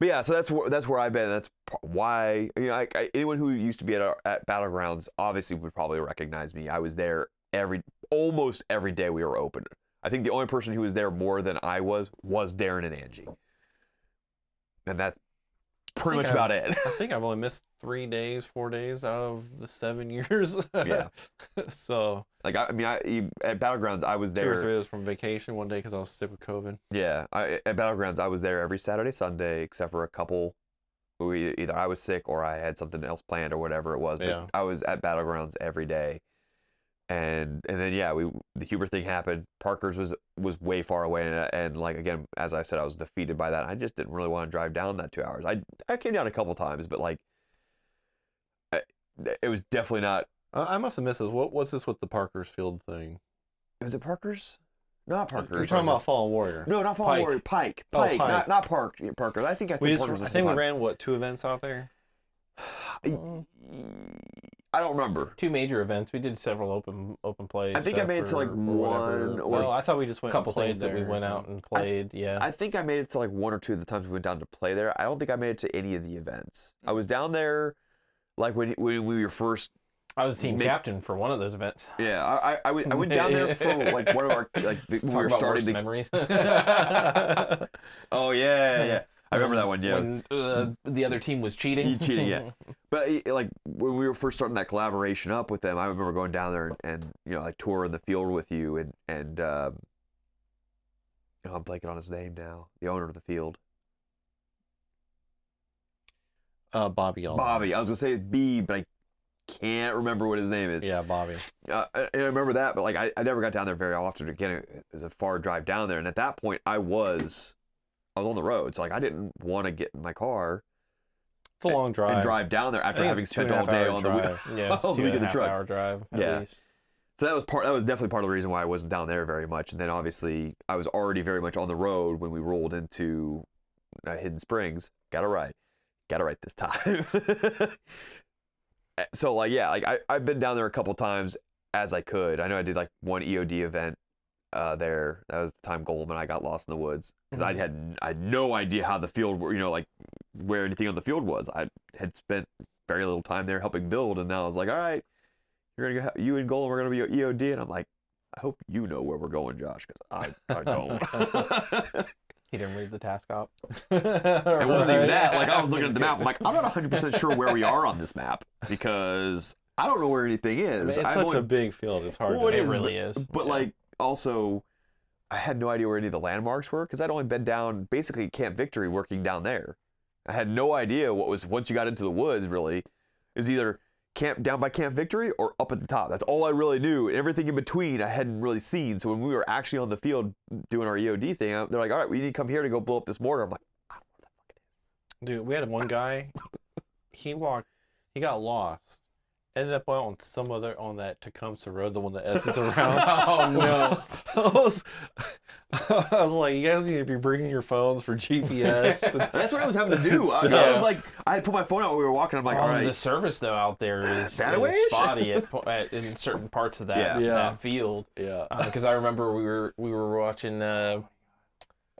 But yeah, so that's where I've been. That's why anyone who used to be at Battlegrounds obviously would probably recognize me. I was there almost every day we were open. I think the only person who was there more than I was Darren and Angie, and that's pretty much about it. I think I've only missed 4 days out of the 7 years. Yeah. So Like at Battlegrounds, I was 2 or 3 there. days from vacation one day because I was sick with COVID. Yeah, at Battlegrounds, I was there every Saturday, Sunday, except for a couple. Either I was sick or I had something else planned or whatever it was. But Yeah. I was at Battlegrounds every day, and then yeah, the Huber thing happened. Parker's was way far away, and like again, as I said, I was defeated by that. I just didn't really want to drive down that 2 hours. I came down a couple times, but like it was definitely not. I must have missed this. What's this with the Parker's Field thing? Was it Parker's? Not Parker's. You're talking about Fallen Warrior. No, not Fallen Pike. Warrior. Pike. Oh, Pike. Pike. Not Parker's. I think I said Parker's. I think we ran what 2 events out there. I don't remember. 2 major events. We did several open plays. I think I made it to like one or Well, I thought we just a went couple and played things that there we or went out something. and played. Yeah. I think I made it to like 1 or 2 of the times we went down to play there. I don't think I made it to any of the events. I was down there like when we were first. I was team Make- captain for one of those events. Yeah, I went down there for like one of our like when we Talk were about starting worst the. memories. Oh yeah. I remember that one. Yeah. When the other team was cheating. You cheating, yeah. But like when we were first starting that collaboration up with them, I remember going down there and like touring the field with you and I'm blanking on his name now. The owner of the field. Bobby. Bobby. I was gonna say it's B, but I can't remember what his name is. Yeah, Bobby. And I remember that, but like I never got down there very often. Again, it was a far drive down there, and at that point, I was on the road, so like I didn't want to get in my car It's a long drive. and drive down there after think having it's spent all 2.5 day hour on drive. Yeah, it's Oh, we did the 2.5 truck. hour drive at Yeah. least. So that was definitely part of the reason why I wasn't down there very much. And then obviously I was already very much on the road when we rolled into Hidden Springs. Got it right this time. So like yeah, like I've been down there a couple times as I could. I know I did like one EOD event there. That was the time Goldman and I got lost in the woods because I had no idea how the field like where anything on the field was. I had spent very little time there helping build, and now I was like, all right, you're gonna go, you and Golan, we're gonna be EOD, and I'm like, I hope you know where we're going, Josh, because I don't. He didn't read the task op. It wasn't even that. Like I was looking at the map, I'm like, I'm not 100% sure where we are on this map because I don't know where anything is. I mean, it's I've such only- a big field. It's hard Well, to it It is, really is. But Yeah. like also, I had no idea where any of the landmarks were because I'd only been down basically Camp Victory working down there. I had no idea what was once you got into the woods. Really, it was either down by Camp Victory or up at the top. That's all I really knew. Everything in between I hadn't really seen. So when we were actually on the field doing our EOD thing, they're like, "All right, we need to come here to go blow up this mortar." I'm like, Dude, we had one guy. He got lost. Ended up on on that Tecumseh Road, the one that S's around. Oh, no. I was like, you guys need to be bringing your phones for GPS. And that's what I was having to do. I Yeah. was like, I had put my phone out when we were walking. I'm like, all right. The service though out there is That-a-wish? spotty in certain parts of that, Yeah. that field. yeah. Because I remember we were watching. I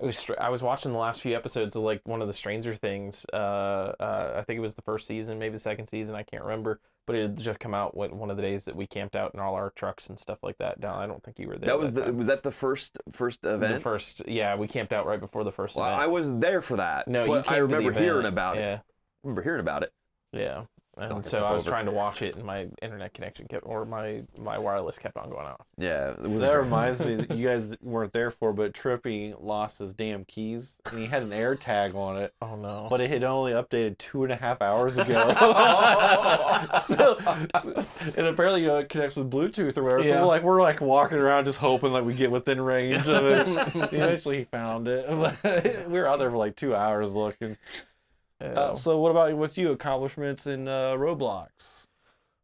was watching the last few episodes of like one of the Stranger Things. I think it was the first season, maybe the second season. I can't remember, but it had just come out one of the days that we camped out in all our trucks and stuff like that. Down, I don't think you were there. That was time. was that the first event? The first, yeah, we camped out right before the first Well, event. I wasn't there for that. No, you but came I to the remember hearing event. about it. Yeah, I remember hearing about it. yeah. And Knocking so stuff I was over. trying to watch it, and my internet connection my wireless kept on going out. Yeah, it was That reminds me that you guys weren't there for, but Trippy lost his damn keys and he had an air tag on it, Oh no! but it had only updated 2.5 hours ago. And apparently it connects with Bluetooth or whatever. Yeah. So we're like walking around just hoping like we get within range of it. Eventually he found it. We were out there for like 2 hours looking. So what about with you? Accomplishments in Roblox?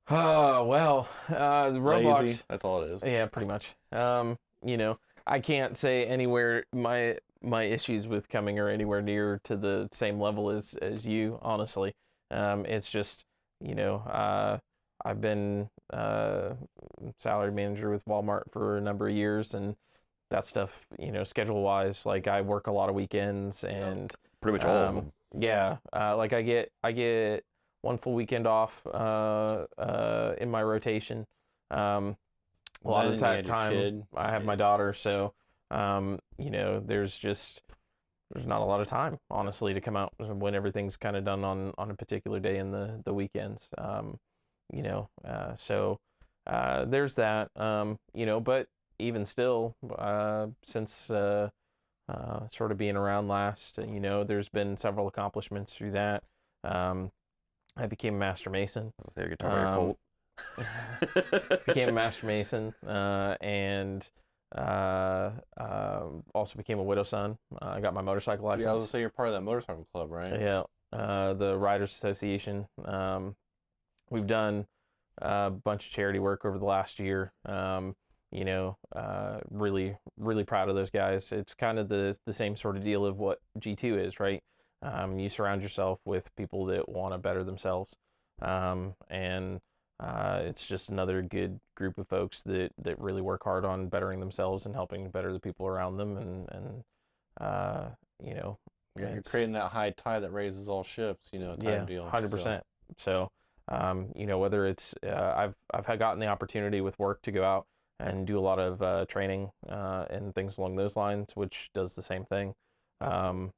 Oh well, the Roblox. Lazy. That's all it is. Yeah, pretty much. I can't say anywhere my issues with coming are anywhere near to the same level as you. Honestly, it's just I've been salary manager with Walmart for a number of years, and that stuff, schedule wise, like I work a lot of weekends and pretty much all of them. yeah, like I get one full weekend off in my rotation. A lot of Then you that had your time kid. I have my daughter, so there's not a lot of time, honestly, to come out when everything's kind of done on a particular day in the weekends. So there's that. But even still, since sort of being around last, there's been several accomplishments through that. I became a master mason. Say your guitar, your Colt. became a Master Mason, and also became a widow son. I got my motorcycle license. Yeah, I was gonna say you're part of that motorcycle club, right? Yeah, the Riders Association. We've done a bunch of charity work over the last year. Really, really proud of those guys. It's kind of the same sort of deal of what G2 is, right? You surround yourself with people that want to better themselves, and it's just another good group of folks that really work hard on bettering themselves and helping better the people around them, and Yeah, you're it's- creating that high tide that raises all ships, type deal. 100%. So, whether it's I've gotten the opportunity with work to go out and do a lot of training and things along those lines, which does the same thing. And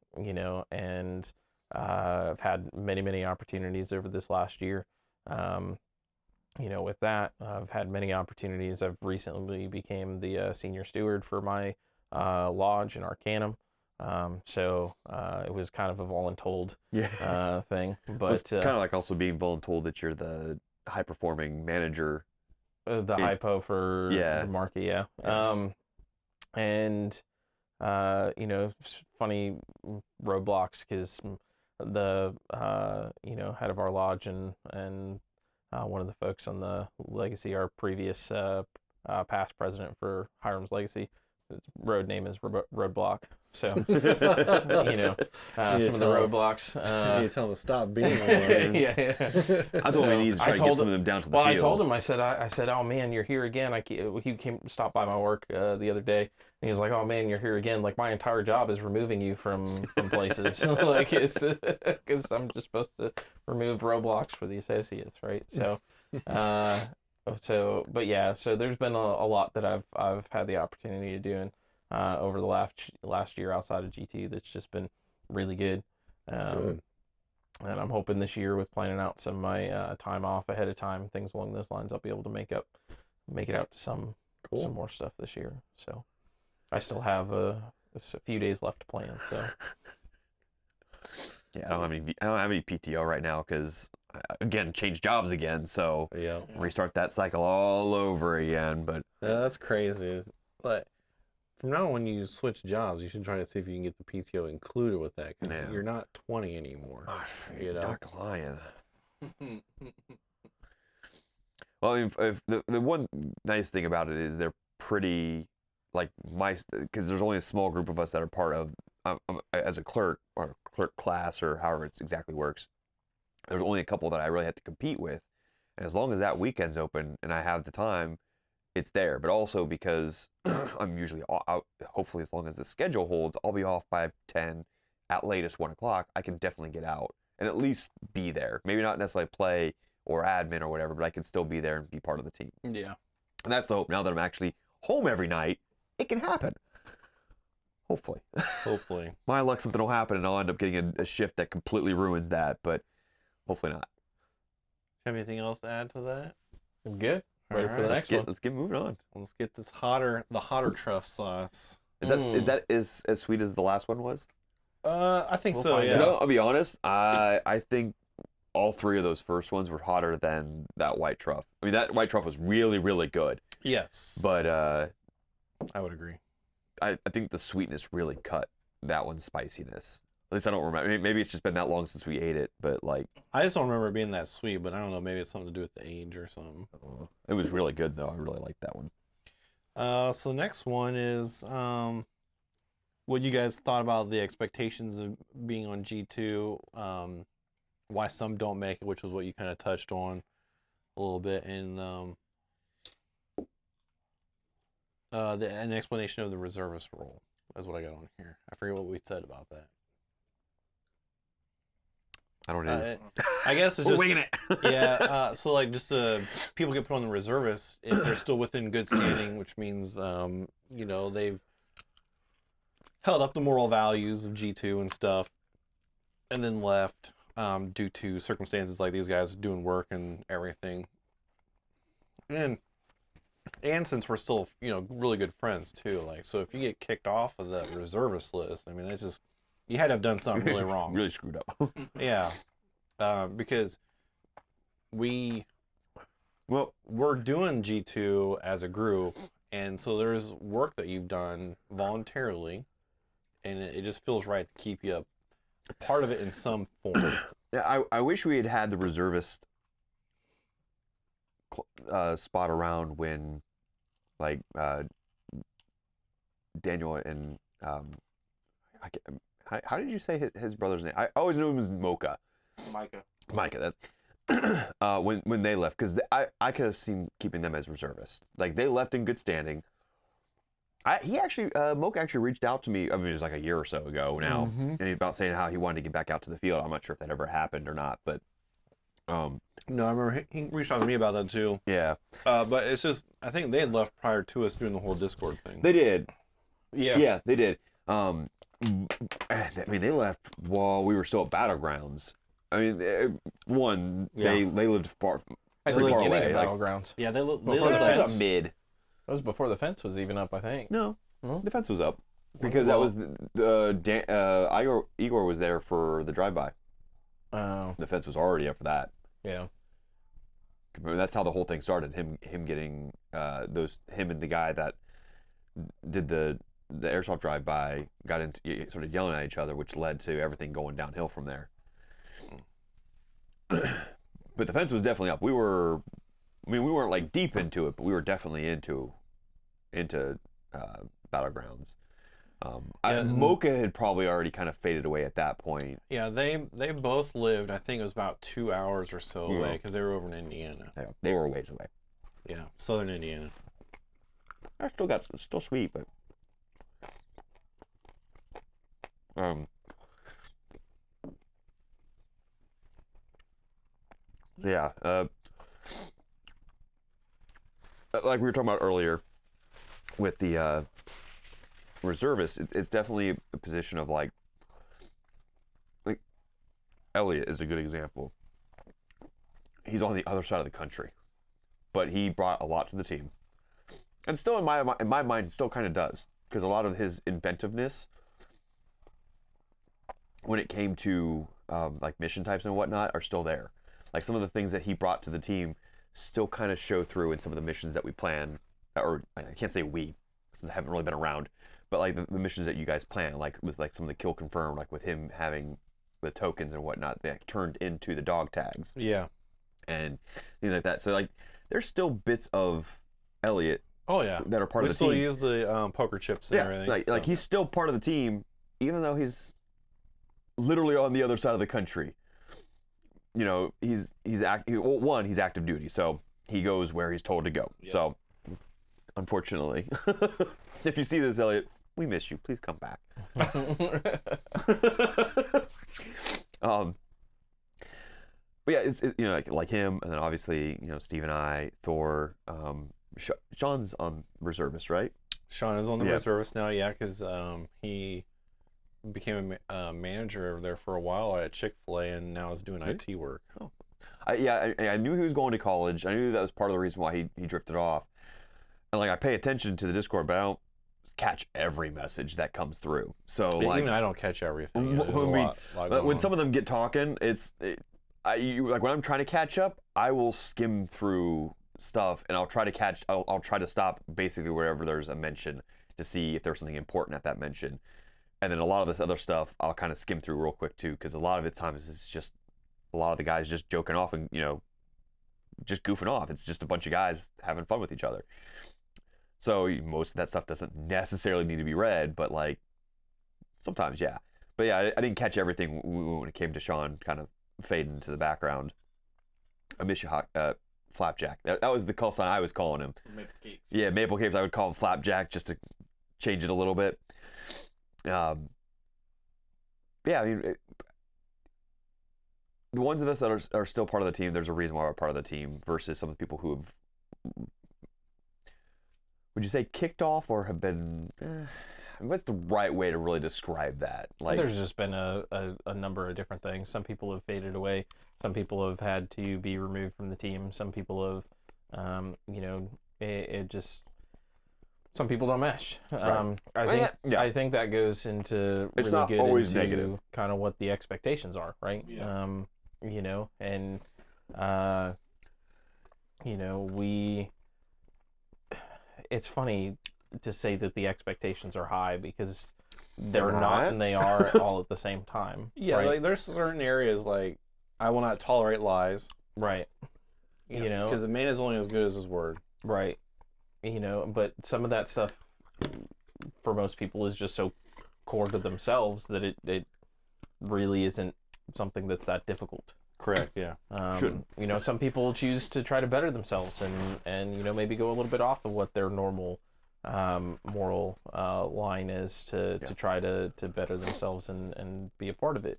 I've had many opportunities over this last year. With that, I've had many opportunities. I've recently became the senior steward for my lodge in Arcanum. So it was kind of a voluntold thing, but It's kind of like also being voluntold that you're the high performing manager. the hypo for Yeah. the market, yeah. And funny roadblocks because the head of our lodge and one of the folks on the legacy, our previous past president for Hiram's Legacy, his road name is Roadblock. So some of the roadblocks. you tell him to stop being one. yeah. That's what we need is try to get some of them down to the Well, field. I told him, I said, oh man, you're here again. He stopped by my work the other day, and he was like, oh man, you're here again. Like my entire job is removing you from places. Like it's because I'm just supposed to remove roadblocks for the associates, right? So, but yeah, so there's been a lot that I've had the opportunity to do over the last year outside of GT that's just been really good. Good. And I'm hoping this year with planning out some of my time off ahead of time, things along those lines, I'll be able to make it out to some more stuff this year. So I still have a few days left to plan. So Yeah, I don't have any PTO right now because again change jobs again, so Yeah. restart that cycle all over again. But That's crazy. But from now on, when you switch jobs, you should try to see if you can get the PTO included with that because Yeah. you're not 20 anymore. you're You know? not lying. Well, I mean, if the one nice thing about it is they're pretty like because there's only a small group of us that are part of as a clerk or clerk class or however it exactly works. There's only a couple that I really have to compete with, and as long as that weekend's open and I have the time, it's there. But also because I'm usually out, hopefully as long as the schedule holds, I'll be off by 10, at latest 1 o'clock. I can definitely get out and at least be there. Maybe not necessarily play or admin or whatever, but I can still be there and be part of the team. Yeah. And that's the hope. Now that I'm actually home every night, it can happen. Hopefully. Hopefully. My luck, something will happen and I'll end up getting a shift that completely ruins that, but hopefully not. Have anything else to add to that? I'm good. Ready for the Alright, next one. Let's get moving on. Let's get the hotter truff sauce. Is that as sweet as the last one was? I think We'll so. find Yeah. out. No, I'll be honest. I think all three of those first ones were hotter than that white truff. I mean, that white truff was really, really good. Yes. But I would agree. I think the sweetness really cut that one's spiciness. At least I don't remember. Maybe it's just been that long since we ate it, but like I just don't remember it being that sweet, but I don't know. Maybe it's something to do with the age or something. it was really good though. I really liked that one. So the next one is what you guys thought about the expectations of being on G2, why some don't make it, which was what you kind of touched on a little bit, and an explanation of the reservist role is what I got on here. I forget what we said about that. I don't know. I guess it's We're just winging it. yeah. So like just people get put on the reservists if they're still within good standing, which means they've held up the moral values of G2 and stuff, and then left due to circumstances like these guys doing work and everything. And since we're still really good friends too, like so if you get kicked off of the reservist list, I mean that's just you had to have done something really wrong. Really screwed up. Yeah, because we Well, we're doing G2 as a group, and so there's work that you've done voluntarily, and it just feels right to keep you a part of it in some form. yeah, I wish we had had the reservist spot around when, like, Daniel and how did you say his brother's name? I always knew him as Mocha. Micah, that's when they left, because I could have seen keeping them as reservists. Like, they left in good standing. Mocha actually reached out to me. I mean, it was like a year or so ago now, and he about saying how he wanted to get back out to the field. I'm not sure if that ever happened or not, but No, I remember he reached out to me about that too. yeah, But it's just, I think they had left prior to us doing the whole Discord thing. they did. Yeah. Yeah, they did. I mean, they left while we were still at Battlegrounds. I mean, they lived far, At the pretty far beginning away. of Like, Battlegrounds. Yeah, they Before lived the about fence? mid. That was before the fence was even up, I think. No, Hmm? the fence was up because that was Igor was there for the drive-by. Oh, The fence was already up for that. yeah. I mean, that's how the whole thing started. Him getting him and the guy that did the airsoft drive-by got into sort of yelling at each other, which led to everything going downhill from there. But the fence was definitely up. We weren't like deep into it, but we were definitely into Battlegrounds. Mocha had probably already kind of faded away at that point. Yeah, they both lived, I think it was about 2 hours or so Yeah. away, because they were over in Indiana. Yeah, they were a ways away. Yeah, southern Indiana. I still sweet, but yeah, like we were talking about earlier with the reservists, it's definitely a position of like Elliot is a good example. He's on the other side of the country, but he brought a lot to the team, and still in my mind still kind of does, because a lot of his inventiveness when it came to like mission types and whatnot are still there. Like, some of the things that he brought to the team still kind of show through in some of the missions that we plan, or I can't say we, since I haven't really been around, but like the missions that you guys plan, like with like some of the kill confirmed, like with him having the tokens and whatnot that turned into the dog tags Yeah. and things like that. So like, there's still bits of Elliot Oh yeah. that are part We of the still team. use the poker chips and Yeah, everything. like so. he's still part of the team, even though he's literally on the other side of the country. You know, he's active duty, so he goes where he's told to go. Yep. So, unfortunately, if you see this, Elliot, we miss you. Please come back. But yeah, it's you know, like him, and then obviously, you know, Steve and I, Thor, Sean's on reservist, right? Sean is on the Yeah. reservist now, yeah, because he became a manager over there for a while at Chick-fil-A, and now is doing Really? IT work. I knew he was going to college. I knew that was part of the reason why he drifted off. And like, I pay attention to the Discord, but I don't catch every message that comes through. So like, Even I don't catch everything. Well, There's a I mean, lot but going when on. some of them get talking, like when I'm trying to catch up, I will skim through stuff and I'll try to stop basically wherever there's a mention to see if there's something important at that mention. And then a lot of this other stuff I'll kind of skim through real quick too, because a lot of it times it's just a lot of the guys just joking off and, you know, just goofing off. It's just a bunch of guys having fun with each other. So most of that stuff doesn't necessarily need to be read, but like sometimes, yeah. But yeah, I didn't catch everything when it came to Sean kind of fading into the background. I miss you, Flapjack. That was the call sign I was calling him. Maple Cakes. Yeah, Maple Caves. I would call him Flapjack just to change it a little bit. Yeah, I mean, the ones of us that are still part of the team, there's a reason why we're part of the team versus some of the people who have, would you say, kicked off or have been, what's the right way to really describe that? Like, There's just been a number of different things. Some people have faded away. Some people have had to be removed from the team. Some people have, you know, it just, some people don't mesh. Right. I think that goes into It's really not good always into negative. kind of what the expectations are, right? Yeah. You know, and you know, it's funny to say that the expectations are high because they're They're not not. and they are all at the same time. Yeah, right? like there's certain areas like I will not tolerate lies. Right. You know, because a man is only as good as his word. right. You know, but some of that stuff for most people is just so core to themselves that it really isn't something that's that difficult. Correct. Yeah. Shouldn't. You know, some people choose to try to better themselves and you know, maybe go a little bit off of what their normal moral line is to try to better themselves and be a part of it.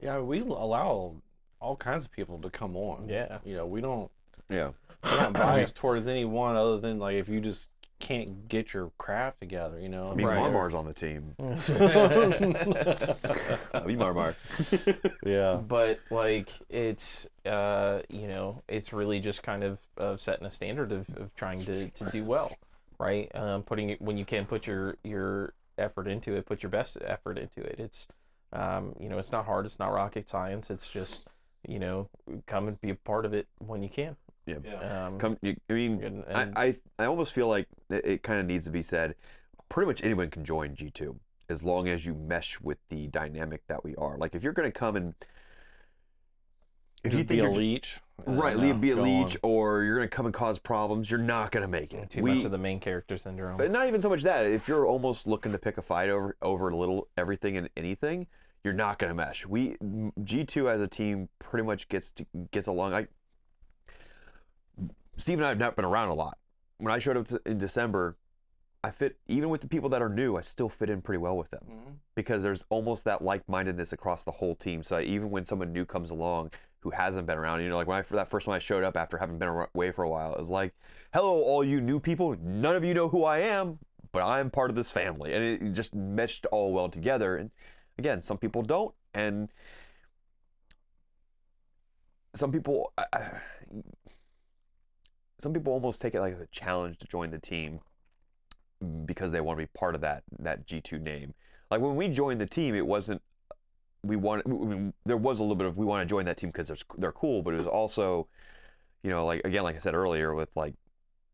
Yeah, we allow all kinds of people to come on. Yeah. You know, we don't. Yeah. We're not biased towards anyone other than like if you just can't get your crap together, you know. I mean, Right. Marmar's on the team. I mean, Marmar. Yeah. But like it's you know, it's really just kind of setting a standard of trying to do well, right? Putting it when you can put your effort into it, put your best effort into it. It's you know, it's not hard, it's not rocket science, it's just, you know, come and be a part of it when you can. Yeah. Yeah. I mean, and I almost feel like it kind of needs to be said. Pretty much anyone can join G2 as long as you mesh with the dynamic that we are. Like if you're going to come and if you Just think be a you're leech. right, no, be a go leech, on. or you're going to come and cause problems, you're not going to make it. too much of the main character syndrome. But not even so much that. If you're almost looking to pick a fight over a little everything and anything, you're not going to mesh. G2 as a team pretty much gets along. Like Steve and I have not been around a lot. When I showed up in December, I fit even with the people that are new. I still fit in pretty well with them because there's almost that like-mindedness across the whole team. So even when someone new comes along who hasn't been around, you know, like when that first time I showed up after having been away for a while, it was like, "Hello, all you new people. None of you know who I am, but I'm part of this family," and it just meshed all well together. And again, some people don't, and some people. Some people almost take it like a challenge to join the team because they want to be part of that G2 name. Like when we joined the team, it wasn't there was a little bit of we want to join that team because they're cool, but it was also, you know, like again, like I said earlier, with like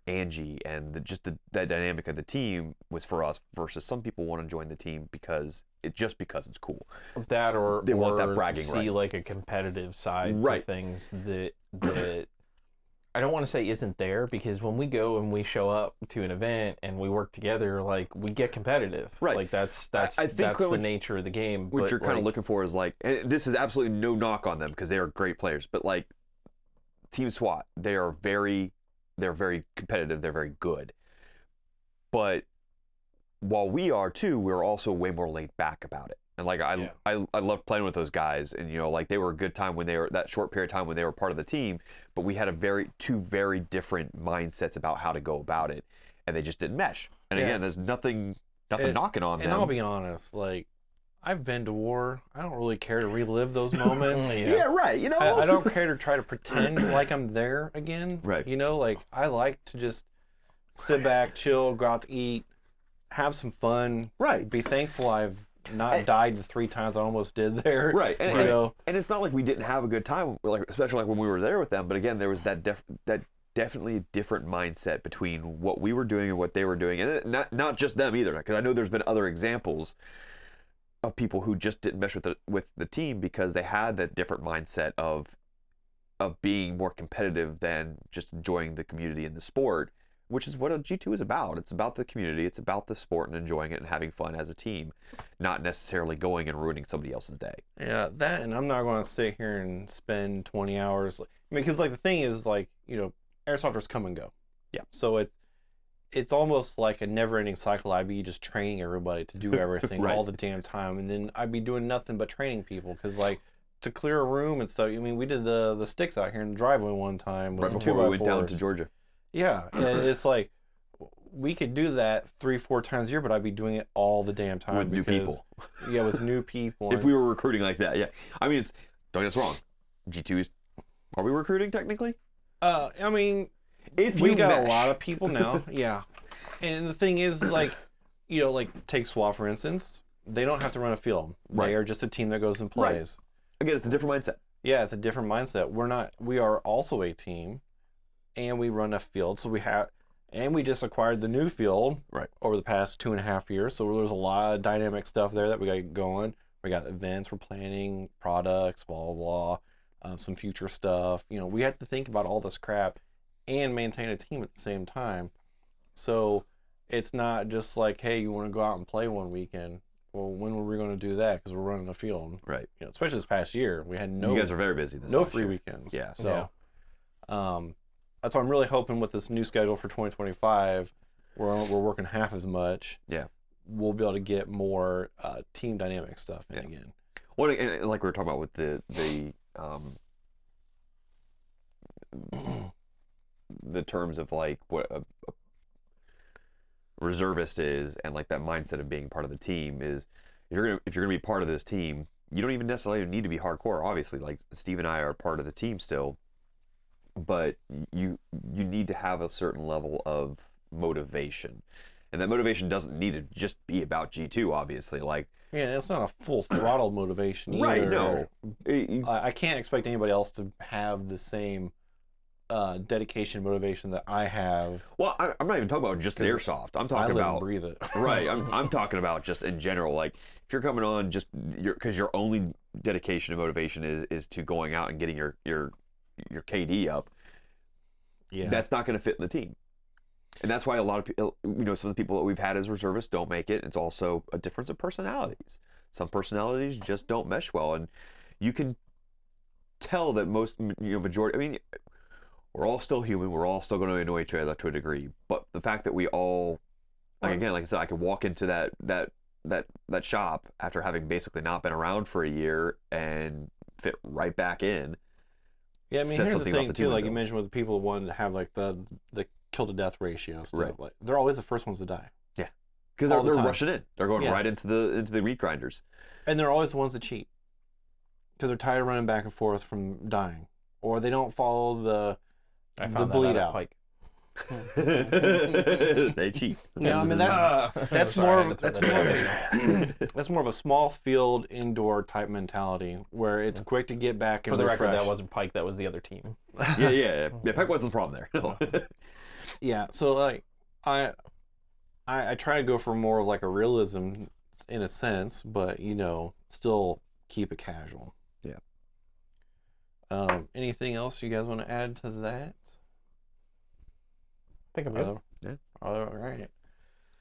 Angie and that dynamic of the team was for us versus some people want to join the team because it's cool. That or They want that or bragging see right. like a competitive side Right. to things that I don't want to say isn't there, because when we go and we show up to an event and we work together, like we get competitive. Right. Like that's I think that's the what- nature of the game. What but you're kind of like, looking for is like, and this is absolutely no knock on them because they are great players, but like Team SWAT, they're very competitive, they're very good. But while we are too, we're also way more laid back about it. And like I love playing with those guys, and you know, like they were a good time when they were that short period of time when they were part of the team, but we had two very different mindsets about how to go about it, and they just didn't mesh. And Yeah. again, there's nothing knocking on them. And I'll be honest, like I've been to war. I don't really care to relive those moments. yeah, right. You know, I don't care to try to pretend like I'm there again. Right. You know, like I like to just sit back, chill, go out to eat, have some fun. Right. Be thankful I've not died the 3 times I almost did there. Right, and, you know. and it's not like we didn't have a good time, like especially like when we were there with them. But again, there was that definitely a different mindset between what we were doing and what they were doing, and not just them either. Because I know there's been other examples of people who just didn't mesh with the team because they had that different mindset of being more competitive than just enjoying the community and the sport, which is what a G2 is about. It's about the community, it's about the sport and enjoying it and having fun as a team, not necessarily going and ruining somebody else's day. Yeah, that, and I'm not going to sit here and spend 20 hours. I mean, because like the thing is, like, you know, airsofters come and go. Yeah. So it's almost like a never-ending cycle. I'd be just training everybody to do everything Right. all the damn time, and then I'd be doing nothing but training people because like to clear a room and stuff. I mean, we did the sticks out here in the driveway one time with Right the before we went down 2x4s. to Georgia. Yeah, and it's like we could do that 3-4 times a year, but I'd be doing it all the damn time With new because- people. Yeah, with new people. If we were recruiting like that, yeah. I mean, don't get us wrong. G2s, are we recruiting technically? I mean, If we you got a mesh. lot of people now. Yeah, and the thing is, like, you know, like take SWAT for instance. They don't have to run a field. Right. They are just a team that goes and Right. plays. Again, it's a different mindset. Yeah, it's a different mindset. We are also a team, and we run a field. So we just acquired the new field Right. over the past 2.5 years. So there's a lot of dynamic stuff there that we got going. We got events we're planning, products, blah, blah, blah, some future stuff. We have to think about all this crap and maintain a team at the same time. So it's not just like, hey, you want to go out and play one weekend. Well, when were we going to do that? Because we're running a field. Right. Especially this past year, we had You guys are very busy this no last free year. weekends. Yeah. So, that's why I'm really hoping with this new schedule for 2025, we're working half as much. Yeah. We'll be able to get more team dynamic stuff in again. Well, and like we were talking about with the terms of like what a reservist is, and like that mindset of being part of the team is, if you're gonna be part of this team, you don't even necessarily need to be hardcore. Obviously, like Steve and I are part of the team still, but you need to have a certain level of motivation, and that motivation doesn't need to just be about G2. Obviously, like Yeah, it's not a full throttle motivation either. right, no, I can't expect anybody else to have the same dedication and motivation that I have. well, I'm not even talking about just airsoft. I'm I talking live and about breathe it. right. I'm talking about just in general. Like if you're coming on just because your only dedication and motivation is to going out and getting your KD up. Yeah. That's not going to fit in the team. And that's why a lot of people, some of the people that we've had as reservists don't make it. It's also a difference of personalities. Some personalities just don't mesh well, and you can tell that most, majority. I mean, we're all still human. We're all still going to annoy each other to a degree. But the fact that we all, like I said, I could walk into that shop after having basically not been around for a year and fit right back in. Yeah, I mean, says here's the something about thing the too. team Like you build. mentioned, with the people who wanted to have like the kill to death ratio stuff. Right. Like they're always the first ones to die, Because All the they're time. rushing in. They're going Yeah. right into the meat grinders. and they're always the ones that cheat because they're tired of running back and forth from dying, or they don't follow the I the found that bleed out at out. Pike. They cheat. Yeah, I mean that's Sorry, more I had to throw that in. that's more of a small field indoor type mentality where it's quick to get back and For the record, refresh. that wasn't Pike. That was the other team. Yeah. Pike wasn't the problem there. Yeah, so like I try to go for more of like a realism in a sense, but still keep it casual. Yeah. Anything else you guys want to add to that? I think I'm good. Yeah. All right. That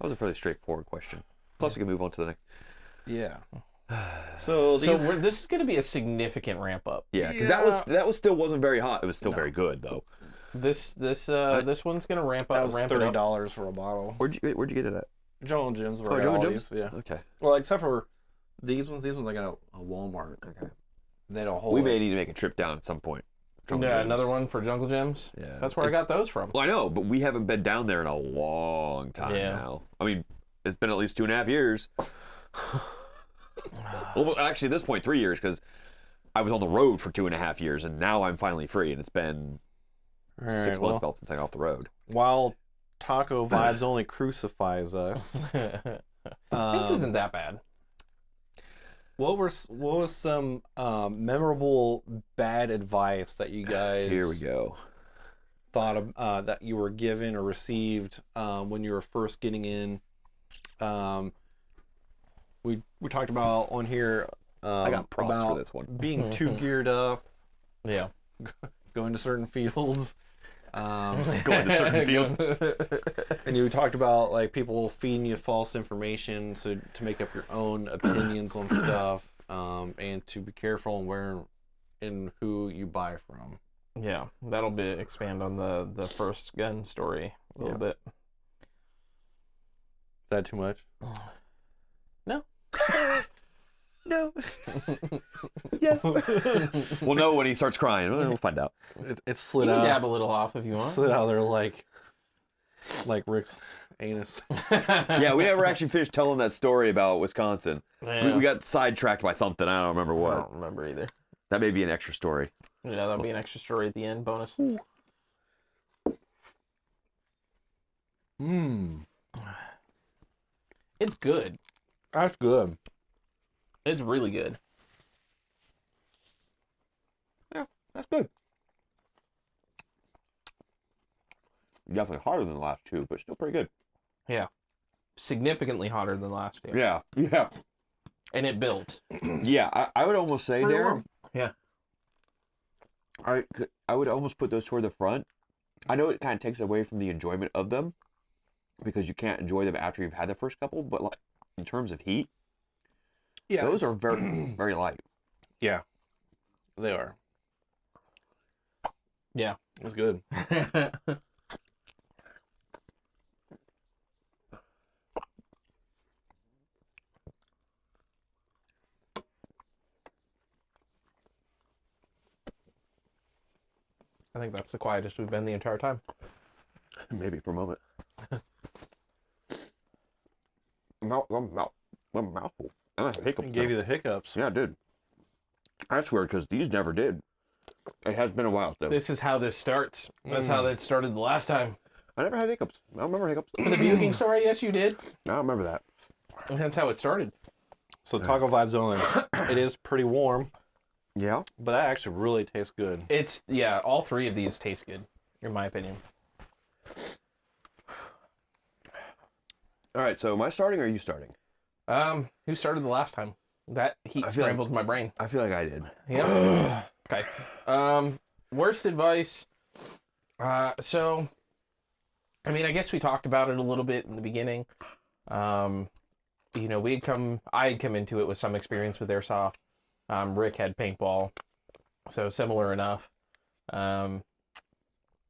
was a fairly straightforward question. Plus, we can move on to the next. Yeah. So So these, this is going to be a significant ramp up. Yeah, because that was still wasn't very hot. It was still very good though. This one's going to ramp that up. was ramp it up. $30 for a bottle. Where'd you get it at? Joel and Jim's were Oh, at Joe and Aldi's, Jim's? yeah. Okay. Well, except for these ones I got a Walmart. Okay. They had a whole. We may need to make a trip down at some point. Jungle Yeah, Gyms. another one for Jungle Gyms. Yeah. That's where I got those from. Well, I know, but we haven't been down there in a long time Yeah. now. I mean, it's been at least 2.5 years. Well, actually, at this point, 3 years, because I was on the road for 2.5 years, and now I'm finally free, and it's been All right, 6 well, months about since I got off the road. while Taco Vibes only crucifies us. This isn't that bad. What was some memorable bad advice that you guys Here we go. thought of, that you were given or received when you were first getting in? We talked about on here I got props about for this one. being too geared up, Yeah. going to certain fields. Going to certain fields. And you talked about like people feeding you false information to make up your own opinions on stuff, and to be careful on where and who you buy from. Yeah, that'll be expand on the first gun story a little bit. Is that too much? No. No. Yes. We'll know when he starts crying. We'll find out. It You slid can out. dab a little off if you want. Slid out there like Rick's anus. Yeah, we never actually finished telling that story about Wisconsin. Yeah. We got sidetracked by something. I don't remember I what. don't remember either. That may be an extra story. Yeah, that'll be an extra story at the end, bonus. It's good. That's good. It's really good. Yeah, that's good. definitely hotter than the last two, but still pretty good. Significantly hotter than last year. Yeah, yeah, And it built. yeah. I would almost say, Pretty Darren, warm. Yeah. I would almost put those toward the front. I know it kind of takes away from the enjoyment of them because you can't enjoy them after you've had the first couple. But like in terms of heat, Yeah, those it's- are very very light. Yeah, they are. Yeah. It's good. I think that's the quietest we've been the entire time. Maybe for a moment. Mouthful. And I have hiccups. It gave now. you the hiccups. Yeah, it did. That's weird because these never did. It has been a while though. This is how this starts. That's how that started the last time. I never had hiccups. I don't remember hiccups. For the Buging story, yes, you did. I don't remember that. And that's how it started. So Taco Vibes only. It is pretty warm, Yeah. but that actually really tastes good. It's, yeah, all three of these taste good, in my opinion. All right. So am I starting or are you starting? Who started the last time? That heat I feel like- scrambled my brain. I feel like I did. Yeah. Okay. Worst advice. So, I mean, I guess we talked about it a little bit in the beginning. You know, I had come into it with some experience with airsoft. Rick had paintball, so similar enough.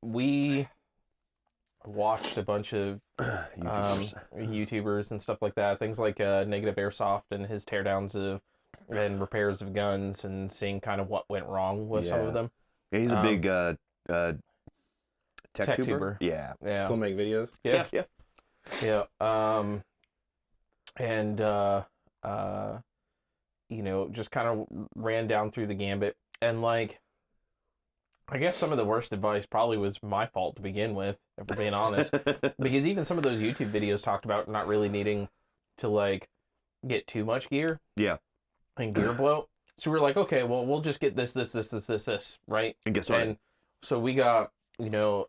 We watched a bunch of YouTubers and stuff like that. Things like Negative Airsoft and his teardowns of and repairs of guns and seeing kind of what went wrong with some Yeah. of them. Yeah, he's a Um, big tech tuber. tuber. Yeah. Yeah. Still make videos. Yeah. Yeah. Yeah. And you know, just kind of ran down through the gambit. And like, I guess some of the worst advice probably was my fault to begin with, if we're being honest. Because even some of those YouTube videos talked about not really needing to like get too much gear. Yeah. And gear bloat. So we're like, okay, well, we'll just get this, right? And get started. And so we got, you know,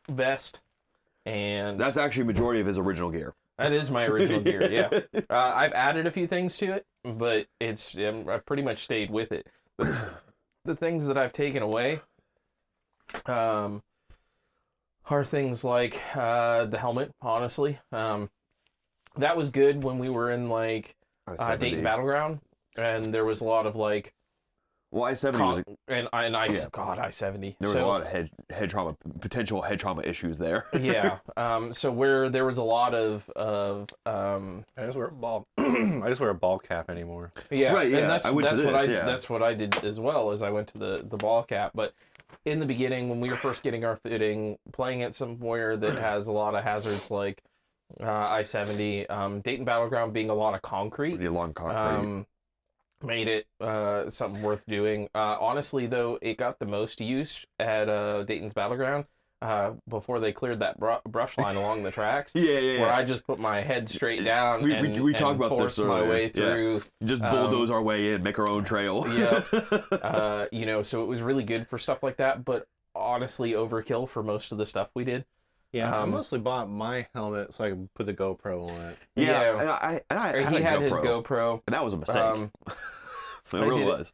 vest, and That's actually majority of his original gear. that is my original gear. Yeah, I've added a few things to it, but I've pretty much stayed with it. The things that I've taken away, are things like the helmet. Honestly, that was good when we were in like Dayton Battleground, and there was a lot of like Well, I-70 was. and Yeah. God, I-70. There was a lot of head trauma, potential head trauma issues there. Yeah. So where there was a lot of I just wear a ball. I just wear a ball cap anymore. yeah, Right, yeah, and that's I went to that's what this, I yeah. that's what I did as well, as I went to the ball cap. But in the beginning, when we were first getting our footing, playing it somewhere that has a lot of hazards like I-70, Dayton Battleground being a lot of concrete, The long concrete. made it something worth doing. Honestly, though, it got the most use at Dayton's Battleground before they cleared that brush line along the tracks. Yeah. Where I just put my head straight down We and talked about forced this my earlier. way Yeah. through. Just bulldoze our way in, make our own trail. Yeah. You know, so it was really good for stuff like that, but honestly, overkill for most of the stuff we did. Yeah, I Um, mostly bought my helmet so I could put the GoPro on it. Yeah. And I He had a his GoPro, GoPro. and that was a mistake. Um, it I really did it. was.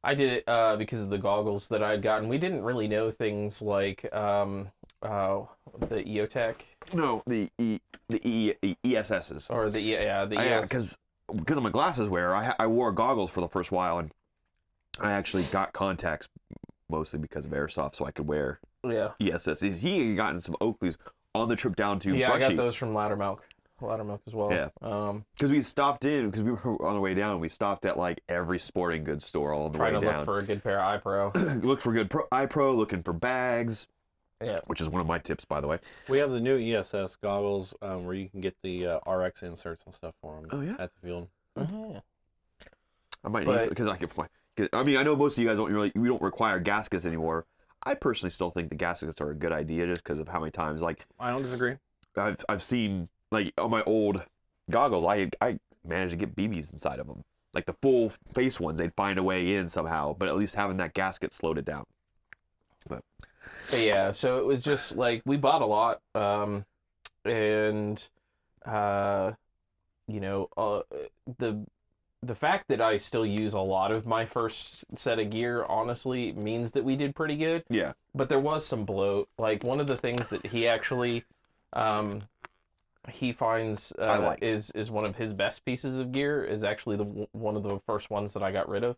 I did it because of the goggles that I'd gotten. We didn't really know things like the EOTech No, the ESSs. or the ES. Because I'm a glasses wearer, I wore goggles for the first while, and I actually got contacts mostly because of airsoft, so I could wear Yeah. ESSs. He had gotten some Oakleys on the trip down to Yeah, I Brushy. got those from Laddermilk as well. Yeah. Because we stopped in, because we were on the way down, we stopped at like every sporting goods store all the Trying way to down. look for a good pair of iPro. Look for good iPro, looking for bags, Yeah. which is one of my tips, by the way. We have the new ESS goggles where you can get the RX inserts and stuff for them Oh, yeah? at the field. Yeah. I might But- need because I mean, I know most of you guys we don't require gaskets anymore. I personally still think the gaskets are a good idea just because of how many times like I don't disagree. I've seen like on my old goggles, I managed to get BBs inside of them, like the full face ones. They'd find a way in somehow, but at least having that gasket slowed it down. But But yeah, so it was just like we bought a lot, and uh, you know, the the fact that I still use a lot of my first set of gear honestly means that we did pretty good. Yeah. But there was some bloat. Like one of the things that he actually he finds I like. is one of his best pieces of gear is actually one of the first ones that I got rid of.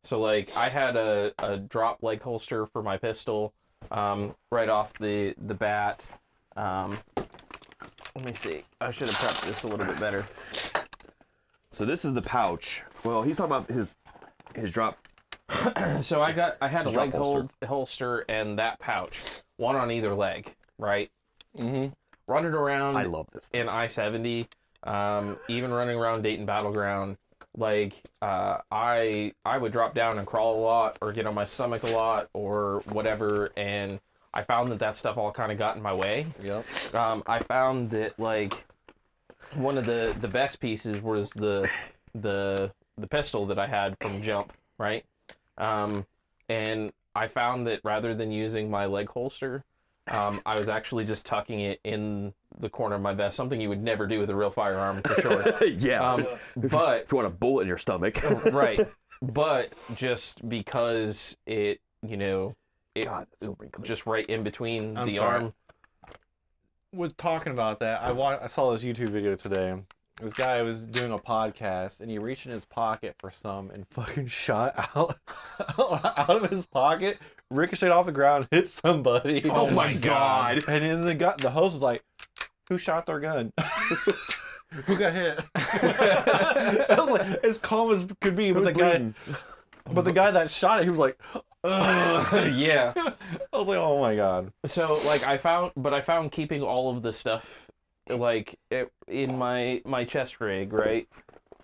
So like I had a drop leg holster for my pistol right off the bat. Let me see. I should have prepped this a little bit better. So this is the pouch. Well, he's talking about his drop. So I had a Drop leg holster and that pouch, one on either leg, right? Mm-hmm. Running around I love this thing. in I-70, even running around Dayton Battleground, like I would drop down and crawl a lot or get on my stomach a lot or whatever, and I found that stuff all kind of got in my way. Yep. I found that like one of the best pieces was the pistol that I had from Jump, right? And I found that rather than using my leg holster, I was actually just tucking it in the corner of my vest, something you would never do with a real firearm for sure. Yeah. But if you want a bullet in your stomach. right, but just because it, you know, it God, that's so wrinkly. just right in between I'm the sorry. arm. With talking about that, I saw this YouTube video today. This guy was doing a podcast and he reached in his pocket for some and fucking shot out of his pocket, ricocheted off the ground, hit somebody. Oh my God. And then the host was like, "Who shot their gun? Who got hit?" I was like, as calm as could be, but the guy that shot it, he was like, Yeah. I was like, "Oh my God." So like I found keeping all of the stuff like in my chest rig, right?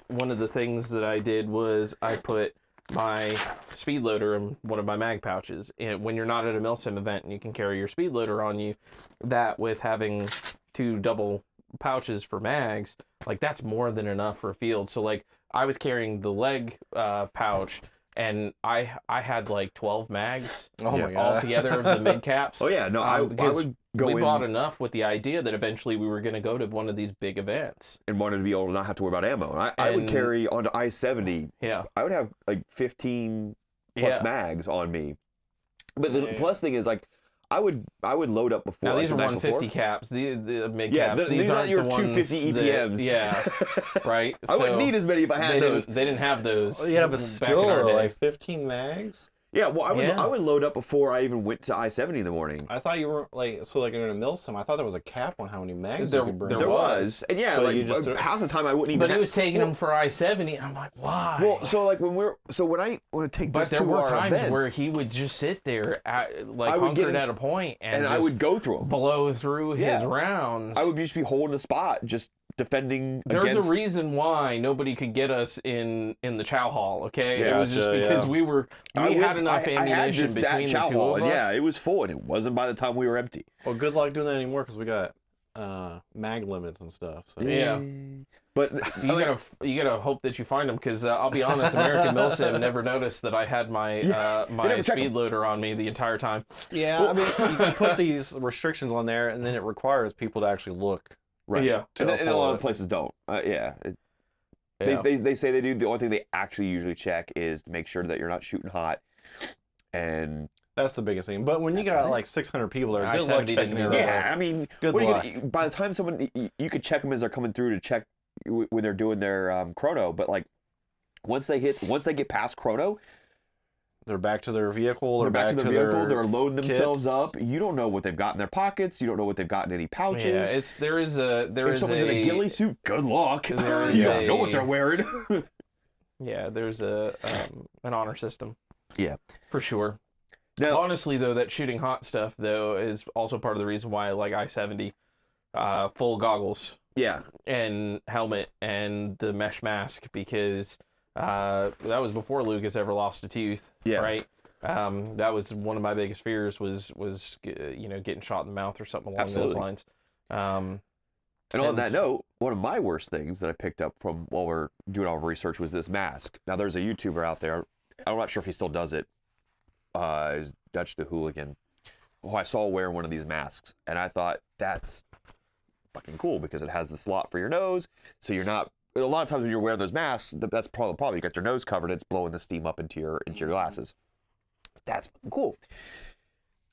One of the things that I did was I put my speed loader in one of my mag pouches. And when you're not at a Milsim event and you can carry your speed loader on you, that with having 2 double pouches for mags, like that's more than enough for a field. So like I was carrying the leg pouch and I had like 12 mags Oh my God. altogether of the mid caps. Oh yeah, no, I because would go we in bought enough with the idea that eventually we were going to go to one of these big events. and wanted to be able to not have to worry about ammo. And I would And- carry onto I-70. Yeah. I would have like 15 plus Yeah. mags on me. But the Yeah. plus thing is like I would load up before. Now like, these the are night 150 before. caps, the mid Yeah, caps. these aren't your the ones 250 that- EPMs. yeah, right. I wouldn't So need as many if I they had those. didn't have those. Yeah, but back still, in our day. like 15 mags. Yeah, well, Yeah. I would load up before I even went to I-70 in the morning. I thought you were like in a Milsim. I thought there was a cap on how many mags There- you could bring. there There was. was, and yeah, But like you just half the time I wouldn't even. But he have- was taking well, them for I-70, and I'm like, why? Well, so like when I take but this there to were our times events, where he would just sit there, like I would get hunkered in- at a point, and I just would go through them. blow through his Yeah. rounds. I would just be holding a spot, just defending There's against. a reason why nobody could get us in the chow hall. Okay, it Yeah, was just gotcha, because yeah. we had enough I had ammunition this between the chow two hall, of and us. yeah, it was full, and it wasn't by the time we were empty. Well, good luck doing that anymore because we got mag limits and stuff. So Yeah. But You gotta hope that you find them because I'll be honest, American Milsim never noticed that I had my my never check 'em. speed loader on me the entire time. yeah, I mean, you can put these restrictions on there, and then it requires people to actually look. right, Yeah. and, to and a lot uphold of it. places don't. Yeah, Yeah. They say they do. The only thing they actually usually check is to make sure that you're not shooting hot, and That's the biggest thing. But when you That's got right. like 600 people there, I good luck 70 checking didn't it do out. that. yeah, I mean, Good what are you luck. gonna, by the time someone you could check them as they're coming through to check when they're doing their chrono, but like once they get past chrono, They're back to their vehicle. they're back to the vehicle. They're loading themselves kits. up. You don't know what they've got in their pockets. You don't know what they've got in any pouches. Yeah, there if is someone's in a ghillie suit, good luck. there You is don't know what a- they're wearing. there's an honor system. Yeah. For sure. Now, Honestly, though, that shooting hot stuff though is also part of the reason why I like I-70 full goggles yeah, and helmet and the mesh mask because that was before Lucas ever lost a tooth. Yeah. Right. That was one of my biggest fears was getting shot in the mouth or something along Absolutely. those lines. and on and- that note, one of my worst things that I picked up from while we're doing all the research was this mask. Now, there's a YouTuber out there. I'm not sure if he still does it. Is Dutch the Hooligan. who I saw wear one of these masks, and I thought that's fucking cool because it has the slot for your nose, so you're not. A lot of times when you're wearing those masks, that's probably the problem. You got your nose covered, it's blowing the steam up into your glasses. That's fucking cool.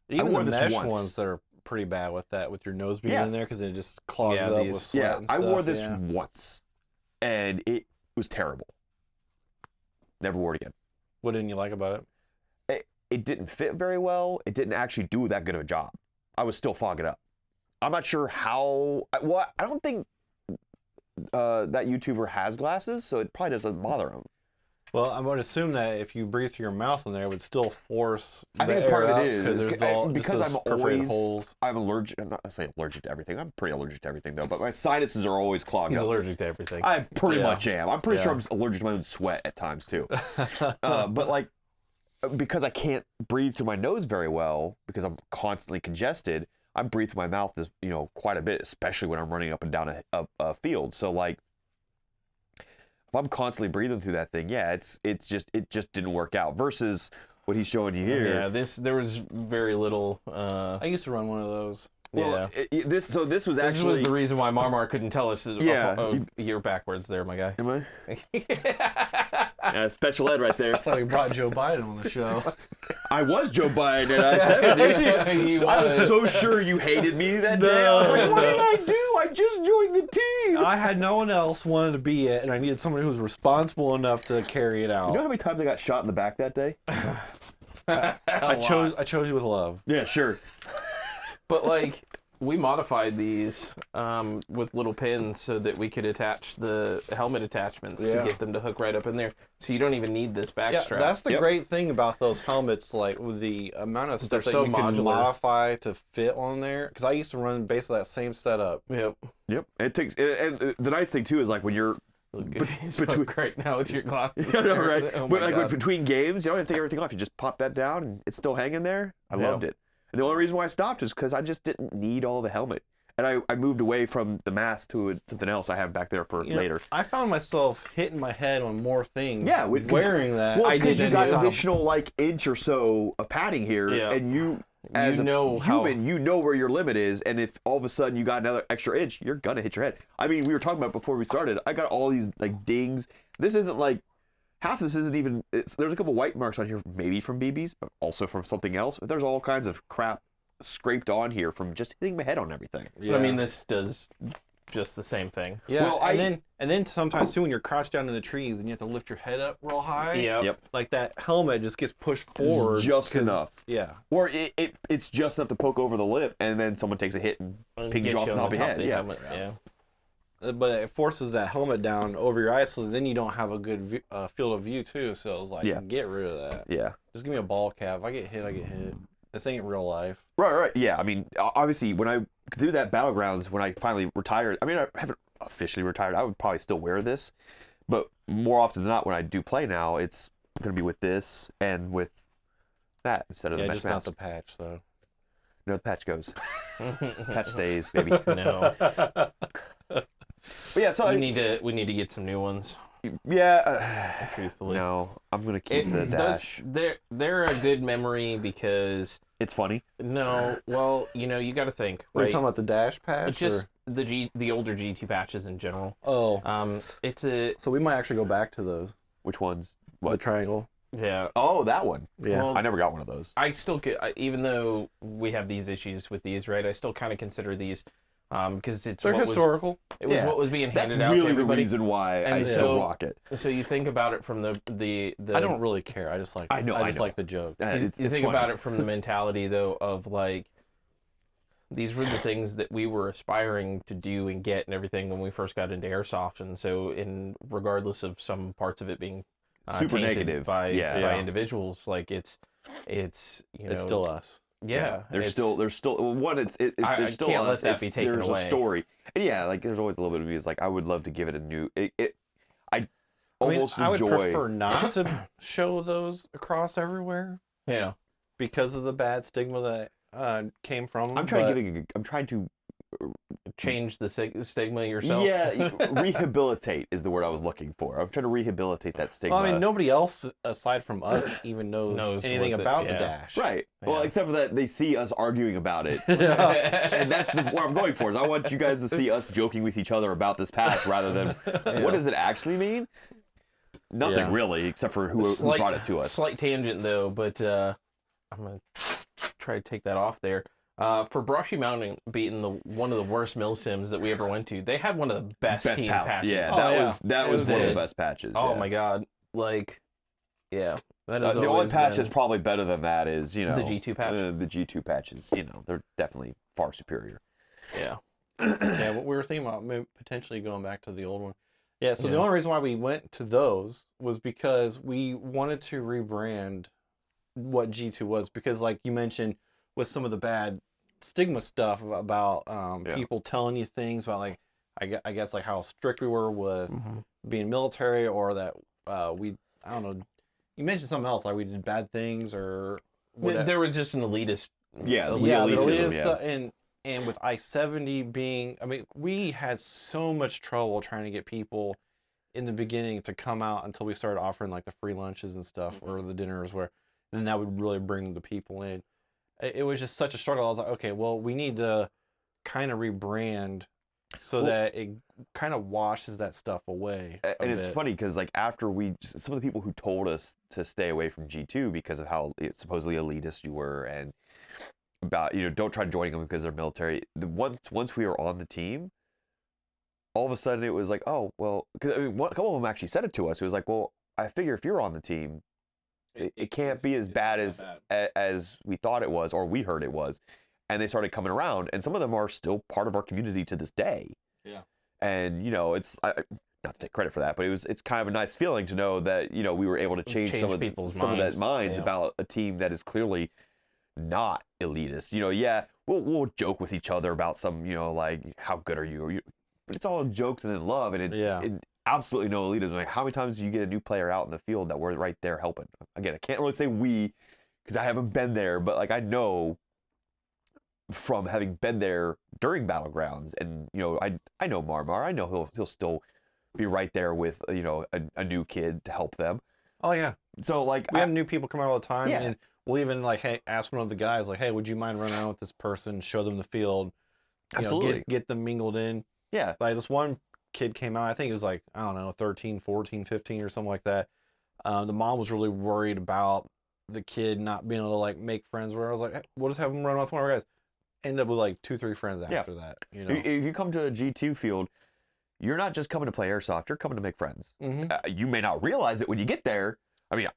Even wore the this mesh once. ones that are pretty bad with that, with your nose being Yeah. in there, because it just clogs Yeah, up these- with sweat Yeah, and I wore stuff, this yeah. once, and it was terrible. Never wore it again. What didn't you like about it? It didn't fit very well. It didn't actually do that good of a job. I was still fogging up. I'm not sure how. Well, I don't think that YouTuber has glasses, so it probably doesn't bother him. Well, I would assume that if you breathe through your mouth in there, it would still force. I think it's part of it is because there's all, because just I'm those perforated always holes. I'm allergic. I'm not say allergic to everything. I'm pretty allergic to everything though. But my sinuses are always clogged He's up. allergic to everything. I pretty Yeah. much am. I'm pretty sure Yeah. I'm allergic to my own sweat at times too. But like, because I can't breathe through my nose very well because I'm constantly congested, I breathe through my mouth quite a bit, especially when I'm running up and down a field. So like, if I'm constantly breathing through that thing, yeah, it just didn't work out. Versus what he's showing you here. Yeah, there was very little. I used to run one of those. Well, yeah. this was This actually. was the reason why Marmar couldn't tell us. Yeah. You're backwards there, my guy. Am I? Yeah, special ed right there. I thought we brought Joe Biden on the show. I was Joe Biden at I-70. He I was was. so sure you hated me that day. I was like, what did I do? I just joined the team. I had no one else wanted to be it, and I needed someone who was responsible enough to carry it out. You know how many times I got shot in the back that day? I chose you with love. Yeah, sure. But like, we modified these with little pins so that we could attach the helmet attachments to Yeah. get them to hook right up in there. So you don't even need this back Yeah, strap. that's the Yep. great thing about those helmets, like with the amount of stuff They're that so you can modular. modify to fit on there. Because I used to run basically that same setup. Yep. Yep. It takes, and the nice thing too is like when you're, Look good as between- fuck right now with your glasses. I know, right? Oh But my like God. between games, you don't have to take everything off. You just pop that down, and it's still hanging there. I Yeah. loved it. And the only reason why I stopped is because I just didn't need all the helmet, and I moved away from the mask to something else I have back there for You know, later. I found myself hitting my head on more things. Yeah, wearing that. Well, I it's because did you got too. an additional like inch or so of padding here, Yeah. and you, as You a know how- human, you know where your limit is, and if all of a sudden you got another extra inch, you're gonna hit your head. I mean, we were talking about before we started. I got all these like dings. This isn't like half. This isn't even. There's a couple white marks on here, maybe from BBs, but also from something else. But there's all kinds of crap scraped on here from just hitting my head on everything. But I mean, this does just the same thing. yeah. well, and then sometimes too when you're crouched down in the trees and you have to lift your head up real high. Yep. Like that helmet just gets pushed forward. Just 'cause- enough. Yeah. Or it's just enough to poke over the lip, and then someone takes a hit and pings Get you off the on top of your head. the Yeah. helmet, yeah. But it forces that helmet down over your eyes, so then you don't have a good field of view too. So it's like, Yeah. get rid of that. Yeah. Just give me a ball cap. If I get hit, I get hit. This ain't real life. Right. Yeah. I mean, obviously, when I do that Battlegrounds, when I finally retired, I mean, I haven't officially retired. I would probably still wear this, but more often than not, when I do play now, it's going to be with this and with that instead of Yeah, the just mesh not mask. the patch though. No, the patch goes. Patch stays, baby. No, But yeah, so we need to get some new ones. yeah. Truthfully, No, I'm going to keep the those- dash. they're a good memory because It's funny. no, well, you got to think, Are you right? talking about the dash patch? It's just the older GT patches in general. or... Oh, It's a so we might actually go back to those. Which ones? The What? triangle. yeah. Oh, that one. Yeah. Well, I never got one of those. I still get, even though we have these issues with these, right? I still kind of consider these because it's They're what historical. it was Yeah. what was being That's handed out to really the everybody. reason why I And still so- rock it. So you think about it from the I don't really care. I just like. I know, I I just know. like the joke. you It's think funny. about it from the mentality though of like these were the things that we were aspiring to do and get and everything when we first got into airsoft, and so regardless of some parts of it being Super tainted negative. by Yeah. individuals, like it's It's know, still us. yeah, There's it's- still one. It's I there's still can't let us. that be taken there's away. a story, and yeah, like there's always a little bit of me. It's like I would love to give it a new. I almost I would enjoy. prefer not to show those across everywhere yeah. because of the bad stigma that came from them. I'm trying to change the stigma yourself. Yeah, rehabilitate is the word I was looking for. I'm trying to rehabilitate that stigma. Well, I mean, nobody else aside from us even knows Knows anything what the- about the yeah. dash. Right. Well, Yeah. except for that they see us arguing about it. Yeah. And that's where I'm going for. Is I want you guys to see us joking with each other about this patch rather than what does it actually mean? Nothing Yeah. really, except for who brought it to us. Slight tangent though, but I'm gonna try to take that off there. For Brushy Mountain beating one of the worst mill sims that we ever went to, they had one of the best team patches. Yeah, Oh, that yeah. that It was was one of good. the best patches. Oh yeah. my god, like, yeah, that is The only always patch been that's probably better than that is the G2 patch. The G2 patches, they're definitely far superior. yeah. Yeah, what we were thinking about maybe potentially going back to the old one. Yeah, so the Yeah. only reason why we went to those was because we wanted to rebrand what G2 was. Because, like you mentioned, with some of the bad stigma stuff about Yeah. people telling you things about, like, I guess, like how strict we were with Mm-hmm. being military, or that I don't know, you mentioned something else, like we did bad things or whatever. There was just an elitist. Yeah, the Yeah, the elitism, elitist yeah. stuff, and with I-70 being, I mean, we had so much trouble trying to get people in the beginning to come out until we started offering like the free lunches and stuff or the dinners, where then that would really bring the people in. It was just such a struggle. I was like, okay, well, we need to kind of rebrand so that it kind of washes that stuff away. And it's funny because like after some of the people who told us to stay away from G2 because of how supposedly elitist you were and about don't try joining them because they're military. Once we were on the team, all of a sudden it was like, oh well, because I mean, a couple of them actually said it to us. It was like, well, I figure if you're on the team, it can't be as bad as we thought it was or we heard it was. And they started coming around, and some of them are still part of our community to this day. Yeah. And it's not to take credit for that, but it's kind of a nice feeling to know that we were able to change some of people's that minds yeah. about a team that is clearly not elitist. Yeah, we'll joke with each other about some like how good are you, but it's all in jokes and in love, and it absolutely no elitism. Like how many times do you get a new player out in the field that we're right there helping? Again, I can't really say we because I haven't been there, but like I know from having been there during Battlegrounds, and I know Marmar. I know he'll still be right there with a new kid to help them. Oh yeah, So like we have new people come out all the time, Yeah. and we'll even like, hey, ask one of the guys, like, hey, would you mind running around with this person, show them the field, absolutely, get them mingled in. yeah, Like this one kid came out, I think it was like, I don't know, 13, 14, 15 or something like that. The mom was really worried about the kid not being able to like make friends, where I was like, hey, we'll just have him run with one of our guys. Ended up with like 2-3 friends Yeah. after that. If you come to a G2 field, you're not just coming to play airsoft. You're coming to make friends. Mm-hmm. You may not realize it when you get there. I mean,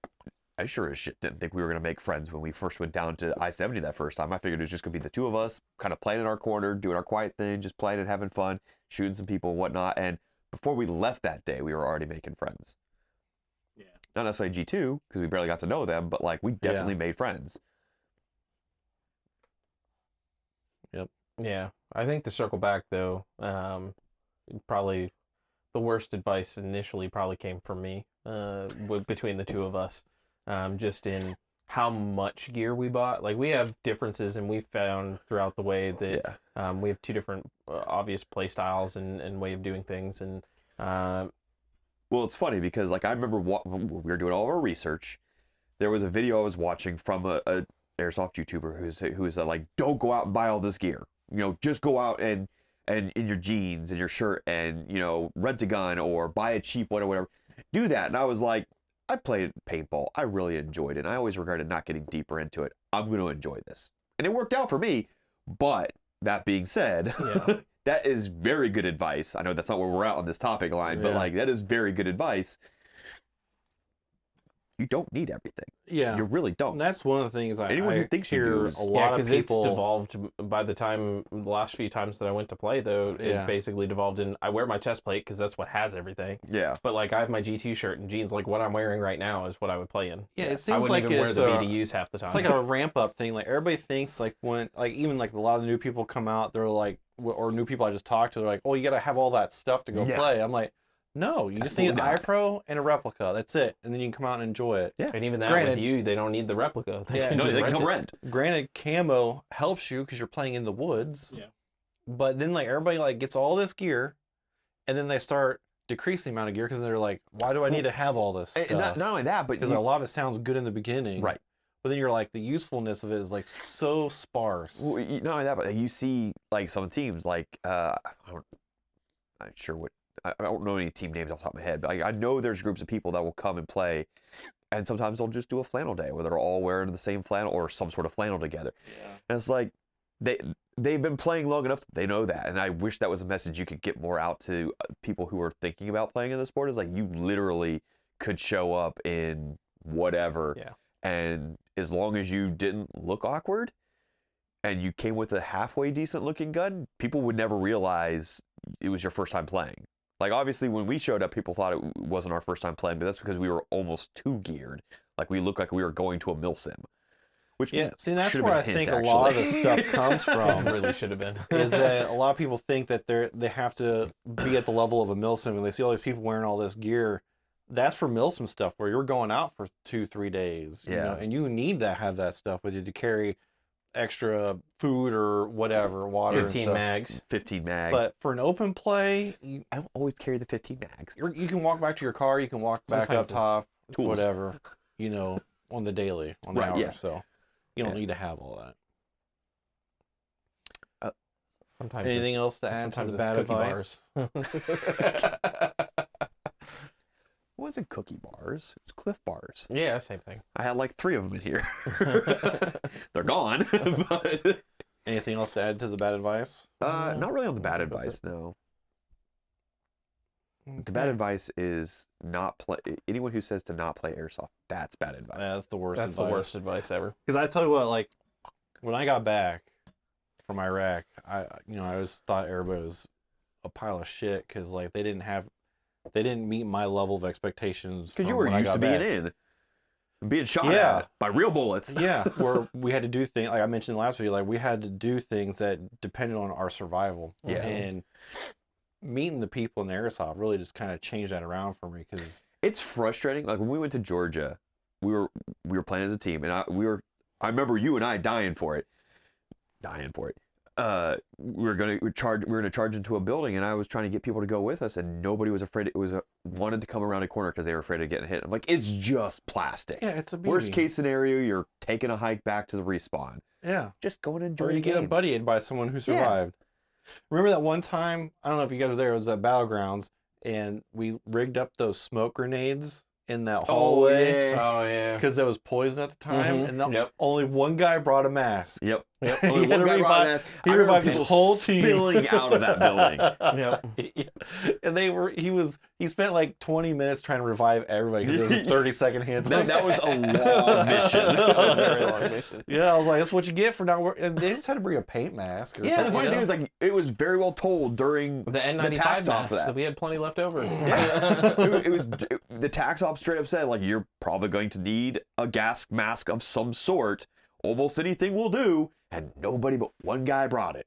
I sure as shit didn't think we were gonna make friends when we first went down to I-70 that first time. I figured it was just gonna be the two of us, kind of playing in our corner, doing our quiet thing, just playing and having fun, shooting some people and whatnot. And before we left that day, we were already making friends. Yeah. Not necessarily G2 because we barely got to know them, but like we definitely made friends. Yeah, I think to circle back though, probably the worst advice initially probably came from me, between the two of us, just in how much gear we bought. Like we have differences, and we found throughout the way that we have two different obvious play styles and way of doing things, and Well, it's funny because like I remember when we were doing all of our research, there was a video I was watching from a airsoft YouTuber who's like, don't go out and buy all this gear. Just go out and in your jeans and your shirt and rent a gun or buy a cheap one or whatever. Do that. And I was like, I played paintball. I really enjoyed it. And I always regretted not getting deeper into it. I'm going to enjoy this. And it worked out for me. But that being said, Yeah. that is very good advice. I know that's not where we're at on this topic line, but Yeah. like that is very good advice. You don't need everything. Yeah. You really don't. And that's one of the things Anyone who I thinks you hear do is- a yeah, lot of because people. it's devolved by the time the last few times that I went to play though. Yeah. It basically devolved in I wear my chest plate because that's what has everything. Yeah. But like I have my G2 shirt and jeans. Like what I'm wearing right now is what I would play in. Yeah, it I seems wouldn't like even wear it's the a- BDUs half the time. It's like a ramp up thing. Like everybody thinks like when like even like a lot of the new people come out, they're like, or new people I just talked to, they're like, oh, you got to have all that stuff to go Yeah. play. I'm like, no, you just need an Absolutely not. iPro and a replica. That's it, and then you can come out and enjoy it. Yeah. And even that Granted- with you, they don't need the replica. They Yeah. can No, just they can rent come it. rent. Granted, camo helps you because you're playing in the woods. Yeah. But then like everybody like gets all this gear, and then they start decreasing the amount of gear because they're like, why do I need to have all this stuff? And not only that, but Because a lot of it sounds good in the beginning, right. But then you're like, the usefulness of it is like so sparse. Well, not only that, but you see like some teams like I'm not sure what I don't know any team names off the top of my head, but I know there's groups of people that will come and play, and sometimes they'll just do a flannel day where they're all wearing the same flannel or some sort of flannel together. Yeah. And it's like they've been playing long enough they know that, and I wish that was a message you could get more out to people who are thinking about playing in the sport. Is like you literally could show up in whatever, and as long as you didn't look awkward and you came with a halfway decent looking gun, people would never realize it was your first time playing. Like obviously when we showed up, people thought it wasn't our first time playing, but that's because we were almost too geared. Like we looked like we were going to a mill sim. Which see, that's should've where I been a hint, think a lot of actually. the stuff comes from. Really should have been. Is that a lot of people think that they have to be at the level of a milsim, and they see all these people wearing all this gear. That's for milsim stuff where you're going out for 2-3 days, you know, and you need to have that stuff with you to carry extra food or whatever, water. 15 and stuff. mags. 15 mags. But for an open play, I always carry the 15 mags. you can walk back to your car, you can walk back Sometimes up top, it's tools. whatever, you know, on the daily, on the Right, hour. yeah. So you don't need to have all that. Sometimes Anything it's- else to add to sometimes the it's bad cookie advice? It wasn't cookie bars. It was Cliff bars. Yeah, same thing. I had like 3 of them in here. They're gone. But Anything else to add to the bad advice? not really on the bad That's advice, no. The bad advice is not play. Anyone who says to not play airsoft, that's bad advice. That's the worst That's advice. the worst advice ever. Because I tell you what, like, when I got back from Iraq, I always thought everybody was a pile of shit because, like, they didn't meet my level of expectations. Because you from were when I used got to being back. in, and being shot Yeah. at by real bullets. Yeah, where we had to do things, like I mentioned in the last video, like, we had to do things that depended on our survival. Yeah. And meeting the people in the airsoft really just kind of changed that around for me because It's frustrating. Like when we went to Georgia, we were playing as a team, and I remember you and I dying for it. We were gonna charge into a building, and I was trying to get people to go with us, and nobody was afraid. It was wanted to come around a corner because they were afraid of getting hit. I'm like, it's just plastic. yeah, it's a Worst beauty. case scenario, you're taking a hike back to the respawn. Yeah. Just go and enjoy Or the you get game. buddied by someone who survived. Remember that one time? I don't know if you guys were there. It was at Battlegrounds, and we rigged up those smoke grenades in that hallway Oh yeah. because there was poison at the time, Mhm. and Yep. only one guy brought a mask. Yep. Yep. He Only had one to guy revive- brought an ass. he I remember revived his people whole team. spilling out of that building. Yep. And he spent like 20 minutes trying to revive everybody because it was a 30-second hands. That was a long mission. That was a very long mission. Yeah, I was like, that's what you get for not working. And they just had to bring a paint mask or Yeah, something. the funny you thing know? is, like, it was very well told during The N95 tax off masks, of that. so we had plenty left over. Yeah. The tax op straight up said, like, you're probably going to need a gas mask of some sort. Almost anything will do, and nobody but one guy brought it.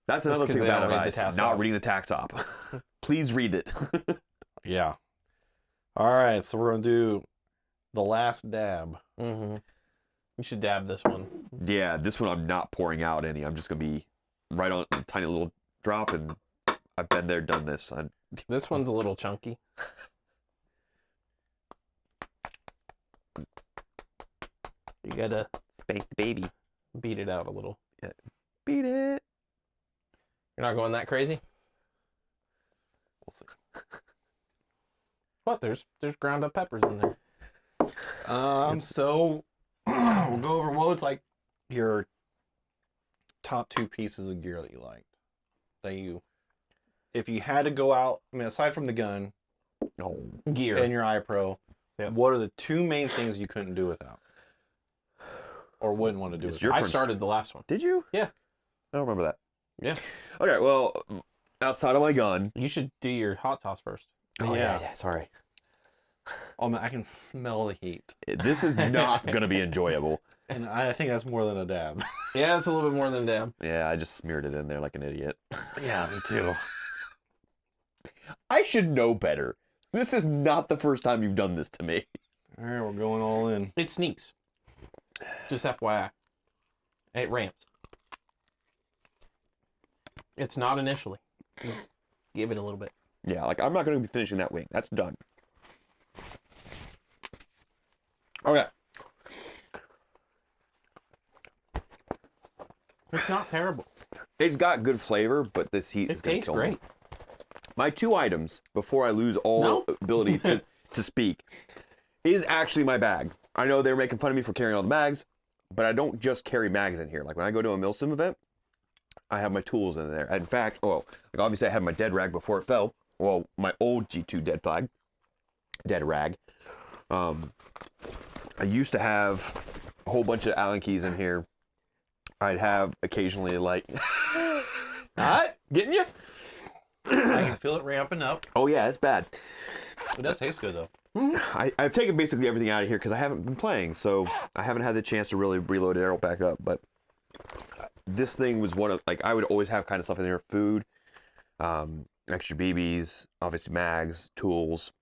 That's another 'cause thing they about don't read the advice. tax Not op. reading the tax op. Please read it. Yeah. All right, so we're gonna do the last dab. Mm-hmm. You should dab this one. Yeah, this one I'm not pouring out any. I'm just gonna be right on a tiny little drop, and I've been there, done this. This one's a little chunky. You gotta Spank the baby. beat it out a little. Beat it. You're not going that crazy? What? There's ground up peppers in there. So we'll go over what was like your top 2 pieces of gear that you liked. If you had to go out, I mean, aside from the gun No. Gear. and your iPro, Yep. what are the 2 main things you couldn't do without? Or wouldn't want to do It's without? your I turn. started the last one. Did you? Yeah. I don't remember that. Yeah. Okay, well, outside of my gun. You should do your hot sauce first. Oh, yeah. Sorry. Oh man, I can smell the heat. This is not going to be enjoyable. And I think that's more than a dab. Yeah, it's a little bit more than a dab. Yeah, I just smeared it in there like an idiot. Yeah, me too. I should know better. This is not the first time you've done this to me. All right, we're going all in. It sneaks. Just FYI. And it ramps. It's not initially. Give it a little bit. Yeah, like I'm not going to be finishing that wing. That's done. Okay. It's not terrible. It's got good flavor, but this heat is It going to tastes kill great. me. My 2 items, before I lose all No. ability to speak, is actually my bag. I know they're making fun of me for carrying all the bags, but I don't just carry bags in here. Like when I go to a Milsim event, I have my tools in there. In fact, like obviously I had my dead rag before it fell. Well, my old G2 dead rag. I used to have a whole bunch of Allen keys in here. I'd have occasionally like, what? Getting you? I can feel it ramping up. Oh yeah, it's bad. It does taste good though. I've taken basically everything out of here because I haven't been playing, so I haven't had the chance to really reload Arrow back up. But this thing was one of, like, I would always have kind of stuff in there: food, extra BBs, obviously mags, tools,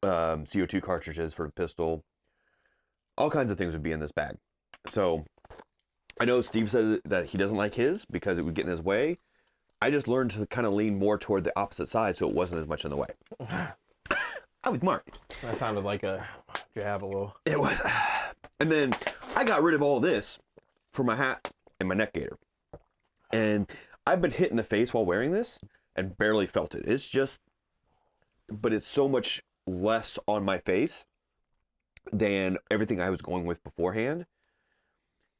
CO2 cartridges for the pistol. All kinds of things would be in this bag. So I know Steve said that he doesn't like his because it would get in his way. I just learned to kind of lean more toward the opposite side so it wasn't as much in the way. I was Mark. That sounded like a jab a little. It was. And then I got rid of all this for my hat and my neck gaiter. And I've been hit in the face while wearing this and barely felt it. It's just, but it's so much less on my face than everything I was going with beforehand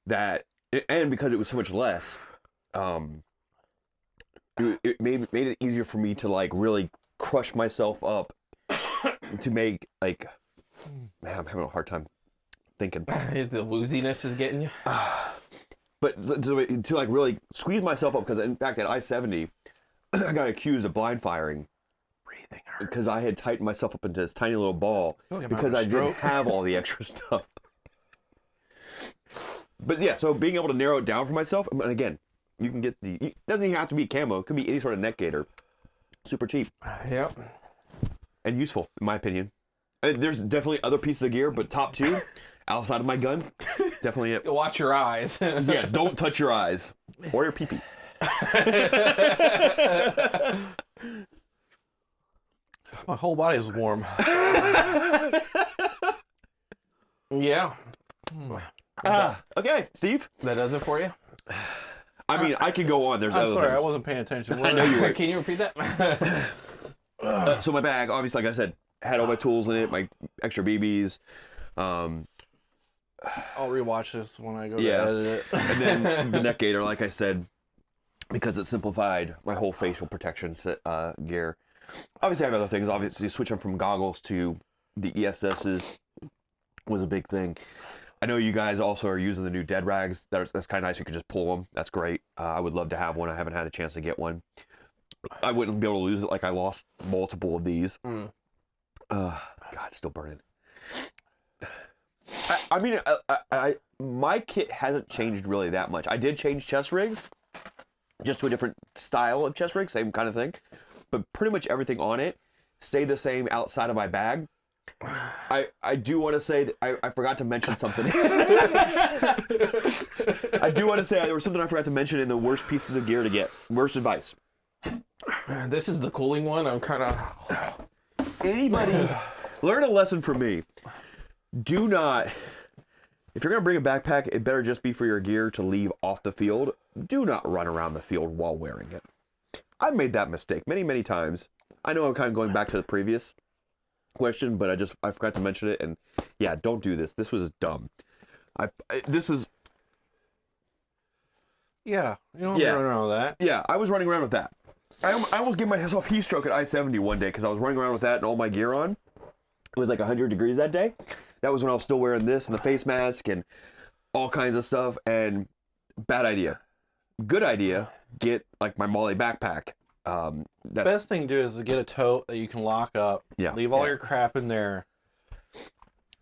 that, and because it was so much less, it made it easier for me to like really crush myself up to make like, man, I'm having a hard time thinking. The wooziness is getting you. But to like really squeeze myself up, because in fact at I-70, I got accused of blind firing Breathing because I had tightened myself up into this tiny little ball feel like I'm because having a I didn't stroke. have all the extra stuff. But yeah, so being able to narrow it down for myself, and again, you can get it doesn't even have to be camo, it could be any sort of neck gaiter. Super cheap Yep. and useful, in my opinion. And there's definitely other pieces of gear, but top 2, outside of my gun, definitely it. Watch your eyes. Yeah, don't touch your eyes or your pee-pee. My whole body is warm. Yeah. Okay, Steve. That does it for you? I mean, I could go on. There's I'm other sorry, things. I wasn't paying attention. I know you were. Can you repeat that? So my bag, obviously, like I said, had all my tools in it, my extra BBs, I'll rewatch this when I go Yeah. to edit it. and then the neck gaiter, like I said, because it simplified my whole facial protection gear. Obviously, I have other things. Obviously, switching from goggles to the ESSs was a big thing. I know you guys also are using the new dead rags. That's kind of nice. You can just pull them. That's great. I would love to have one. I haven't had a chance to get one. I wouldn't be able to lose it like I lost multiple of these. God, it's still burning. I mean, my kit hasn't changed really that much. I did change chest rigs, just to a different style of chest rig, same kind of thing. But pretty much everything on it stayed the same outside of my bag. I do want to say that I forgot to mention something. I do want to say there was something I forgot to mention in the worst pieces of gear to get. Worst advice. This is the cooling one. I'm kind of. Anybody learn a lesson from me. Do not, if you're going to bring a backpack, it better just be for your gear to leave off the field. Do not run around the field while wearing it. I've made that mistake many, many times. I know I'm kind of going back to the previous question, but I forgot to mention it. And yeah, don't do this. This was dumb. This is, Yeah, you don't Yeah. run around with that. yeah, I was running around with that. I almost gave myself heat stroke at I-70 one day because I was running around with that and all my gear on. It was like 100 degrees that day. That was when I was still wearing this and the face mask and all kinds of stuff. And bad idea. Good idea. Get like my Molly backpack. That's Best thing to do is to get a tote that you can lock up. Yeah. Leave all Yeah. your crap in there.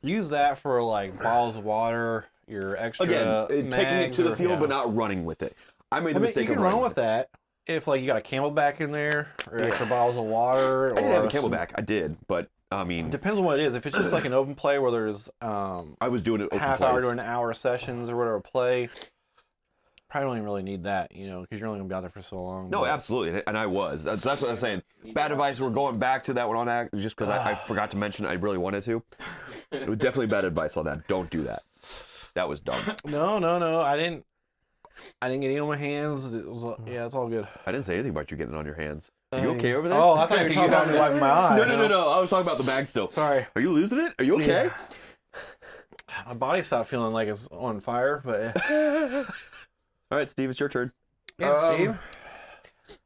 Use that for like bottles of water, your extra again taking it to the mags, or- field, yeah. but not running with it. I made the I mean, mistake you can of run running with that if like you got a camelback in there or extra bottles of water. I didn't have a or some- camelback. I did, but I mean, Depends on what it is. If it's just like an open play where there's I was doing it open half place. hour to an hour sessions or whatever play, probably don't even really need that, because you're only gonna be out there for so long. No, but- absolutely, and I was. That's what I'm saying. Bad advice. We're going back to that one on that just because I forgot to mention. I really wanted to. It was definitely bad advice on that. Don't do that. That was dumb. No. I didn't get any on my hands. It's all good. I didn't say anything about you getting it on your hands. Are you okay over there? Oh, I thought you were talking about me wiping my eye. No. I was talking about the bag still. Sorry. Are you losing it? Are you okay? My body stopped feeling like it's on fire, but All right, Steve, it's your turn. yeah, Steve.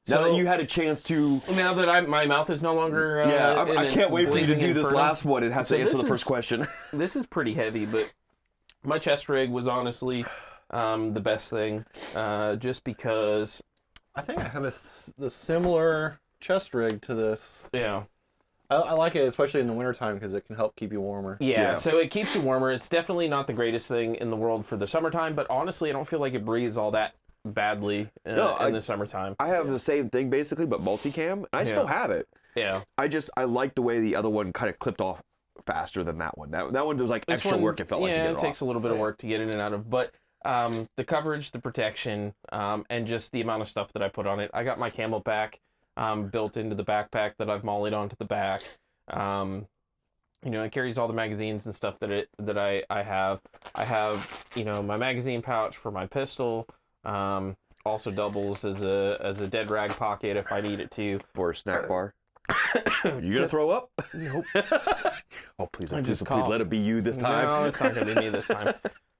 Now that you had a chance to, Now that my mouth is no longer I can't wait for you to do this inferno. last one. It has So to answer this the first is- question. This is pretty heavy, but my chest rig was honestly the best thing, just because. I think I have the similar chest rig to this. Yeah. I like it, especially in the wintertime, because it can help keep you warmer. Yeah, so it keeps you warmer. It's definitely not the greatest thing in the world for the summertime, but honestly, I don't feel like it breathes all that badly in the summertime. I have the same thing basically, but multicam. I still have it. Yeah. I like the way the other one kind of clipped off faster than that one. That one was like This extra one, work. It felt like to get it it takes off. a little bit of work to get in and out of, but the coverage, the protection, and just the amount of stuff that I put on it. I got my Camelback built into the backpack that I've mollied onto the back. It carries all the magazines and stuff that I have. I have, my magazine pouch for my pistol. Also doubles as a dead rag pocket if I need it to. For a snack bar. You gonna throw up? Nope. Oh please, I please, just please coughed. let it be you this time. No, it's not gonna be me this time.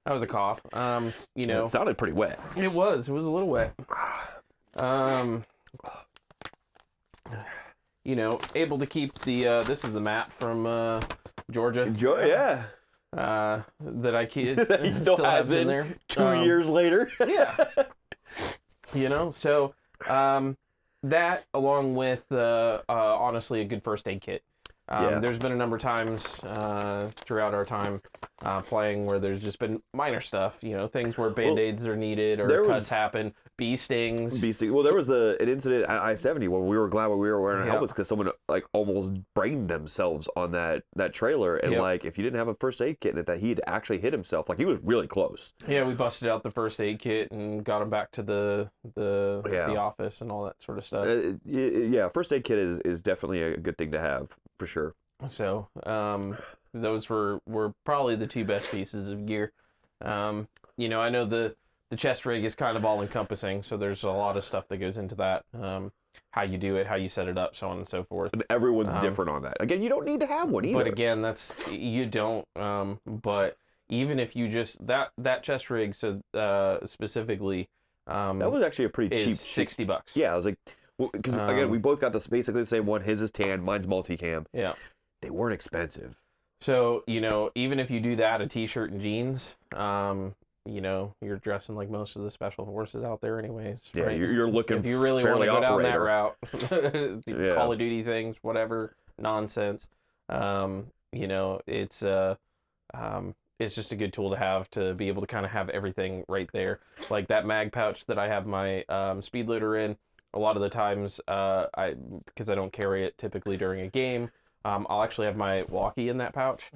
That was a cough. It sounded pretty wet. It was a little wet. Able to keep the this is the map from Georgia Enjoy, yeah. that I keep He still has in it there 2 years later. Yeah. So that along with honestly a good first aid kit. Yeah. There's been a number of times throughout our time playing where there's just been minor stuff, things where band-aids are needed or there cuts was- happen, bee stings. Well, there was an incident at I-70 where we were glad we were wearing Yeah. helmets because someone like almost brained themselves on that trailer, and Yep. like if you didn't have a first aid kit in it, that he'd actually hit himself. Like he was really close. Yeah, we busted out the first aid kit and got him back to the office and all that sort of stuff. Yeah, first aid kit is definitely a good thing to have for sure. So those were probably the two best pieces of gear. I know the chest rig is kind of all encompassing, so there's a lot of stuff that goes into that. How you do it, how you set it up, so on and so forth. And everyone's different on that. Again, you don't need to have one either. But again, you don't. But even if you just that chest rig, so specifically, that was actually a pretty cheap. is $60. Yeah, I was like, because again, we both got basically the same one. His is tan, mine's multicam. Yeah. They weren't expensive. So, even if you do that, a t-shirt and jeans, you're dressing like most of the special forces out there anyways. Yeah, right? you're looking. If you really want to fairly go down that operator. route, Yeah. Call of Duty things, whatever nonsense, it's just a good tool to have to be able to kind of have everything right there. Like that mag pouch that I have my speed loader in. A lot of the times, because I don't carry it typically during a game, I'll actually have my walkie in that pouch,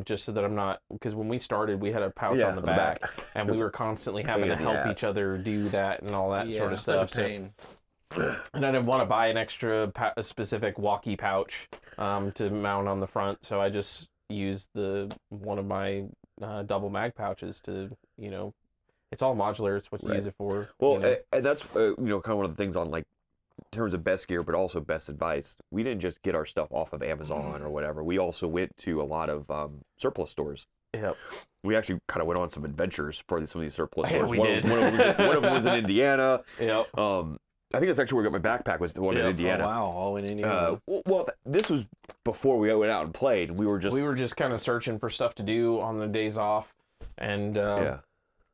just so that I'm not, because when we started, we had a pouch on the back, and we were constantly having to pain in the help ass. each other do that and all that sort of stuff. Such a pain. And I didn't want to buy an extra a specific walkie pouch to mount on the front, so I just used one of my double mag pouches to, it's all modular. It's what you use it for. Well, and that's kind of one of the things on like in terms of best gear, but also best advice. We didn't just get our stuff off of Amazon or whatever. We also went to a lot of surplus stores. Yep. We actually kind of went on some adventures for some of these surplus Yeah, stores. we One did. of them was in Indiana. Yep. I think that's actually where I got my backpack, was the one in Yeah. Indiana. Oh, wow, all in Indiana. This was before we went out and played. We were just kind of searching for stuff to do on the days off, and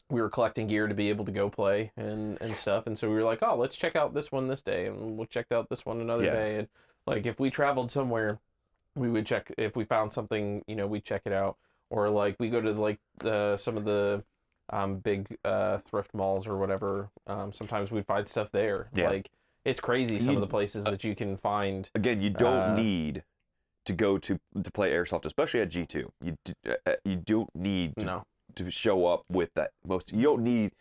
we were collecting gear to be able to go play and stuff. And so we were like, oh, let's check out this one this day, and we'll check out this one another day. And like if we traveled somewhere, we would check if we found something, we'd check it out. Or like we go to like some of the big thrift malls or whatever. Sometimes we'd find stuff there. Yeah. Like it's crazy some of the places that you can find. Again, you don't need to go to play airsoft, especially at G2. You don't need to No. to show up with that most. You don't need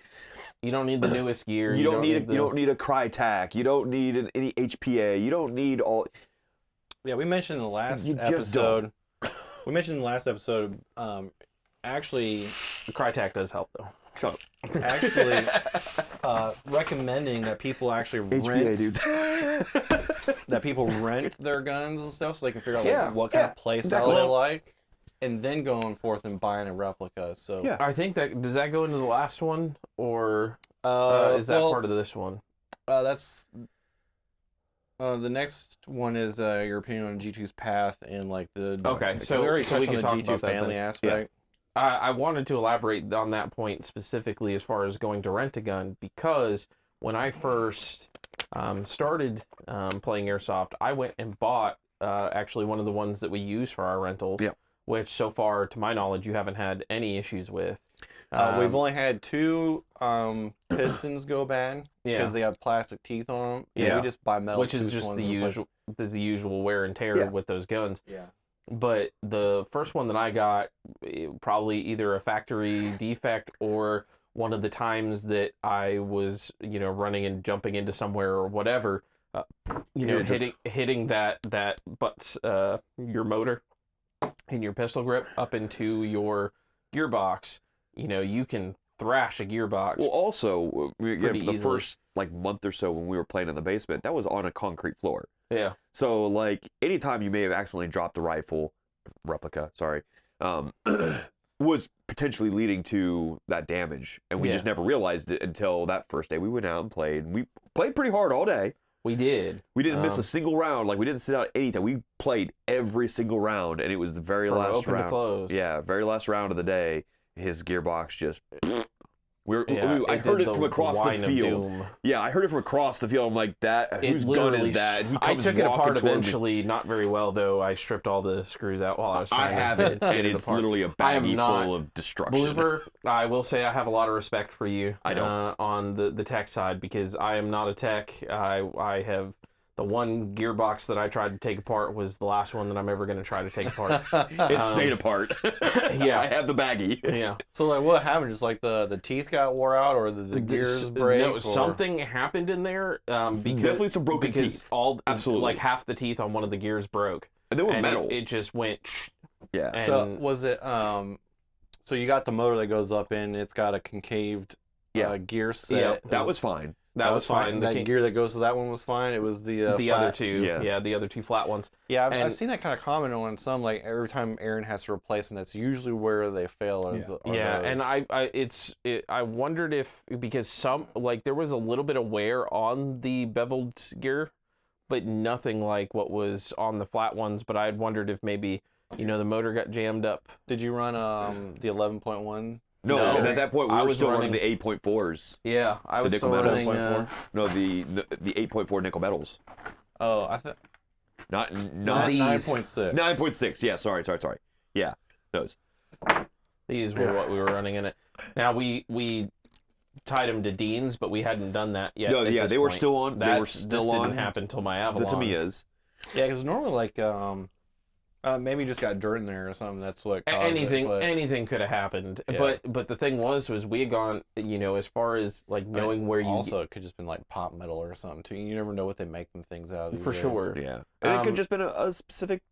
the newest gear. you don't need a Crytek. You don't need any HPA. You don't need all. Yeah, we mentioned in the last You just episode. We mentioned in the last episode. Actually, The Crytek does help though. Shut up. actually, recommending that people actually HPA rent dudes. that people rent their guns and stuff, so they can figure out Yeah, like, what kind of play style exactly. they like, and then going forth and buying a replica. So Yeah. I think does that go into the last one, or is that part of this one? That's the next one is your opinion on G2's path and like the Okay, so we already we touched can on talk the G2 about that family then. aspect. I wanted to elaborate on that point specifically as far as going to rent a gun, because when I first started playing Airsoft, I went and bought actually one of the ones that we use for our rentals, Yep. which so far, to my knowledge, you haven't had any issues with. We've only had 2 pistons go bad because Yeah. they have plastic teeth on them. Yeah. We just buy metal, which is tooth just ones the and replace- usual. There's the usual wear and tear Yeah. with those guns. Yeah. But the first one that I got, probably either a factory defect or one of the times that I was, running and jumping into somewhere or whatever, hitting that butts your motor in your pistol grip up into your gearbox, you can thrash a gearbox. Well, also, for Pretty the easily. first like month or so when we were playing in the basement, that was on a concrete floor. Yeah. So like anytime you may have accidentally dropped the replica, sorry, was potentially leading to that damage, and we Yeah. just never realized it until that first day we went out and played. And we played pretty hard all day. We did. We didn't miss Um, a single round. Like we didn't sit out anything. We played every single round, and it was the very From last open to round. close. Yeah, very last round of the day. His gearbox just. Yeah, I heard did it from across the whine of field. doom. Yeah, I heard it from across the field. I'm like, that. Whose gun literally is that? And he I comes took it walking apart toward me. eventually, not very well though. I stripped all the screws out while I was I trying have to it, get and it it's apart. literally a I am baggie not- full of destruction. Blooper, I will say I have a lot of respect for you. I don't. On the tech side, because I am not a tech. I have the one gearbox that I tried to take apart was the last one that I'm ever going to try to take apart. It stayed apart. yeah. I have the baggie. Yeah. So like, what happened? Just like the teeth got wore out, or the gears break? No, or... something happened in there. Because, Definitely some broken because teeth. all Absolutely. like half the teeth on one of the gears broke, And they were and metal. it just went. Yeah. And So was it? So you got the motor that goes up in. It's got a concaved Yeah. gear set. Yeah, That was fine. that was fine. That gear that goes to that one was fine. It was the The flat- other two, Yeah. the other two flat ones. Yeah, I've and- seen that kind of comment on some. Like every time Aaron has to replace them, that's usually where they fail. Are Yeah, those. and I wondered if, because some, like, there was a little bit of wear on the beveled gear, but nothing like what was on the flat ones. But I had wondered if maybe, the motor got jammed up. Did you run the 11.1? No, No. and at that point we I were was still running- running the 8.4s. Yeah, I The was nickel still metals. running. No, the 8.4 nickel metals. Oh, I thought Not These. 9.6. 9.6. Yeah, sorry. Yeah, those. These were what we were running in it. Now we tied them to Dean's, but we hadn't done that yet. No, at yeah, this they were point. still on. They were This still on. didn't happen until my The Avalon. Tamiya's. Yeah, because normally like maybe you just got dirt in there or something. That's what caused Anything, it. But anything could have happened. Yeah. But the thing was we had gone, as far as like knowing where you also it could just been like pop metal or something too. You never know what they make them things out of. these For days. sure. Yeah, and it could Um, just been a specific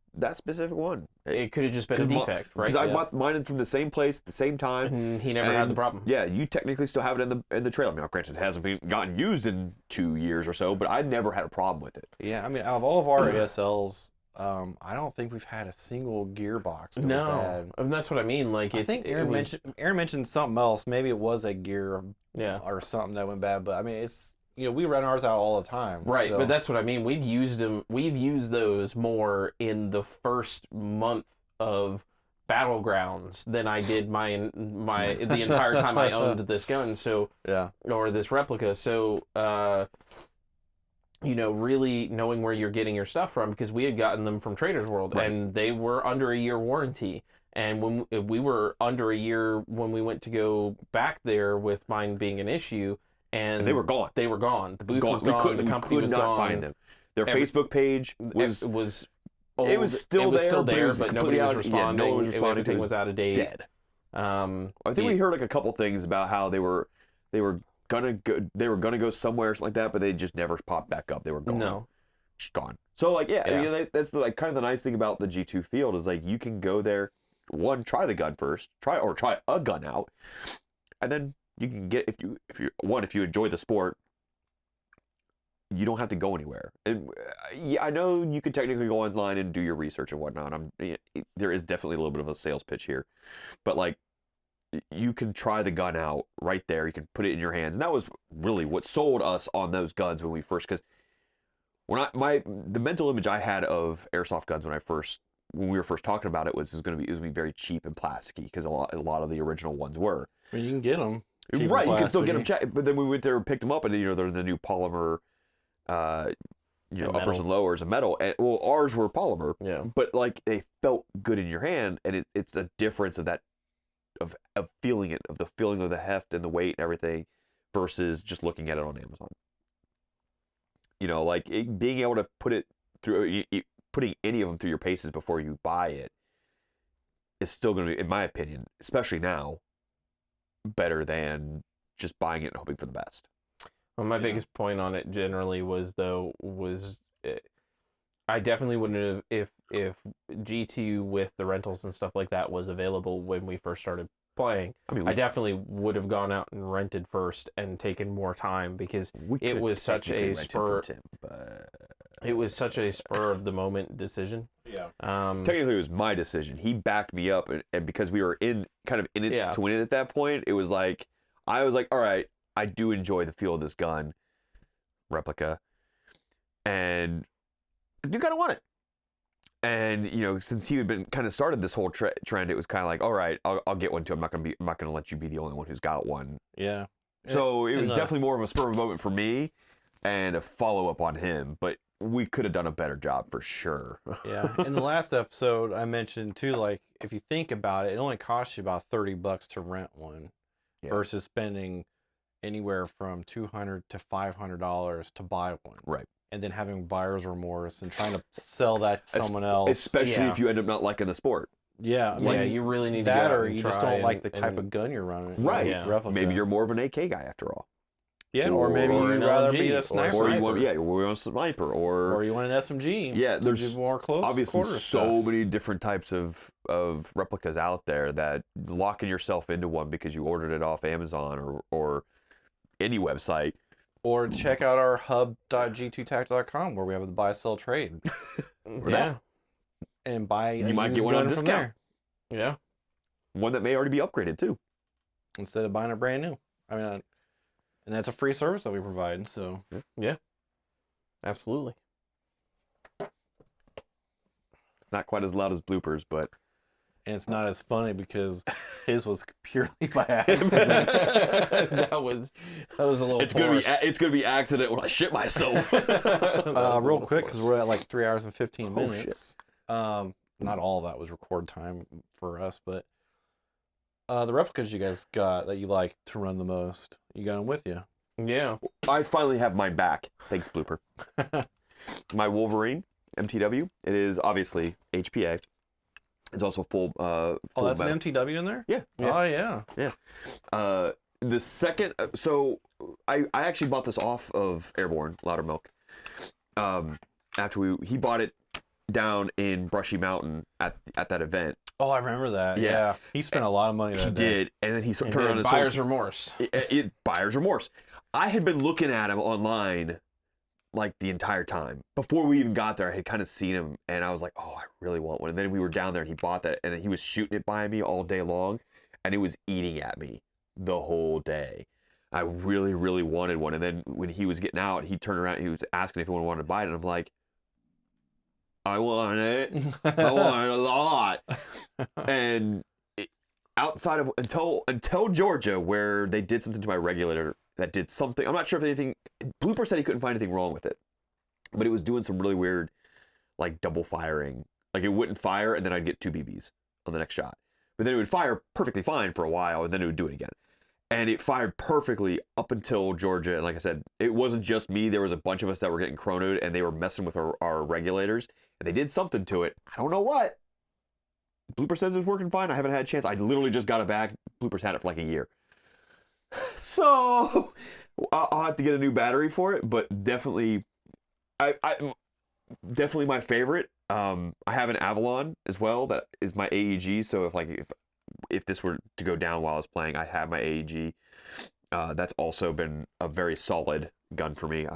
one. it could have just been a 'Cause my- defect, right? Because I bought mine from the same place, at the same time. And he never had the and, problem. Yeah, you technically still have it in the trailer. Now, granted, it hasn't been gotten used in 2 years or so, but I never had a problem with it. Yeah, I mean, out of all of our ASLs, I don't think we've had a single gearbox go No, bad. and that's what I mean. Like I it's, think it was, Aaron mentioned something else. Maybe it was a gear yeah. or something that went bad. But I mean, it's we run ours out all the time. Right, so- but that's what I mean. We've used them. We've used those more in the first month of Battlegrounds than I did the entire time I owned this gun. So yeah. or this replica. So really knowing where you're getting your stuff from, because we had gotten them from Trader's World, Right. and they were under a year warranty. And when we were under a year when we went to go back there with mine being an issue, and And they were gone. They were gone. The booth was We gone. couldn't, The company we could was not gone. find them. Their Every- Facebook page was It was old. It was still it was there, still but it there, was but nobody completely was out- yeah, responding. no one was responding. Everything It was out of date. dead. I think we heard like a couple things about how they were gonna go somewhere or something like that, but they just never popped back up. They were gone. No. Just gone. So like Yeah. you know, that's the, like kind of the nice thing about the G2 field is like you can go there, one, try the gun first, try a gun out, and then you can get if you enjoy the sport, you don't have to go anywhere. And yeah, I know you could technically go online and do your research and whatnot. There is definitely a little bit of a sales pitch here, but like you can try the gun out right there. You can put it in your hands, and that was really what sold us on those guns when we first. Because the mental image I had of airsoft guns when we were first talking about it was going to be very cheap and plasticky because a lot of the original ones were. I mean, you can get them. Right, you can still get them. But then we went there and picked them up, and you know they're the new polymer. You know, uppers and lowers and metal, and well, ours were polymer. Yeah. But like they felt good in your hand, and it's a difference of that, of feeling it, of the feeling of the heft and the weight and everything, versus just looking at it on Amazon. You know, like being able to put it through, putting any of them through your paces before you buy it, is still going to be, in my opinion, especially now, better than just buying it and hoping for the best. Well, my biggest point on it generally was I definitely wouldn't have if G2 with the rentals and stuff like that was available when we first started playing. I mean, I definitely would have gone out and rented first and taken more time because it was such a spur. It was such a spur of the moment decision. Yeah. Technically, it was my decision. He backed me up, and because we were in it to win it at that point, it was like I was like, all right, I do enjoy the feel of this gun replica, and I do kind of want it. And you know, since he had been kind of started this whole trend, it was kind of like, all right, I'll get one too. I'm not gonna let you be the only one who's got one. Yeah. So it was definitely more of a spur of a moment for me, and a follow up on him. But we could have done a better job for sure. Yeah. In the last episode, I mentioned too, like if you think about it, it only costs you about $30 to rent one, versus spending anywhere from $200 to $500 to buy one. Right. And then having buyer's remorse and trying to sell that to someone else. Especially if you end up not liking the sport. Yeah. I mean, you really need that, to go or you just don't like the type of gun you're running. Right. Yeah. Maybe you're more of an AK guy after all. Yeah, or maybe you'd rather be a LMG, sniper. Or you want, we want a sniper, or you want an SMG. Yeah, there's to do more close obviously quarter so stuff. many different types of replicas out there that locking yourself into one because you ordered it off Amazon or any website. Or check out our hub.g2tac.com where we have the buy, sell, trade. Yeah. And buy. You might get one on discount. Yeah. One that may already be upgraded too. Instead of buying a brand new. I mean, and that's a free service that we provide. So Yeah. Absolutely. Not quite as loud as bloopers, but and it's not as funny because his was purely by accident. that was a little. it's gonna be accident when I shit myself. Real quick, because we're at like 3 hours and 15 Oh, minutes. Not all of that was record time for us, but the replicas you guys got that you like to run the most, you got them with you. Yeah. I finally have mine back. Thanks, blooper. My Wolverine MTW. It is obviously HPA. It's also full. Oh, that's an MTW in there? Yeah. Oh, yeah. The second, so I actually bought this off of Airborne Loudermilk. After he bought it down in Brushy Mountain at that event. Oh, I remember that. Yeah. Yeah. He spent a lot of money that day. Did, and then he turned And around and buyer's sold. remorse. Buyer's remorse. I had been looking at him online like the entire time. Before we even got there, I had kind of seen him, and I was like, oh, I really want one. And then we were down there, and he bought that, and he was shooting it by me all day long, and it was eating at me the whole day. I really, really wanted one. And then when he was getting out, he turned around, he was asking if anyone wanted to buy it, and I'm like, I want it. I want it a lot. And outside of until Georgia, where they did something to my regulator that did something. I'm not sure if anything. Blooper said he couldn't find anything wrong with it, but it was doing some really weird, like double firing. Like it wouldn't fire, and then I'd get 2 BBs on the next shot. But then it would fire perfectly fine for a while, and then it would do it again. And it fired perfectly up until Georgia. And like I said, it wasn't just me. There was a bunch of us that were getting chronoed, and they were messing with our regulators. And they did something to it. I don't know what. Blooper says it's working fine. I haven't had a chance. I literally just got it back. Blooper's had it for like a year. So I'll have to get a new battery for it, but definitely, I definitely my favorite. I have an Avalon as well. That is my AEG. So if this were to go down while I was playing, I have my AEG. That's also been a very solid gun for me.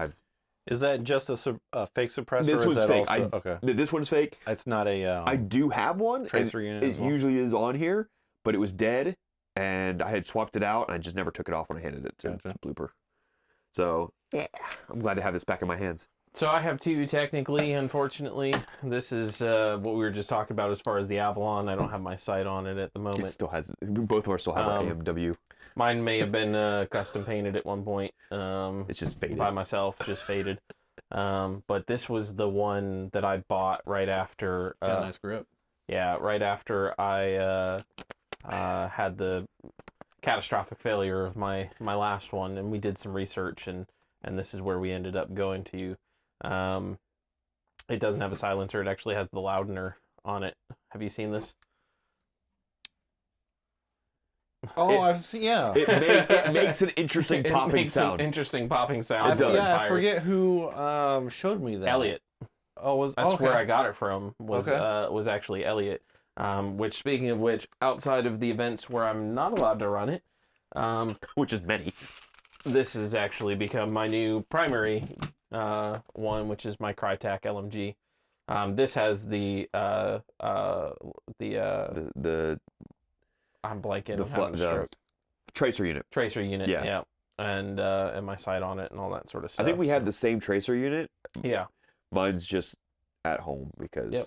Is that just a fake suppressor? This or is one's that fake. Also, okay. This one's fake. It's not a. I do have one. tracer and unit It as well? usually is on here, but it was dead, and I had swapped it out, and I just never took it off when I handed it to Gotcha. Blooper. So yeah, I'm glad to have this back in my hands. So I have two technically. Unfortunately, this is what we were just talking about as far as the Avalon. I don't have my sight on it at the It moment. still has. Both of us still have our AMW. Mine may have been custom painted at one point. It's just faded. By myself, just faded. But this was the one that I bought right after. Got a nice grip. Yeah, right after I had the catastrophic failure of my last one, and we did some research, and this is where we ended up going to. It doesn't have a silencer. It actually has the Loudener on it. Have you seen this? Oh, It- I've seen. Yeah. It makes an interesting It popping makes sound. an interesting popping sound. It does. Yeah, I Fires. forget who showed me that. Elliot. Oh, That's okay. where I got it from. Was Okay. was actually Elliot. Which, speaking of which, outside of the events where I'm not allowed to run it, Which is many. this has actually become my new primary one, which is my Crytek LMG. This has the The I'm blanking. the I'm having a the stroke. tracer unit. Tracer unit. Yeah. Yeah. And my sight on it and all that sort of stuff. I think we so- have the same tracer unit. Yeah. Mine's just at home because Yep.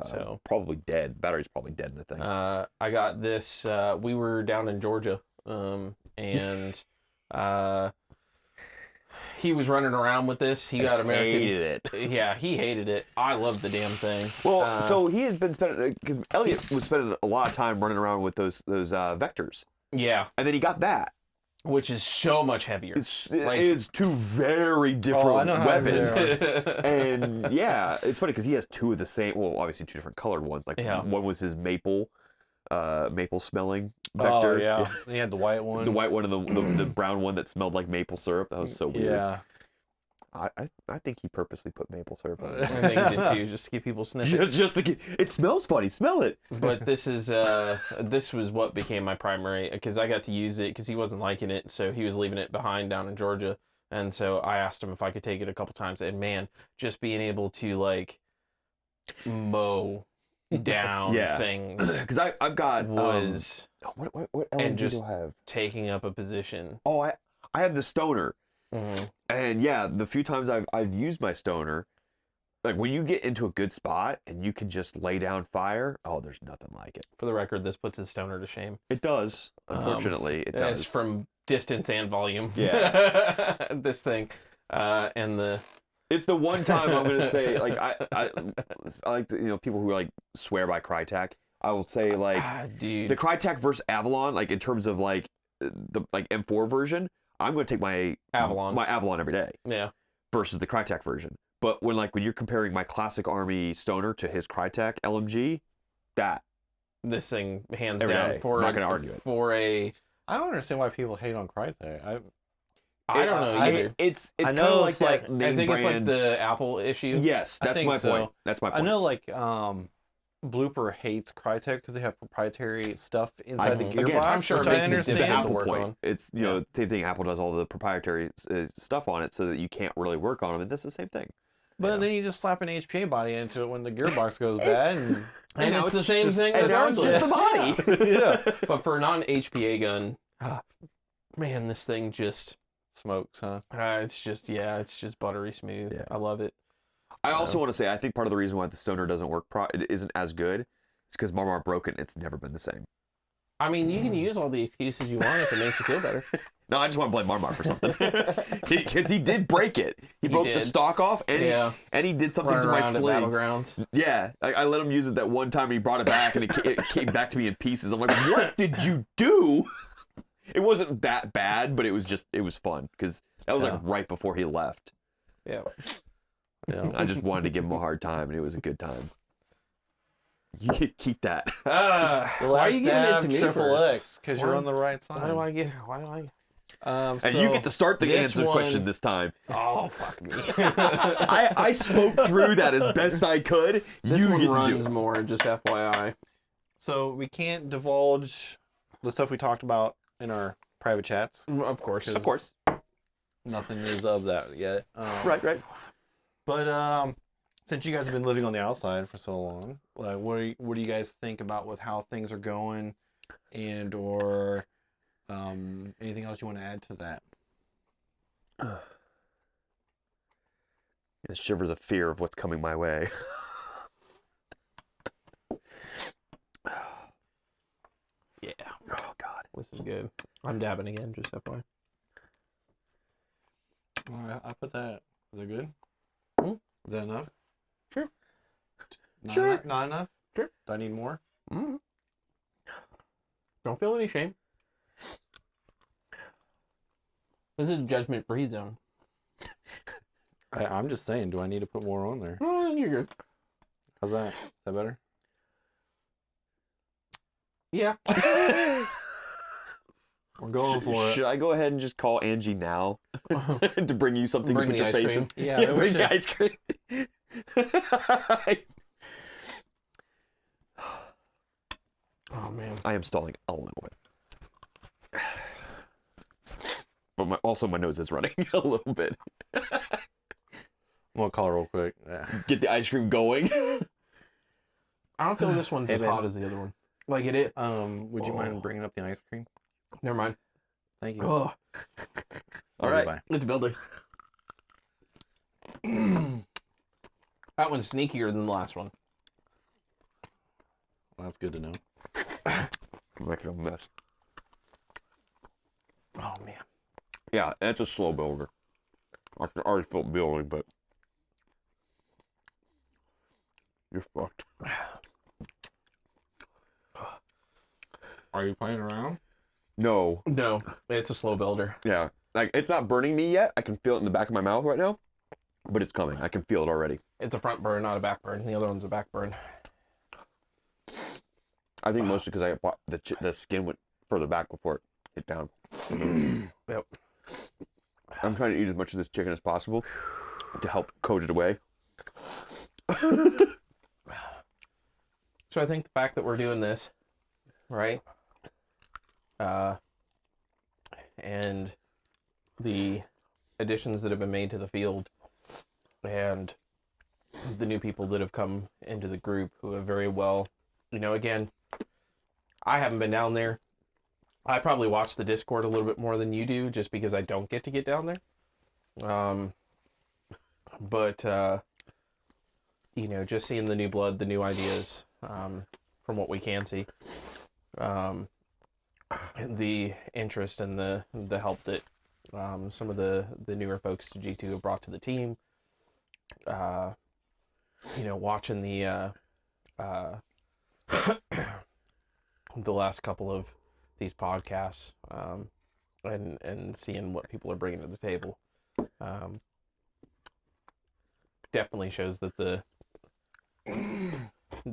So- probably dead. Battery's probably dead in the thing. I got this. We were down in Georgia, and he was running around with this. He got American. Hated it. Yeah, he hated it. I loved the damn thing. Well, so he had been spending because Elliot was spending a lot of time running around with those vectors, Yeah, and then he got that. which is so much heavier. Like- It is two very different Oh, I know how weapons. they And yeah, it's funny because he has two of the same. Well, obviously two different colored ones. Like Yeah. one was his maple smelling Oh vector. yeah. He had the white one. The white one and the brown one that smelled like maple syrup. That was so weird. Yeah. I think he purposely put maple syrup on I think he did too, just to keep people sniffing. just to get. It smells funny. Smell it. But this was what became my primary, because I got to use it because he wasn't liking it, so he was leaving it behind down in Georgia, and so I asked him if I could take it a couple times, and man, just being able to like mow down Yeah. things Because I've got was what and LMG just- do I have? taking up a position. Oh, I have the Stoner. Mhm. And yeah, the few times I've used my Stoner, like when you get into a good spot and you can just lay down fire, oh, there's nothing like it. For the record, this puts his Stoner to shame. It does. Unfortunately, it It's does. from distance and volume. Yeah. This thing, and the It's the one time I'm gonna say like I like the, people who like swear by Crytek. I will say like dude. the Crytek versus Avalon, like in terms of like the like M4 version, I'm gonna take my Avalon. every day Yeah. versus the Crytek version. But when you're comparing my classic Army Stoner to his Crytek LMG, that This thing hands Every down day. for Not gonna argue it. for a I don't understand why people hate on Crytek. I don't know either. It's I kind know of like it's that like- name I think brand. it's like the Apple issue. Yes, I that's think my so. point. That's my point. I know like Blooper hates Crytek because they have proprietary stuff inside the Mhm. gearbox, Again, I'm sure which it I makes it understand. the difficult to Apple work point. on. It's the same thing. Apple does all the proprietary stuff on it, so that you can't really work on them, and that's the same thing. But then you just slap an HPA body into it when the gearbox goes bad, and And now it's the it's same just- thing and with now it's just the regardless. body. yeah, But for a non-HPA gun, man, this thing just smokes, huh? it's just buttery smooth. Yeah. I love it. I also want to say, I think part of the reason why the Stoner doesn't work, it isn't as good, is because Marmar broke it. And it's never been the same. I mean, you can use all the excuses you want if it makes you feel better. No, I just want to blame Marmar for something, because he did break it. He broke the did. stock off, and Yeah. he did something Running to my around at sling. battlegrounds. Yeah, I let him use it that one time, and he brought it back, and it came back to me in pieces. I'm like, what did you do? It wasn't that bad, but it was fun, because that was like right before he left. Yeah. Yeah. I just wanted to give him a hard time, and it was a good time. You keep that. The why are last you giving it dab, to me triple first? X, because you're Why- on the right side. Why do I get? Why do I? And you get to start the this answer question one- this time. Oh fuck me! I spoke through that as best I could. This You one get to do runs it. more. Just FYI. So we can't divulge the stuff we talked about in our private chats. Of course. Of course. Nothing is of that yet. Right. But since you guys have been living on the outside for so long, like, what do you guys think about with how things are going, and or anything else you want to add to that? It shivers of fear of what's coming my way. Yeah. Oh God. This is good. I'm dabbing again. Just FYI. All right, I put that. Is that good? Mm. Is that enough? Sure. Not not enough? Sure. Do I need more? Mm. Don't feel any shame. This is a judgment-free zone. I'm just saying, do I need to put more on there? Oh, you're good. How's that? Is that better? Yeah. We're going for Should I go ahead and just call Angie now to bring you something Bring to put the your ice face cream. in? Yeah, Yeah, maybe we bring the should. ice cream. Oh man. I am stalling a little bit. But also my nose is running a little bit. I'm gonna call her real quick. Yeah. Get the ice cream going. I don't feel this one's Hey, as man. hot as the other one. Like it is. Would you Oh. mind bringing up the ice cream? Never mind. Thank you. Oh, All right. Bye. it's building. That one's sneakier than the last one. Well, that's good to know. I'm making a mess. Oh man. Yeah, and it's a slow builder. I can already feel it building, but you're fucked. Are you playing around? No, No, it's a slow builder. yeah, like it's not burning me yet. I can feel it in the back of my mouth right now, but it's coming. I can feel it already. It's a front burn, not a back burn. The other one's a back burn. I think mostly because the skin went further back before it hit down. Yep. I'm trying to eat as much of this chicken as possible to help coat it away. So I think the fact that we're doing this, right? And the additions that have been made to the field and the new people that have come into the group who have very well, again, I haven't been down there. I probably watch the Discord a little bit more than you do just because I don't get to get down there. But just seeing the new blood, the new ideas, from what we can see, the interest and the help that some of the newer folks to G2 have brought to the team, watching the the last couple of these podcasts, and seeing what people are bringing to the table, definitely shows that the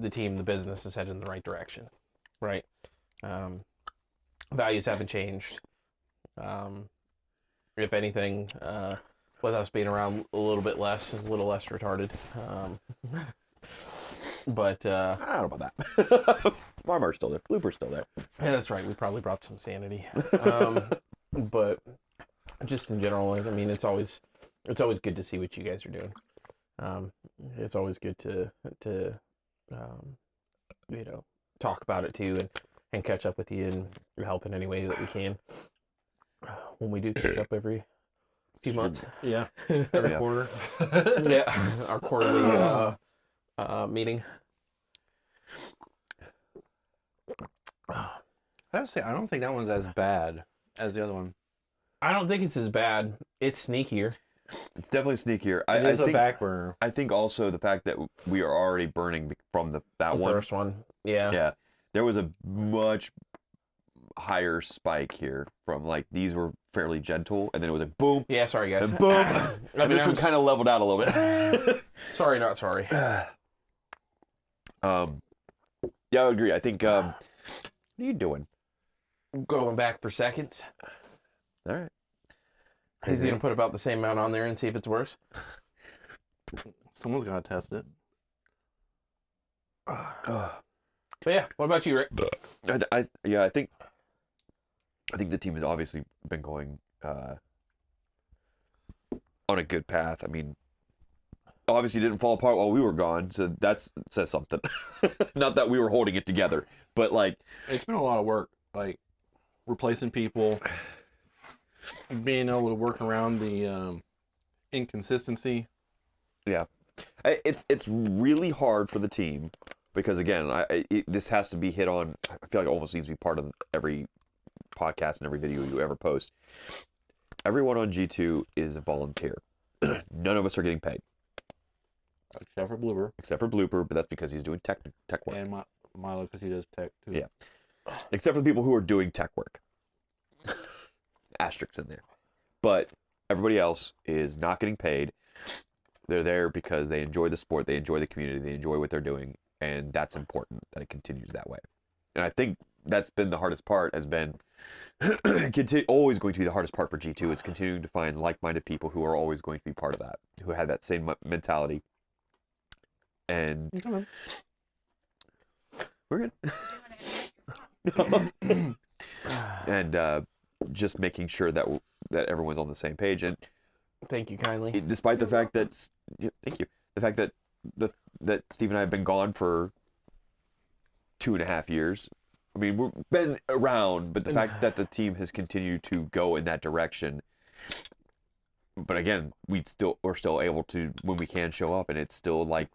team, the business is headed in the right direction, right? Values haven't changed. If anything, with us being around a little less retarded. But I don't know about that. Marmar's still there. Blooper's still there. yeah, that's right. We probably brought some sanity. But just in general, I mean, it's always good to see what you guys are doing. It's always good to talk about it too, and catch up with you and help in any way that we can. When we do catch up every few months. Yeah. Every Yeah. quarter. Yeah, our quarterly meeting. I have to say, I don't think that one's as bad as the other one. I don't think it's as bad. It's sneakier. It's definitely sneakier. It is a back burner. I think also the fact that we are already burning from that The one. first one. Yeah. Yeah, there was a much higher spike here from like these were fairly gentle, and then it was like boom, Yeah, sorry guys. and boom, I and mean, this one kind of leveled out a little bit. sorry, not sorry. Yeah, I would agree. I think. What are you doing? Going back for seconds. All right. He's gonna put about the same amount on there and see if it's worse. Someone's got to test it. But yeah, what about you, Rick? I think the team has obviously been going on a good path. I mean, obviously didn't fall apart while we were gone, so that says something. Not that we were holding it together, but like It's been a lot of work, like replacing people, being able to work around the inconsistency. yeah, it's really hard for the team because again, this has to be hit on. I feel like it almost needs to be part of every podcast and every video you ever post. Everyone on G2 is a volunteer. None of us are getting paid. Except for Blooper. Except for Blooper, but that's because he's doing tech work. And Milo, because he does tech too. Yeah. Except for the people who are doing tech work. Asterisks in there. But everybody else is not getting paid. They're there because they enjoy the sport, they enjoy the community, they enjoy what they're doing, and that's important that it continues that way. And I think that's been the hardest part, has been always going to be the hardest part for G2. It's continuing to find like-minded people who are always going to be part of that, who have that same mentality. And we're good. And just making sure that everyone's on the same page. And Thank you kindly. despite the fact that thank you, the fact that that Steve and I have been gone for 2.5 years. I mean, we've been around, but the fact that the team has continued to go in that direction. But again, we're still able to, when we can, show up, and it's still like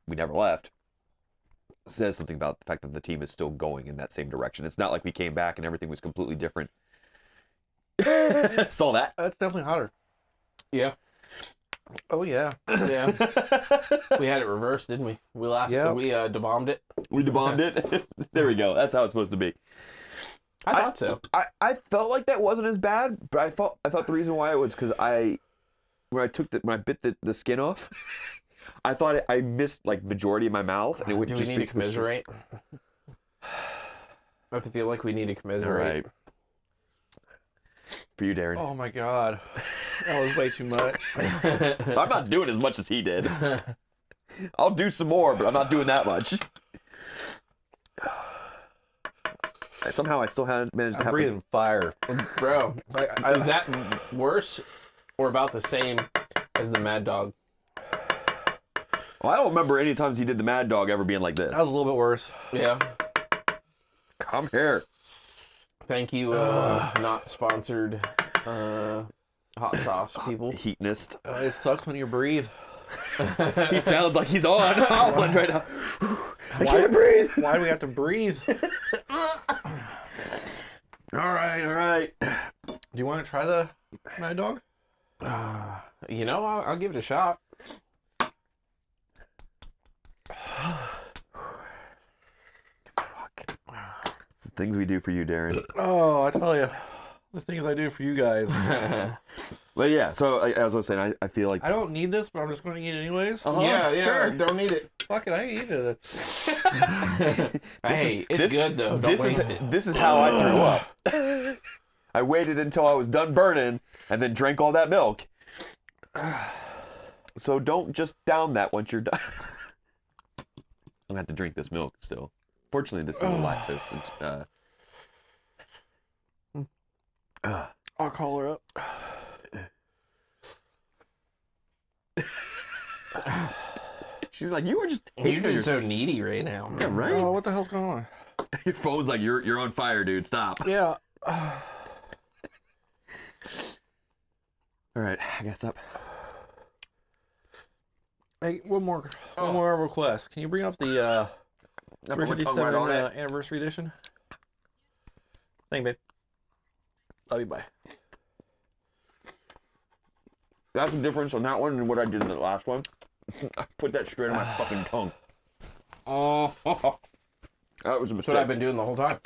we never left. Says something about the fact that the team is still going in that same direction. It's not like we came back and everything was completely different. Saw that? That's definitely hotter. Yeah. Oh yeah. Yeah. We had it reversed, didn't we? We de-bombed it. We de-bombed it. There we go. That's how it's supposed to be. I thought so. I felt like that wasn't as bad, but I thought the reason why it was because when I bit the skin off, I thought I missed like majority of my mouth, and it would Do just we need to commiserate? I have to feel like we need to All commiserate. right. For you, Darren. Oh my god. That was way too much. I'm not doing as much as he did. I'll do some more, but I'm not doing that much. Somehow I still haven't managed to I'm have breathing fire. Bro, is that worse or about the same as the Mad Dog? Well, I don't remember any times he did the Mad Dog ever being like this. That was a little bit worse. Yeah. Come here. Thank you, not sponsored hot sauce people. Heatnist. It sucks when you breathe. He sounds like he's on right now. I can't breathe. Why do we have to breathe? All right. Do you want to try the Mad Dog? You know, I'll give it a shot. This is things we do for you, Darren. Oh, I tell you, the things I do for you guys. But yeah, so as I was saying, I feel like I don't need this, but I'm just going to eat it anyways. Yeah, sure. don't need it. Fuck it, I eat it. Hey, it's good though. Don't waste it. This is how I threw up. I waited until I was done burning and then drank all that milk. So don't just down that once you're done. I'm gonna have to drink this milk still. Fortunately, this is lactose. I'll call her up. She's like, you were just. You're just so needy right now. Yeah, right. Oh, what the hell's going on? Your phone's like, you're on fire, dude. Stop. Yeah. All right, I guess up. Hey, one more request. Can you bring up the 357 anniversary edition? Thank you, babe. Love you, bye. That's the difference on that one and what I did in the last one. I put that straight on my fucking tongue. Oh, that was a That's mistake. what I've been doing the whole time.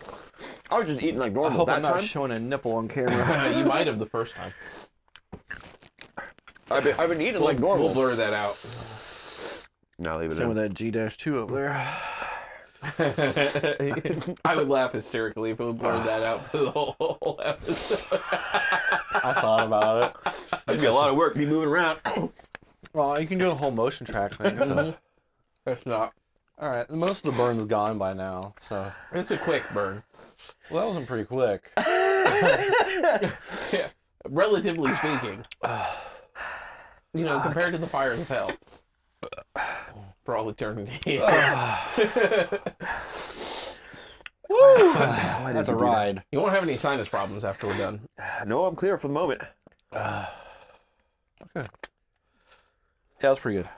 I was just eating like I normal. hope That I'm not time, showing a nipple on camera. You might have the first time. I've been eating like normal. We'll blur that out. No, leave it Same in. with that G-2 up there. I would laugh hysterically if it would blur that out for the whole episode. I thought about it. That'd be a lot of work. Be moving around. Well, you can do a whole motion track thing. So. It's not. All right, most of the burn's gone by now. So It's a quick burn. well, that wasn't pretty quick. Yeah. Relatively speaking. You know, compared to the fires of hell. For all eternity. Woo! That's a ride. You won't have any sinus problems after we're done. No, I'm clear for the moment. Okay. Yeah, that was pretty good.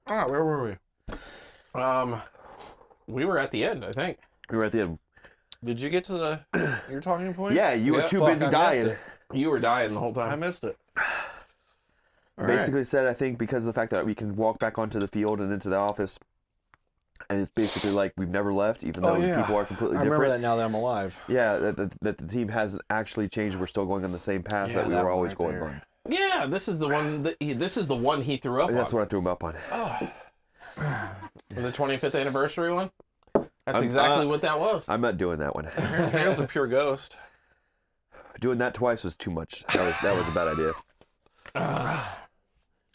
All right, where were we? We were at the end, I think. We were at the end. Did you get to the your talking point? Yeah, you were Yeah, too fuck, busy I missed dying. it. You were dying the whole I time. missed it. All right. Basically said, I think because of the fact that we can walk back onto the field and into the office, and it's basically like we've never left, even though people are completely I different. remember that now that I'm alive. Yeah, that the team hasn't actually changed. We're still going on the same path Yeah, that we that were one always right going there. on. Yeah, this is the one that he threw up That's on. what I threw him up on. Oh. The 25th anniversary one? That's I'm- exactly what that was. I'm not doing that one. Here's a pure ghost. Doing that twice was too much. That was a bad idea.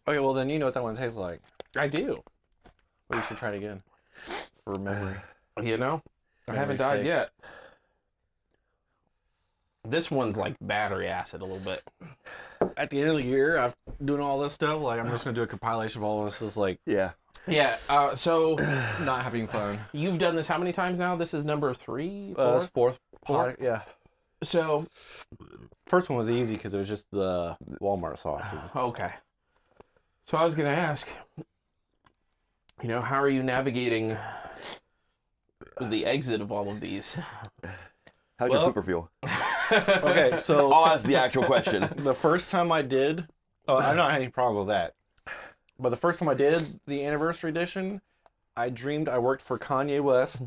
Okay, well then you know what that one tastes like. I do. Well, you should try it again for memory. You know? I haven't Memory's died sake. yet. This one's like battery acid a little bit. At the end of the year, I'm doing all this stuff. Like I'm just gonna do a compilation of all this. Is like Yeah. Yeah, so not having fun. you've done this how many times now? This is number 3, 4? That's fourth pod. Yeah. So, First one was easy because it was just the Walmart sauces. okay. So I was going to ask, you know, how are you navigating the exit of all of these? How's Well- your pooper feel? Okay, so I'll ask the actual question. the first time I did, I don't have any problems with that. But the first time I did the anniversary edition, I dreamed I worked for Kanye West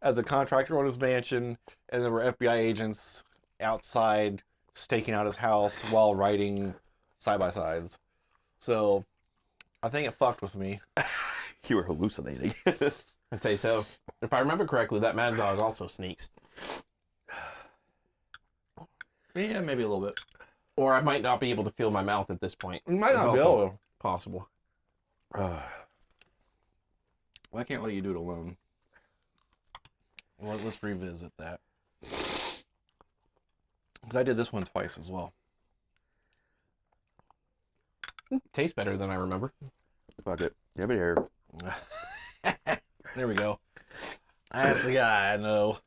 as a contractor on his mansion, and there were FBI agents outside staking out his house while writing side-by-sides. So I think it fucked with me. You were hallucinating. I'd say so. If I remember correctly, that Mad Dog also sneaks. Yeah, maybe a little bit. Or I might not be able to feel my mouth at this point. You might It's not be also able. possible. Well, I can't let you do it alone. Well, let's revisit that. Because I did this one twice as well. Tastes better than I remember. Fuck it. Yeah, but here. There we go. That's the guy I know.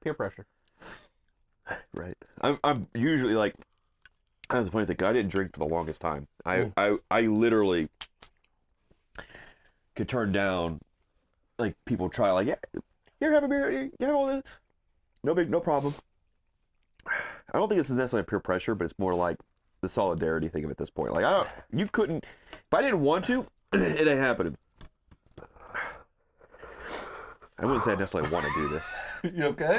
Peer pressure. Right. I'm usually like. That's the funny thing. I didn't drink for the longest time. I literally could turn down, like people try like, yeah, here, have a beer, you have all this, no problem. I don't think this is necessarily peer pressure, but it's more like the solidarity thing of it at this point. Like you couldn't, if I didn't want to, it ain't happening. I wouldn't say I necessarily want to do this. You okay?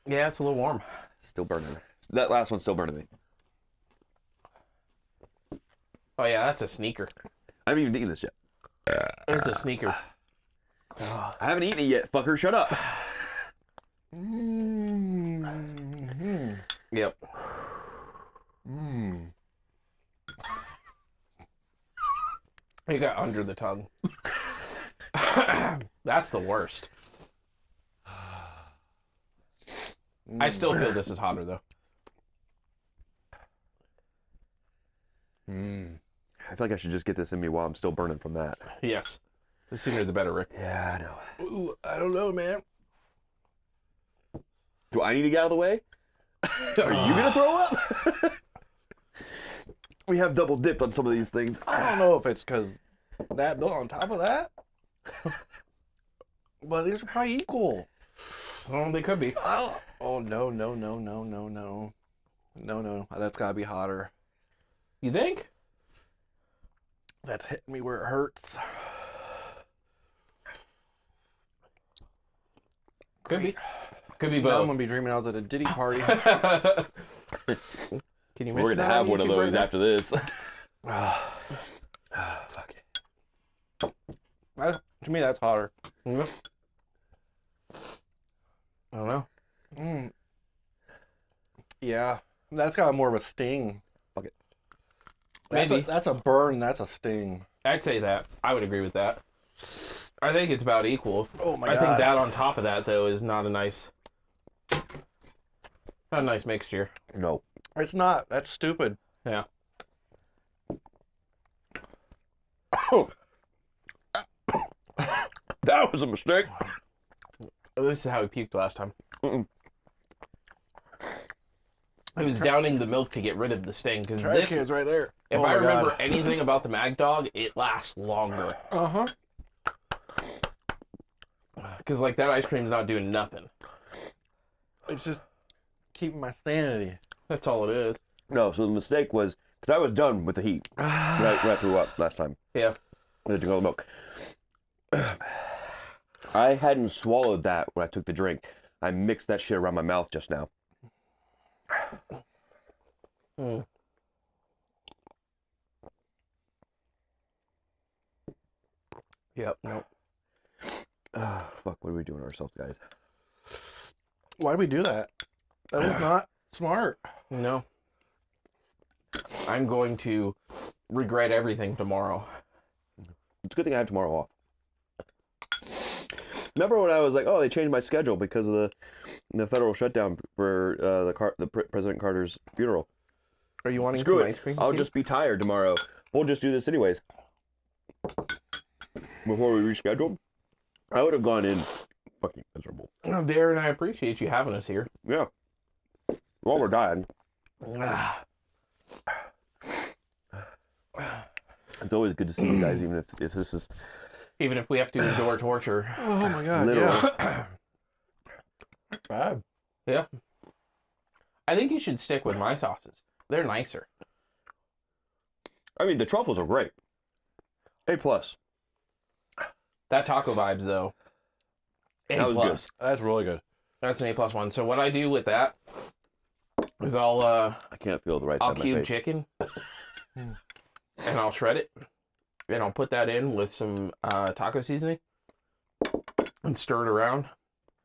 Yeah, it's a little warm. Still burning. That last one's still burning me. Oh yeah, that's a sneaker. I haven't even eaten this yet. It's a sneaker. I haven't eaten it yet, fucker. Shut up. Mm-hmm. Yep. Mm. You got under the tongue. That's the worst. I still feel this is hotter though. Mm. I feel like I should just get this in me while I'm still burning from that. Yes. The sooner the better, Rick. Yeah, I know. Ooh, I don't know, man. Do I need to get out of the way? Are you gonna throw up? We have double dipped on some of these things. I don't know if it's because that built on top of that. But these are probably equal. Oh, they could be. Oh no. No, that's gotta be hotter. You think? That's hitting me where it hurts. Could be. Could be Now I'm both. gonna be dreaming I was at a Diddy party. Can you We're mention gonna that have on one of YouTube right those now? after this. Fuck. To me, that's hotter. I don't know. Mm. Yeah, that's got more of a sting. Fuck it. Maybe. That's a burn. That's a sting. I'd say that. I would agree with that. I think it's about equal. Oh my I god. think that on top of that, though, is not a nice mixture. No. It's not. That's stupid. Yeah. That was a mistake. This is how he puked last time. Mm-mm. I was downing the milk to get rid of the sting, because Trash this, can's right there. if Oh I my remember God. anything about the Mag Dog, it lasts longer. Uh-huh. Because, like, that ice cream's not doing nothing. It's just keeping my sanity. That's all it is. No, so the mistake was because I was done with the heat when I threw up last time. Yeah. I had to go to milk. I hadn't swallowed that when I took the drink. I mixed that shit around my mouth just now. Mm. Yep, nope. Fuck, what are we doing to ourselves, guys? Why did we do that? That was not smart. No. I'm going to regret everything tomorrow. It's a good thing I have tomorrow off. Remember when I was like, oh, they changed my schedule because of the federal shutdown for President Carter's funeral? Are you wanting Screw some it. ice cream? I'll Keith? just be tired tomorrow. We'll just do this anyways. Before we rescheduled, I would have gone in fucking miserable. Oh, Darren, I appreciate you having us here. Yeah. While we're dying. Ah, It's always good to see you guys, even if this is even if we have to endure torture. Oh my god. literal. Yeah. Bad. Yeah. I think you should stick with my sauces. They're nicer. I mean, the truffles are great. A plus. That Taco Vibes, though. A That was plus. That's really good. That's an A plus one. So what I do with that is I'll I can't feel the right side of my cube face. chicken and I'll shred it and I'll put that in with some taco seasoning and stir it around.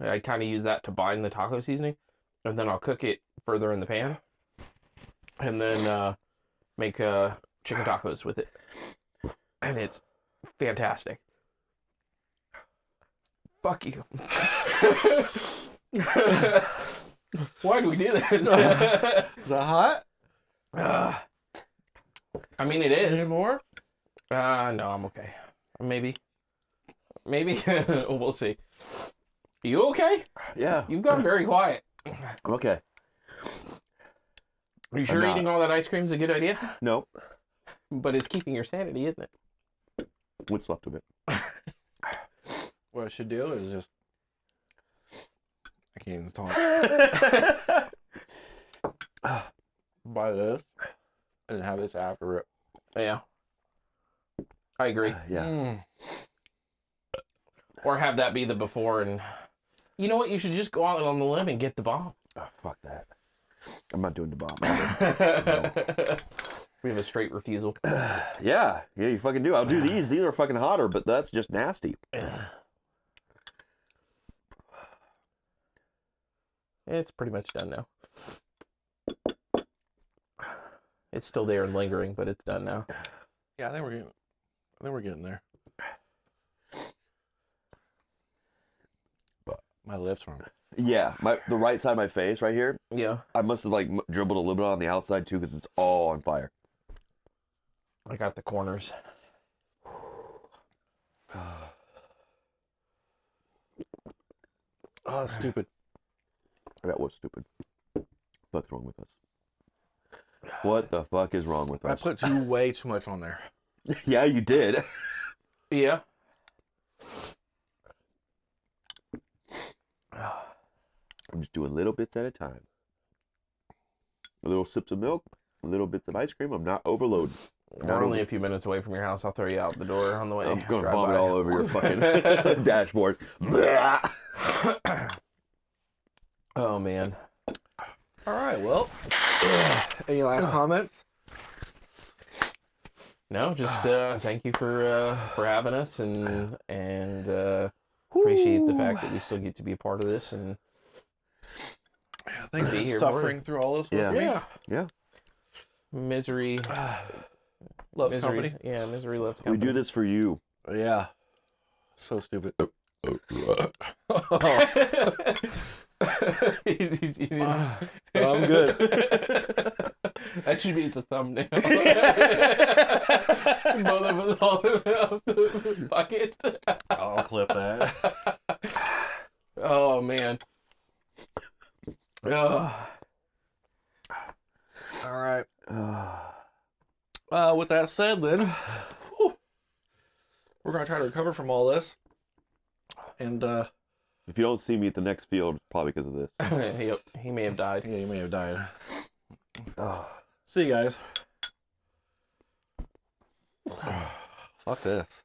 I kind of use that to bind the taco seasoning, and then I'll cook it further in the pan and then make chicken tacos with it, and it's fantastic. Fuck you. Why do we do this? Is that hot? I mean, it is. Any more? No, I'm okay. Maybe. We'll see. You okay? Yeah, You've gone very quiet. I'm okay. Are you sure not. eating all that ice cream is a good idea? Nope. But it's keeping your sanity, isn't it? What's left of it? What I should do is just. I can't even talk. Buy this and have this after it. Yeah. I agree. Yeah. Mm. Or have that be the before, and you know what? You should just go out on the limb and get the bomb. Oh, fuck that. I'm not doing the bomb. We have a straight refusal. Yeah, you fucking do. I'll do these. These are fucking hotter, but that's just nasty. It's pretty much done now. It's still there and lingering, but it's done now. Yeah, I think we're getting there. But my lips are. Yeah, the right side of my face right here, Yeah. I must have like dribbled a little bit on the outside too because it's all on fire. I got the corners. Oh, that's stupid. That was stupid. What's wrong with us? What the fuck is wrong with I us? put way too much on there. Yeah, you did. Yeah. I'm just doing little bits at a time. Little sips of milk, little bits of ice cream. I'm not overloading. We're only a few minutes away from your house. I'll throw you out the door on the way. I'm gonna Drive vomit by. all over your fucking dashboard. Blah. Oh man. All right. Well, any last comments? No, just thank you for having us, and appreciate the fact that we still get to be a part of this, and Thanks Be for here suffering through all this with Yeah. me. Yeah. misery, Love misery, company. yeah, misery loves We company. do this for you. Yeah. So stupid. I'm good. That should be the thumbnail. Both of us holding up the bucket. I'll clip that. Oh man. Oh. All right. With that said, then, we're gonna try to recover from all this, and If you don't see me at the next field, it's probably because of this. Yep, he may have died. yeah, you may have died. See you guys. Fuck this.